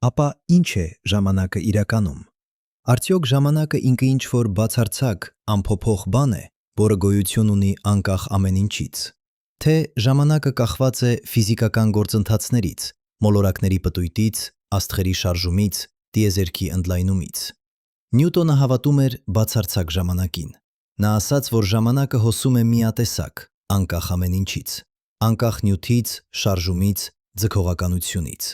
Speaker 1: ապա ինչ է ժամանակը իրականում։ Արդյոք ժամանակը ինքը ինչ-որ բացարձակ, անփոփոխ բան է, որը գոյություն ունի անկախ ամեն ինչից։ Թե ժամանակը կախված է ֆիզիկական գործընթացներից, մոլորակների պտույտից, աստղերի շարժումից, տիեզերքի ընդլայնումից։ Նյուտոնը հավատում էր բացարձակ ժամանակին։ Նա ասաց, որ ժամանակը հոսում է միատեսակ, անկախ ամեն ինչից, անկախ նյութից, շարժումից, ձգողականությունից։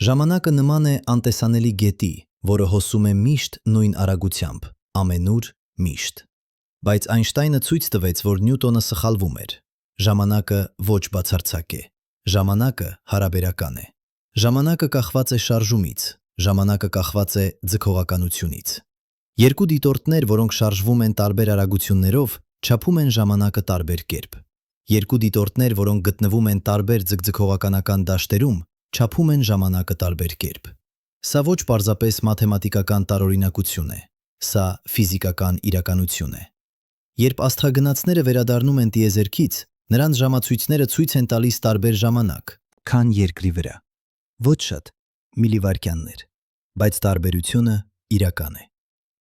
Speaker 1: Ժամանակը նման է անտեսանելի գետի, որը հոսում է միշտ նույն արագությամբ, ամենուր միշտ։ Բայց Այնշտայնը ցույց տվեց, որ Նյուտոնը սխալվում էր։ Ժամանակը ոչ բացարձակ է։ Ժամանակը հարաբերական է։ Ժամանակը կախված է շարժումից, ժամանակը կախված է ձգողականությունից։ Երկու դիտորդներ, որոնք շարժվում են տարբեր արագություններով, չափում են ժամանակը տարբեր կերպ։ Երկու դիտորդներ, որոնք գտնվում են տարբեր ձգձգողականական դաշտերում, չափում են ժամանակը տարբեր կերպ։ Սա ոչ պարզապես մաթեմատիկական տարօրինակություն է, սա ֆիզիկական իրականություն է։ Երբ աստղագնացները վերադառնում են տիեզերքից, նրանց ժամացույցները ցույց են տալիս տարբեր ժամանակ, քան երկրի վրա։ Ոչ շատ, միլիվայրկյաններ, բայց տարբերությունը իրական է։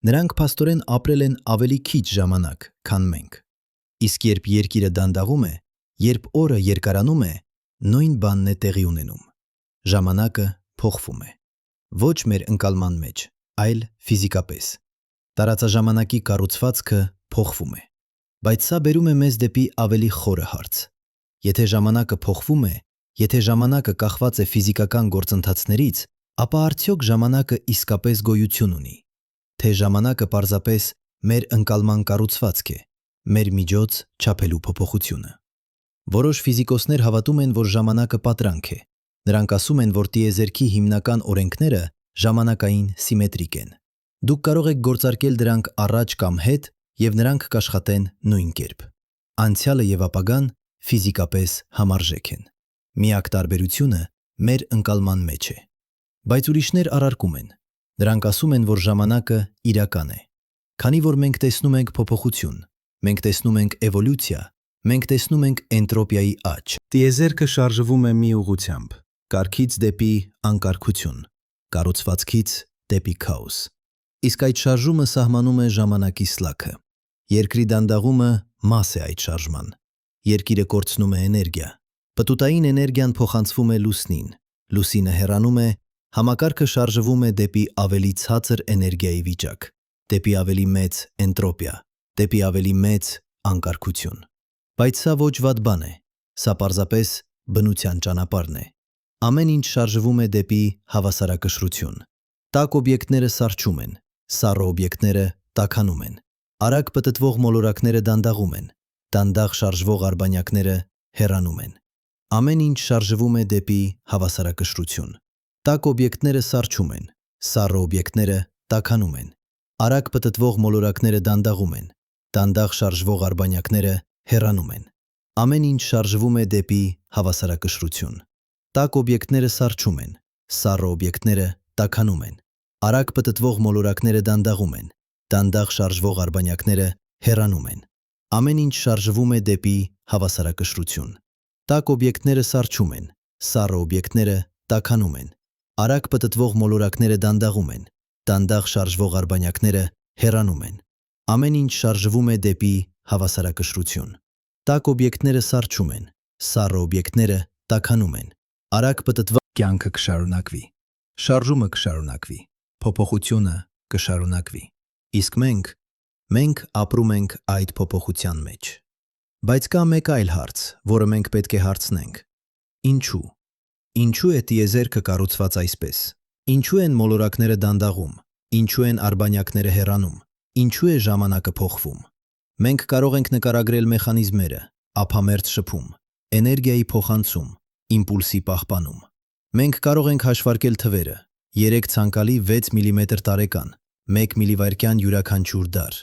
Speaker 1: Նրանք փաստորեն ապրել են ավելի քիչ ժամանակ, քան մենք։ Իսկ երբ երկիրը դանդաղում է, երբ օրը երկարանում է, նույն բանն է տեղի ունենում։ Ժամանակը փոխվում է։ Ոչ մեր ընկալման մեջ, այլ ֆիզիկապես։ Տարածաժամանակի կառուցվածքը փոխվում է։ Բայց սա բերում է մեզ դեպի ավելի խորը հարց։ Եթե ժամանակը փոխվում է, եթե ժամանակը կախված է ֆիզիկական գործընթացներից, ապա արդյոք ժամանակը իսկապես գոյություն ունի։ Թե ժամանակը պարզապես մեր ընկալման կառուցվածք է, մեր միջոց չափելու փոփոխությունը։ Որոշ ֆիզիկոսներ հավատում են, որ ժամանակը պատրանք է։ Նրանք ասում են, որ տիեզերքի հիմնական օրենքները ժամանակային սիմետրիկ են։ Դուք կարող եք գործարկել դրանք առաջ կամ հետ, եւ նրանք կաշխատեն նույն կերպ։ Անցյալը եւ ապագան ֆիզիկապես համարժեք են։ Միակ տարբերությունը մեր ընկալման մեջ է։ Բայց ուրիշներ առարկում են։ Նրանք ասում են, որ ժամանակը իրական է։ Քանի որ մենք տեսնում ենք փոփոխություն, մենք տեսնում ենք էվոլյուցիա, մենք տեսնում ենք էնտրոպիայի աճ։ Տիեզերքը շարժվում է մի ուղղությամբ՝ կարգից դեպի անկարգություն, կառուցվածքից դեպի քաոս։ Իսկ այդ շարժումը սահմանում է ժամանակի սլաքը։ Երկրի դանդաղումը մաս է այդ շարժման։ Երկիրը կորցնում է էներգիա։ Պտուտային էներգիան փոխանցվում է լուսնին։ Լուսինը հեռանում է, համակարգը շարժվում է դեպի ավելի ցածր էներգիայի վիճակ, դեպի ավելի մեծ էնտրոպիա, դեպի ավելի մեծ անկարգություն։ Բայց սա ոչ վատ բան է, սա պարզապես բնության ճանապարհն է։ Ամեն ինչ շարժվում է դեպի հավասարակշռություն։ Տաք օբյեկտները սառչում են, սառը օբյեկտները տաքանում են։ Արագ պտտվող մոլորակները դանդաղում են, դանդաղ շարժվող արբանյակները հեռանում են։ Ամեն ինչ շարժվում է դեպի հավասարակշռություն։ Տաք օբյեկտները սառչում են, սառը օբյեկտները տաքանում են։ Արագ պտտվող մոլորակները դանդաղում են, դանդաղ շարժվող արբանյակները հեռանում են։ Ամեն ինչ շարժվում է դեպի հավասարակշռություն։ Տաք օբյեկտները սառչում են, սառը օբյեկտները տաքանում են։ Արագ պտտվող մոլորակները դանդաղում են, դանդաղ շարժվող արբանյակները հեռանում են։ Ամեն ինչ շարժվում է դեպի հավասարակշռություն։ Տաք օբյեկտները սառչում են, սառը օբյեկտները տաքանում են։ Արագ պտտվող մոլորակները դանդաղում են, դանդաղ շարժվող արբանյակները հեռանում են։ Ամեն ինչ շարժվում է դեպի հավասարակշռություն։ Տաք օբյեկտները սառչում են, սառը օբյեկտները տաքանում են։ Արագ պտտվող կյանքը կշարունակվի։ Շարժումը կշարունակվի։ Փոփոխությունը կշարունակվի։ Իսկ մենք ապրում ենք այդ փոփոխության մեջ։ Բայց կա մեկ այլ հարց, որը մենք պետք է հարցնենք. ինչու։ Ինչու է տիեզերքը կառուցված այսպես։ Ինչու են մոլորակները դանդաղում։ Ինչու են արբանյակները հեռանում։ Ինչու է ժամանակը փոխվում։ Մենք կարող ենք նկարագրել մեխանիզմները, ափամերձ շփում, էներգիայի փոխանցում, իմպուլսի պահպանում։ Մենք կարող ենք հաշվարկել թվերը՝ 3 ցանկալի 6 միլիմետր տարեկան, 1 միլիվայրկյան յուրաքանչյուր դար։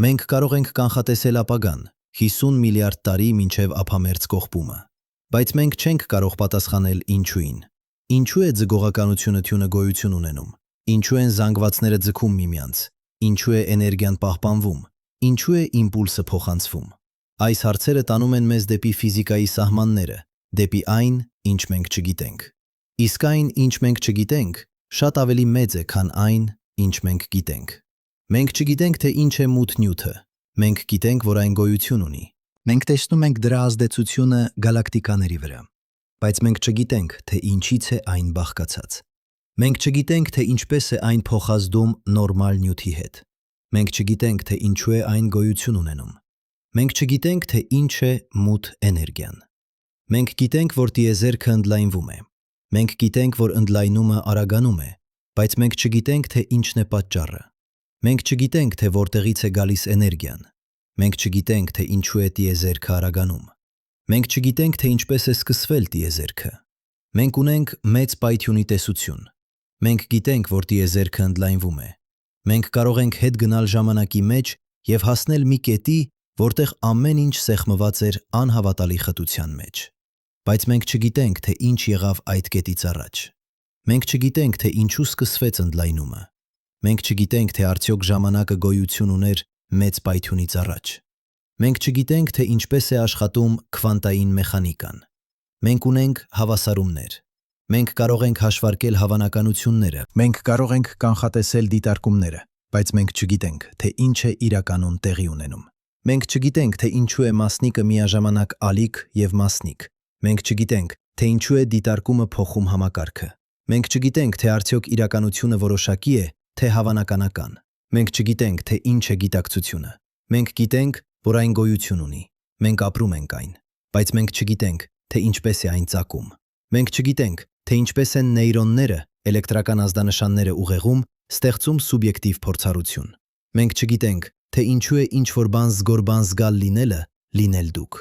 Speaker 1: Մենք կարող ենք կանխատեսել ապագան՝ 50 միլիարդ տարի մինչև ափամերձ կողպումը։ Բայց մենք չենք կարող պատասխանել ինչուին։ Ինչու է ձգողականությունը թյունը գոյություն ունենում։ Ինչու են զանգվածները ձգում միմյանց։ Ինչու է էներգիան պահպանվում։ Ինչու է իմպուլսը փոխանցվում։ Այս հարցերը տանում են մեզ դեպի ֆիզիկայի սահմանները, դեպի այն, ինչ մենք չգիտենք։ Իսկ այն, ինչ մենք չգիտենք, շատ ավելի մեծ է, քան այն, ինչ մենք գիտենք։ Մենք չգիտենք, թե ինչ է մութ նյութը։ Մենք գիտենք, որ այն գոյություն ունի։ Մենք տեսնում ենք դրա ազդեցությունը գալակտիկաների վրա։ Բայց մենք չգիտենք, թե ինչից է այն բաղկացած։ Մենք չգիտենք, թե ինչպես է այն փոխազդում նորմալ նյութի հետ։ Մենք չգիտենք, թե ինչու է այն գոյություն ունենում։ Մենք չգիտենք, թե ինչ է մութ էներգիան։ Մենք գիտենք, որ տիեզերքը ընդլայնվում է։ Մենք գիտենք, որ ընդլայնումը արագանում է, բայց մենք չգիտենք, թե ինչն է պատճառը։ Մենք չգիտենք, թե որտեղից է գալիս էներգիան։ Մենք չգիտենք, թե ինչու է տիեզերքը արագանում։ Մենք չգիտենք, թե ինչպես է սկսվել տիեզերքը։ Մենք ունենք մեծ պայթյունի տեսություն։ Մենք գիտենք, որ տիեզերքը ընդլայնվում է։ Մենք կարող ենք հետ գնալ ժամանակի մեջ եւ հասնել մի կետի, որտեղ ամեն ինչ սեղմված էր անհավատալի խտության մեջ։ Բայց մենք չգիտենք, թե ինչ եղավ այդ կետից առաջ։ Մենք չգիտենք, թե ինչու սկսվեց ընդլայնումը։ Մենք չգիտենք, թե արդյոք ժամանակը գոյություն ուներ մեծ պայթյունից առաջ։ Մենք չգիտենք, թե ինչպես է աշխատում քվանտային մեխանիկան։ Մենք ունենք հավասարումներ։ Մենք կարող ենք հաշվարկել հավանականությունները։ Մենք կարող ենք կանխատեսել դիտարկումները, բայց մենք չգիտենք, թե ինչ է իրականում տեղի ունենում։ Մենք չգիտենք, թե ինչու է մասնիկը միաժամանակ ալիք եւ մասնիկ։ Մենք չգիտենք, թե ինչու է դիտարկումը փոխում համակարգը։ Մենք չգիտենք, թե արդյոք իրականությունը որոշակի է, թե հավանականական։ Մենք չգիտենք, թե ինչ է գիտակցությունը։ Մենք գիտենք, որ այն գոյություն ունի։ Մենք ապրում ենք այն, բայց մենք չգիտենք, թե ինչպես է այն ծագում։ Մենք չգիտենք, թե ինչպես են նեյրոնները, էլեկտրական ազդանշանները ուղեղում, ստեղծում սուբյեկտիվ փորձառություն։ Մենք չգիտենք, թե ինչու է ինչ-որ բան զգորբան զգալ լինելը լինել դուք։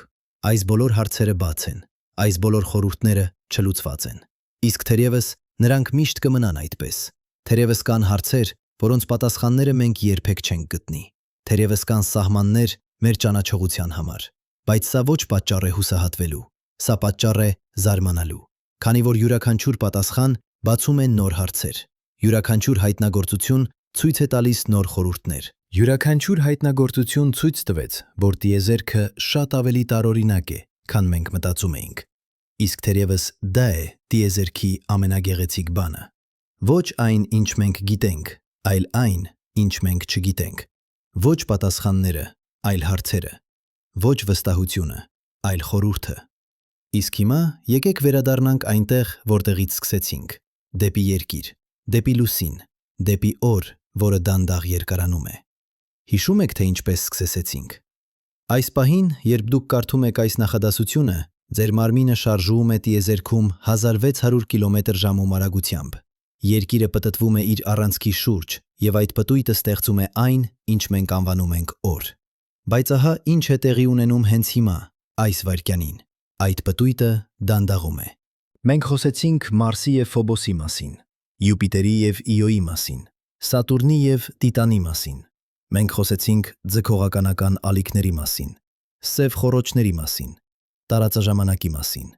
Speaker 1: Այս բոլոր հարցերը բաց են։ Այս բոլոր խորհուրդները չլուծված են։ Իսկ թերևս նրանք միշտ կմնան այդպես։ Թերևս կան հարցեր, որոնց պատասխանները մենք երբեք չենք գտնի։ Թերևս կան սահմաններ մեր ճանաչողության համար, բայց սա ոչ պատճառ է հուսահատվելու, սա պատճառ է զարմանալու, քանի որ յուրաքանչյուր պատասխան բացում է նոր հարցեր, յուրաքանչյուր հայտնագործություն ցույց է տալիս նոր խորհուրդներ։ Յուրաքանչյուր հայտնագործություն ցույց տվեց, որ տիեզերքը շատ ավելի տարօրինակ է, քան մենք մտածում էինք։ Իսկ թերևս դա է տիեզերքի ամենագեղեցիկ բանը։ Ոչ այն, ինչ մենք գիտենք, այլ այն, ինչ մենք չգիտենք։ Ոչ պատասխանները, այլ հարցերը։ Ոչ վստահությունը, այլ խորհուրդը։ Իսկ հիմա եկեք վերադառնանք այնտեղ, որտեղից սկսեցինք, դեպի երկիր, դեպի լուսին, դեպի օր, որը դանդաղ երկարանում է։ Հիշում եք, թե ինչպես սկսեցինք։ Այս պահին, երբ դուք կարդում եք այս նախադասությունը, ձեր մարմինը շարժվում է տիեզերքում 1600 կմ/ժ արագությամբ։ Երկիրը պտտվում է իր առանցքի շուրջ, եւ այդ պտույտը ստեղծում է այն, ինչ մենք անվանում ենք օր։ Բայց ահա ինչ է տեղի ունենում հենց հիմա, այս վայրկյանին։ Այդ պտույտը դանդաղում է։ Մենք խոսեցինք Մարսի եւ Ֆոբոսի մասին, Յուպիտերի եւ Իոյի մասին, Սատուրնի եւ Տիտանի մասին։ Մենք խոսեցինք ձգողականական ալիքների մասին, սև խոռոչների մասին, տարածաժամանակի մասին։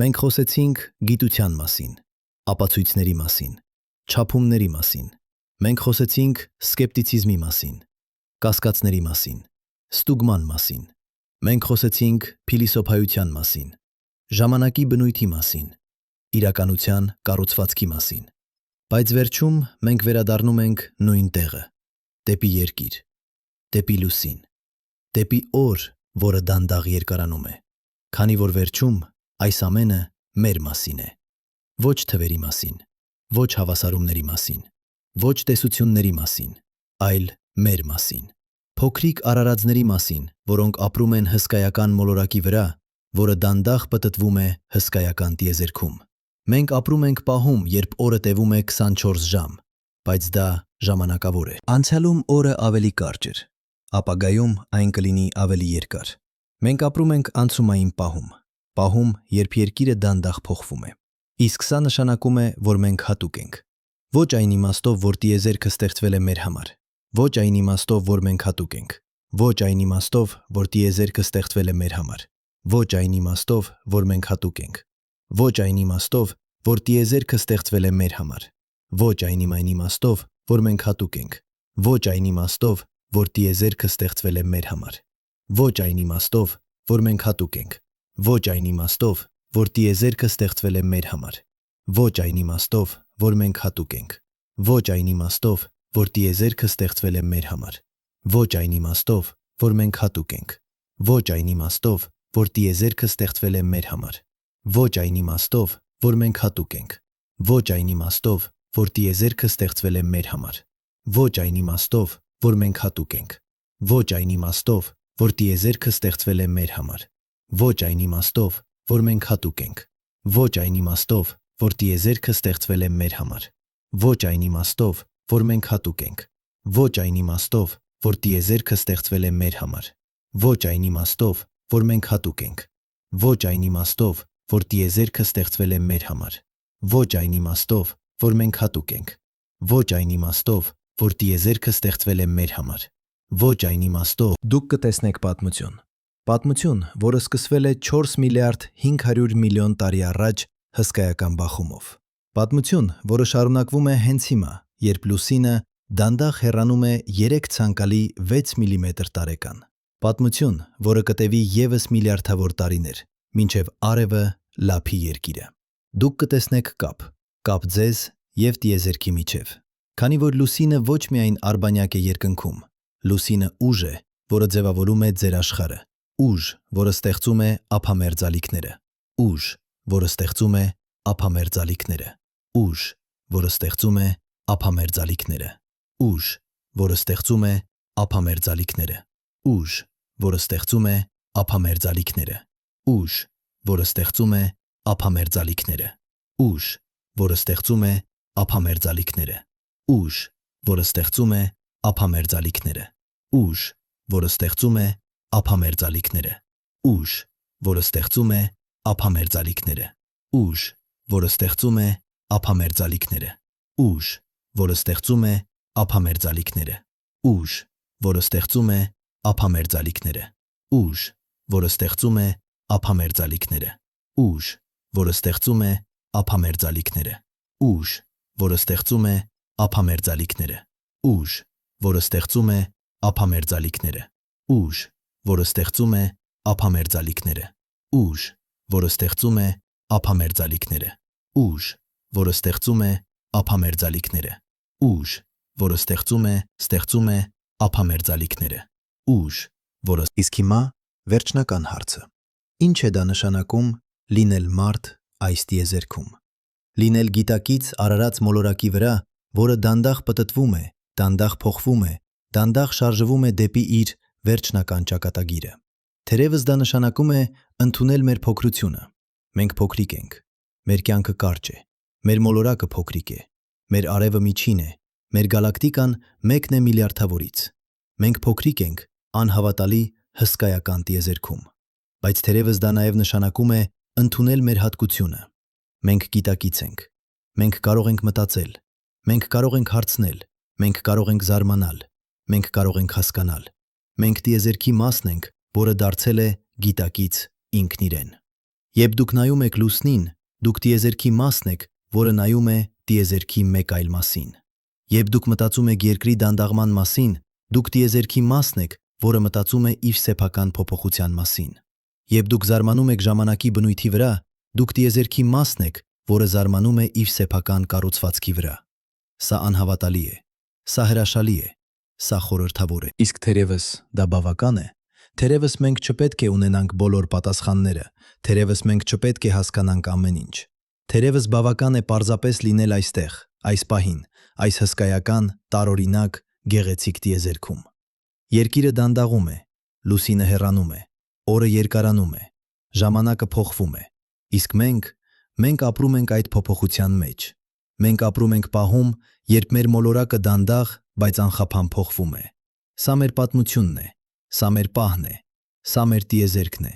Speaker 1: Մենք խոսեցինք գիտության մասին, ապացույցների մասին, չափումների մասին։ Մենք խոսեցինք սկեպտիցիզմի մասին, կասկածների մասին, ստուգման մասին։ Մենք խոսեցինք փիլիսոփայության մասին, ժամանակի բնույթի մասին, իրականության կառուցվածքի մասին։ Բայց վերջում մենք վերադառնում ենք նույն տեղը, դեպի երկիր, դեպի լուսին, դեպի օր, որը դանդաղ երկարանում է, քանի որ վերջում այս ամենը մեր մասին է։ Ոչ թվերի մասին, ոչ հավասարումների մասին, ոչ տեսությունների մասին, այլ մեր մասին։ Փոքրիկ արարածների մասին, որոնք ապրում են հսկայական մոլորակի վրա, որը դանդաղ պտտվում է հսկայական տիեզերքում։ Մենք ապրում ենք պահում, երբ օրը տևում է 24 ժամ, բայց դա ժամանակավոր է։ Անցյալում օրը ավելի կարճ էր, ապագայում այն կլինի ավելի երկար։ Մենք ապրում ենք անցումային պահում, երբ երկիրը դանդաղ փոխվում է։ Իսկ սա նշանակում է, որ մենք հատուկ ենք։ Ոչ այն իմաստով, որ տիեզերքը ստեղծվել է մեր համար, ոչ այն իմաստով, որ մենք հատուկ ենք, ոչ այն իմաստով, որ տիեզերքը ստեղծվել է մեր համար, ոչ այն իմաստով, որ մենք հատուկ ենք, ոչ այն իմաստով, որ տիեզերքը ստեղծվել է մեր համար, ոչ այն իմաստով, որ մենք հատուկ ենք, ոչ այն իմաստով, որ տիեզերքը ստեղծվել է մեր համար, ոչ այն իմաստով, որ մենք հատուկ ենք, ոչ այն իմաստով, որ տիեզերքը ստեղծվել է մեր համար, ոչ այն իմաստով, որ մենք հատուկ ենք, ոչ այն իմաստով, որ տիեզերքը ստեղծվել է մեր համար, ոչ այն իմաստով, որ մենք հատուկ ենք, ոչ այն իմաստով, որ տիեզերքը ստեղծվել է մեր համար, ոչ այն իմաստով, որ մենք հատուկ ենք, ոչ այն իմաստով, որ տիեզերքը ստեղծվել է մեր համար, ոչ այն իմաստով, որ մենք հատուկ ենք, ոչ այն իմաստով, որ տիեզերքը ստեղծվել է մեր համար, ոչ այն իմաստով, որ մենք հատուկ ենք, ոչ այն իմաստով, որ տիեզերքը ստեղծվել է մեր համար, ոչ այն իմաստով, որ մենք հատուկ ենք, ոչ այն իմաստով, որ տիեզերքը ստեղծվել է մեր համար, ոչ այն իմաստով, որ մենք հատուկ ենք, ոչ այն իմաստով, որ տիեզերքը ստեղծվել է մեր համար, ոչ այն իմաստով, որ մենք հատուկ ենք, ոչ այն իմաստով, որ տիեզերքը ստեղծվել է մեր համար, ոչ այն իմաստով։ Դուք կտեսնեք պատմություն։ Պատմություն, որը սկսվել է 4 միլիարդ 500 միլիոն տարի առաջ հսկայական բախումով։ Պատմություն, որը շարունակվում է հենց հիմա, երբ լուսինը դանդաղ հեռանում է 3 ցանկալի 6 միլիմետր տարեկան։ Պատմություն, որը կտևի ևս միլիարդավոր տարիներ, մինչև արևը լափի երկիրը։ Դուք կտեսնեք կապ ձեզ եւ տիեզերքի միջև։ Քանի որ լուսինը ոչ միայն արբանյակ է երկնքում, լուսինը ուժ է, որը ձևավորում է ձեր աշխարհը, ուժ, որը ստեղծում է ափամերձալիքները, ուժ, որը ստեղծում է ափամերձալիքները, ուժ, որը ստեղծում է ափամերձալիքները, ուժ, որը ստեղծում է ափամերձալիքները, ուժ, որը ստեղծում է ափամերձալիքները, ուժ, որը ստեղծում է ափամերձալիքները, ուժ, որը ստեղծում է ափամերձալիքները, ուժ, որը ստեղծում է ափամերձալիքները, ուժ, որը ստեղծում է ափամերձալիքները, ուժ, որը ստեղծում է ափամերձալիքները, ուժ, որը ստեղծում է ափամերձալիքները, ուժ, որը ստեղծում է ափամերձալիքները, ուժ, որը ստեղծում է ափամերձալիքները, ուժ, որը ստեղծում է ափամերձալիքները, ուժ, որը ստեղծում է ափամերձալիքները, ուժ, որը ստեղծում է ափամերձալիքները, ուժ, որը ստեղծում է ափամերձալիքները, ուժ, որը ստեղծում է ափամերձալիքները, ուժ, որը ստեղծում է ափամերձալիքները, ուժ, որը ստեղծում է ափամերձալիքները, ուժ, որը ստեղծում է ափամերձալիքները, ուժ, որը Իսկ հիմա վերջնական հարցը. Ինչ է դա նշանակում լինել մարդ այս տիեզերքում։ Լինել գիտակից արարած մոլորակի վրա, որը դանդաղ պտտվում է, դանդաղ փոխվում է, դանդաղ շարժվում է դեպի իր վերջնական ճակատագիրը։ Թերևս դա նշանակում է ընդունել մեր փոքրությունը։ Մենք փոքրիկ ենք, մեր կյանքը կարճ է, մեր մոլորակը փոքրիկ է, մեր արևը միջին է, մեր գալակտիկան մեկն է միլիարդավորից։ Մենք փոքրիկ ենք անհավատալի հսկայական տիեզերքում, բայց թերևս դա նաև նշանակում է ընդունել մեր հատկությունը։ Մենք գիտակից ենք, մենք կարող ենք մտածել, մենք կարող ենք հարցնել, մենք կարող ենք զարմանալ, մենք կարող ենք հասկանալ։ Մենք տիեզերքի մասն ենք, որը դարձել է գիտակից ինքն իրեն։ Երբ դուք նայում եք լուսնին, դուք տիեզերքի մասն եք, որը նայում է տիեզերքի մեկ այլ մասին։ Երբ դուք մտածում եք երկրի դանդաղման մասին, դուք տիեզերքի մասն եք, որը մտածում է իր սեփական փոփոխության մասին։ Երբ դուք զարմանում եք ժամանակի բնույթի վրա, դուք տիեզերքի մասն եք, որը զարմանում է իր սեփական կառուցվածքի վրա։ Սա անհավատալի է, սա հրաշալի է, սա խորհրդավոր է։ Իսկ թերևս դա բավական է։ Թերևս մենք չպետք է ունենանք բոլոր պատասխանները, թերևս մենք չպետք է հասկանանք ամեն ինչ։ Թերևս բավական է պարզապես լինել այստեղ, այս պահին, այս հսկայական, տարօրինակ, գեղեցիկ տիեզերքում։ Երկիրը դանդաղում է, լուսինը հեռանում է, օրը երկարանում է, ժամանակը փոխվում է, իսկ մենք ապրում ենք այդ փոփոխության մեջ։ Մենք ապրում ենք պահում, երբ մեր մոլորակը դանդաղ, բայց անխափան փոխվում է։ Սա մեր պատմությունն է, սա մեր պահն է, սա մեր տիեզերքն է։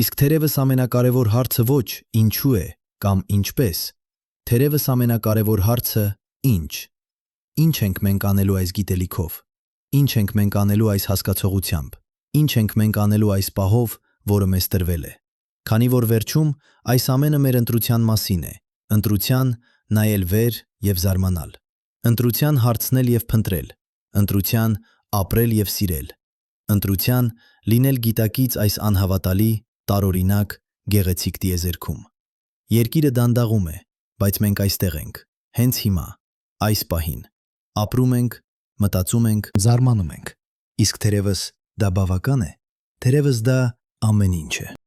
Speaker 1: Իսկ թերևս ամենակարևոր հարցը ոչ ինչու է կամ ինչպես, թերևս ամենակարևոր հարցը ինչ։ Ինչ ենք մենք անելու այս գիտելիքով։ Ինչ ենք մենք անելու այս հասկացողությամբ։ Ինչ ենք մենք անելու այս պահով, որը մեզ տրվել է։ Քանի որ վերջում այս ամենը մեր ընտրության մասին է, ընտրության նայել վեր և զարմանալ, ընտրության հարցնել և փնտրել, ընտրության ապրել և սիրել, ընտրության լինել գիտակից այս անհավատալի, տարօրինակ, գեղեցիկ տիեզերքում։ Երկիրը դանդաղում է, բայց մենք այստեղ ենք, հենց հիմա, այս պահին։ Ապրում ենք, մտածում ենք, զարմանում ենք։ Իսկ թերևս դա բավական է, թերևս դա ամեն ինչ է։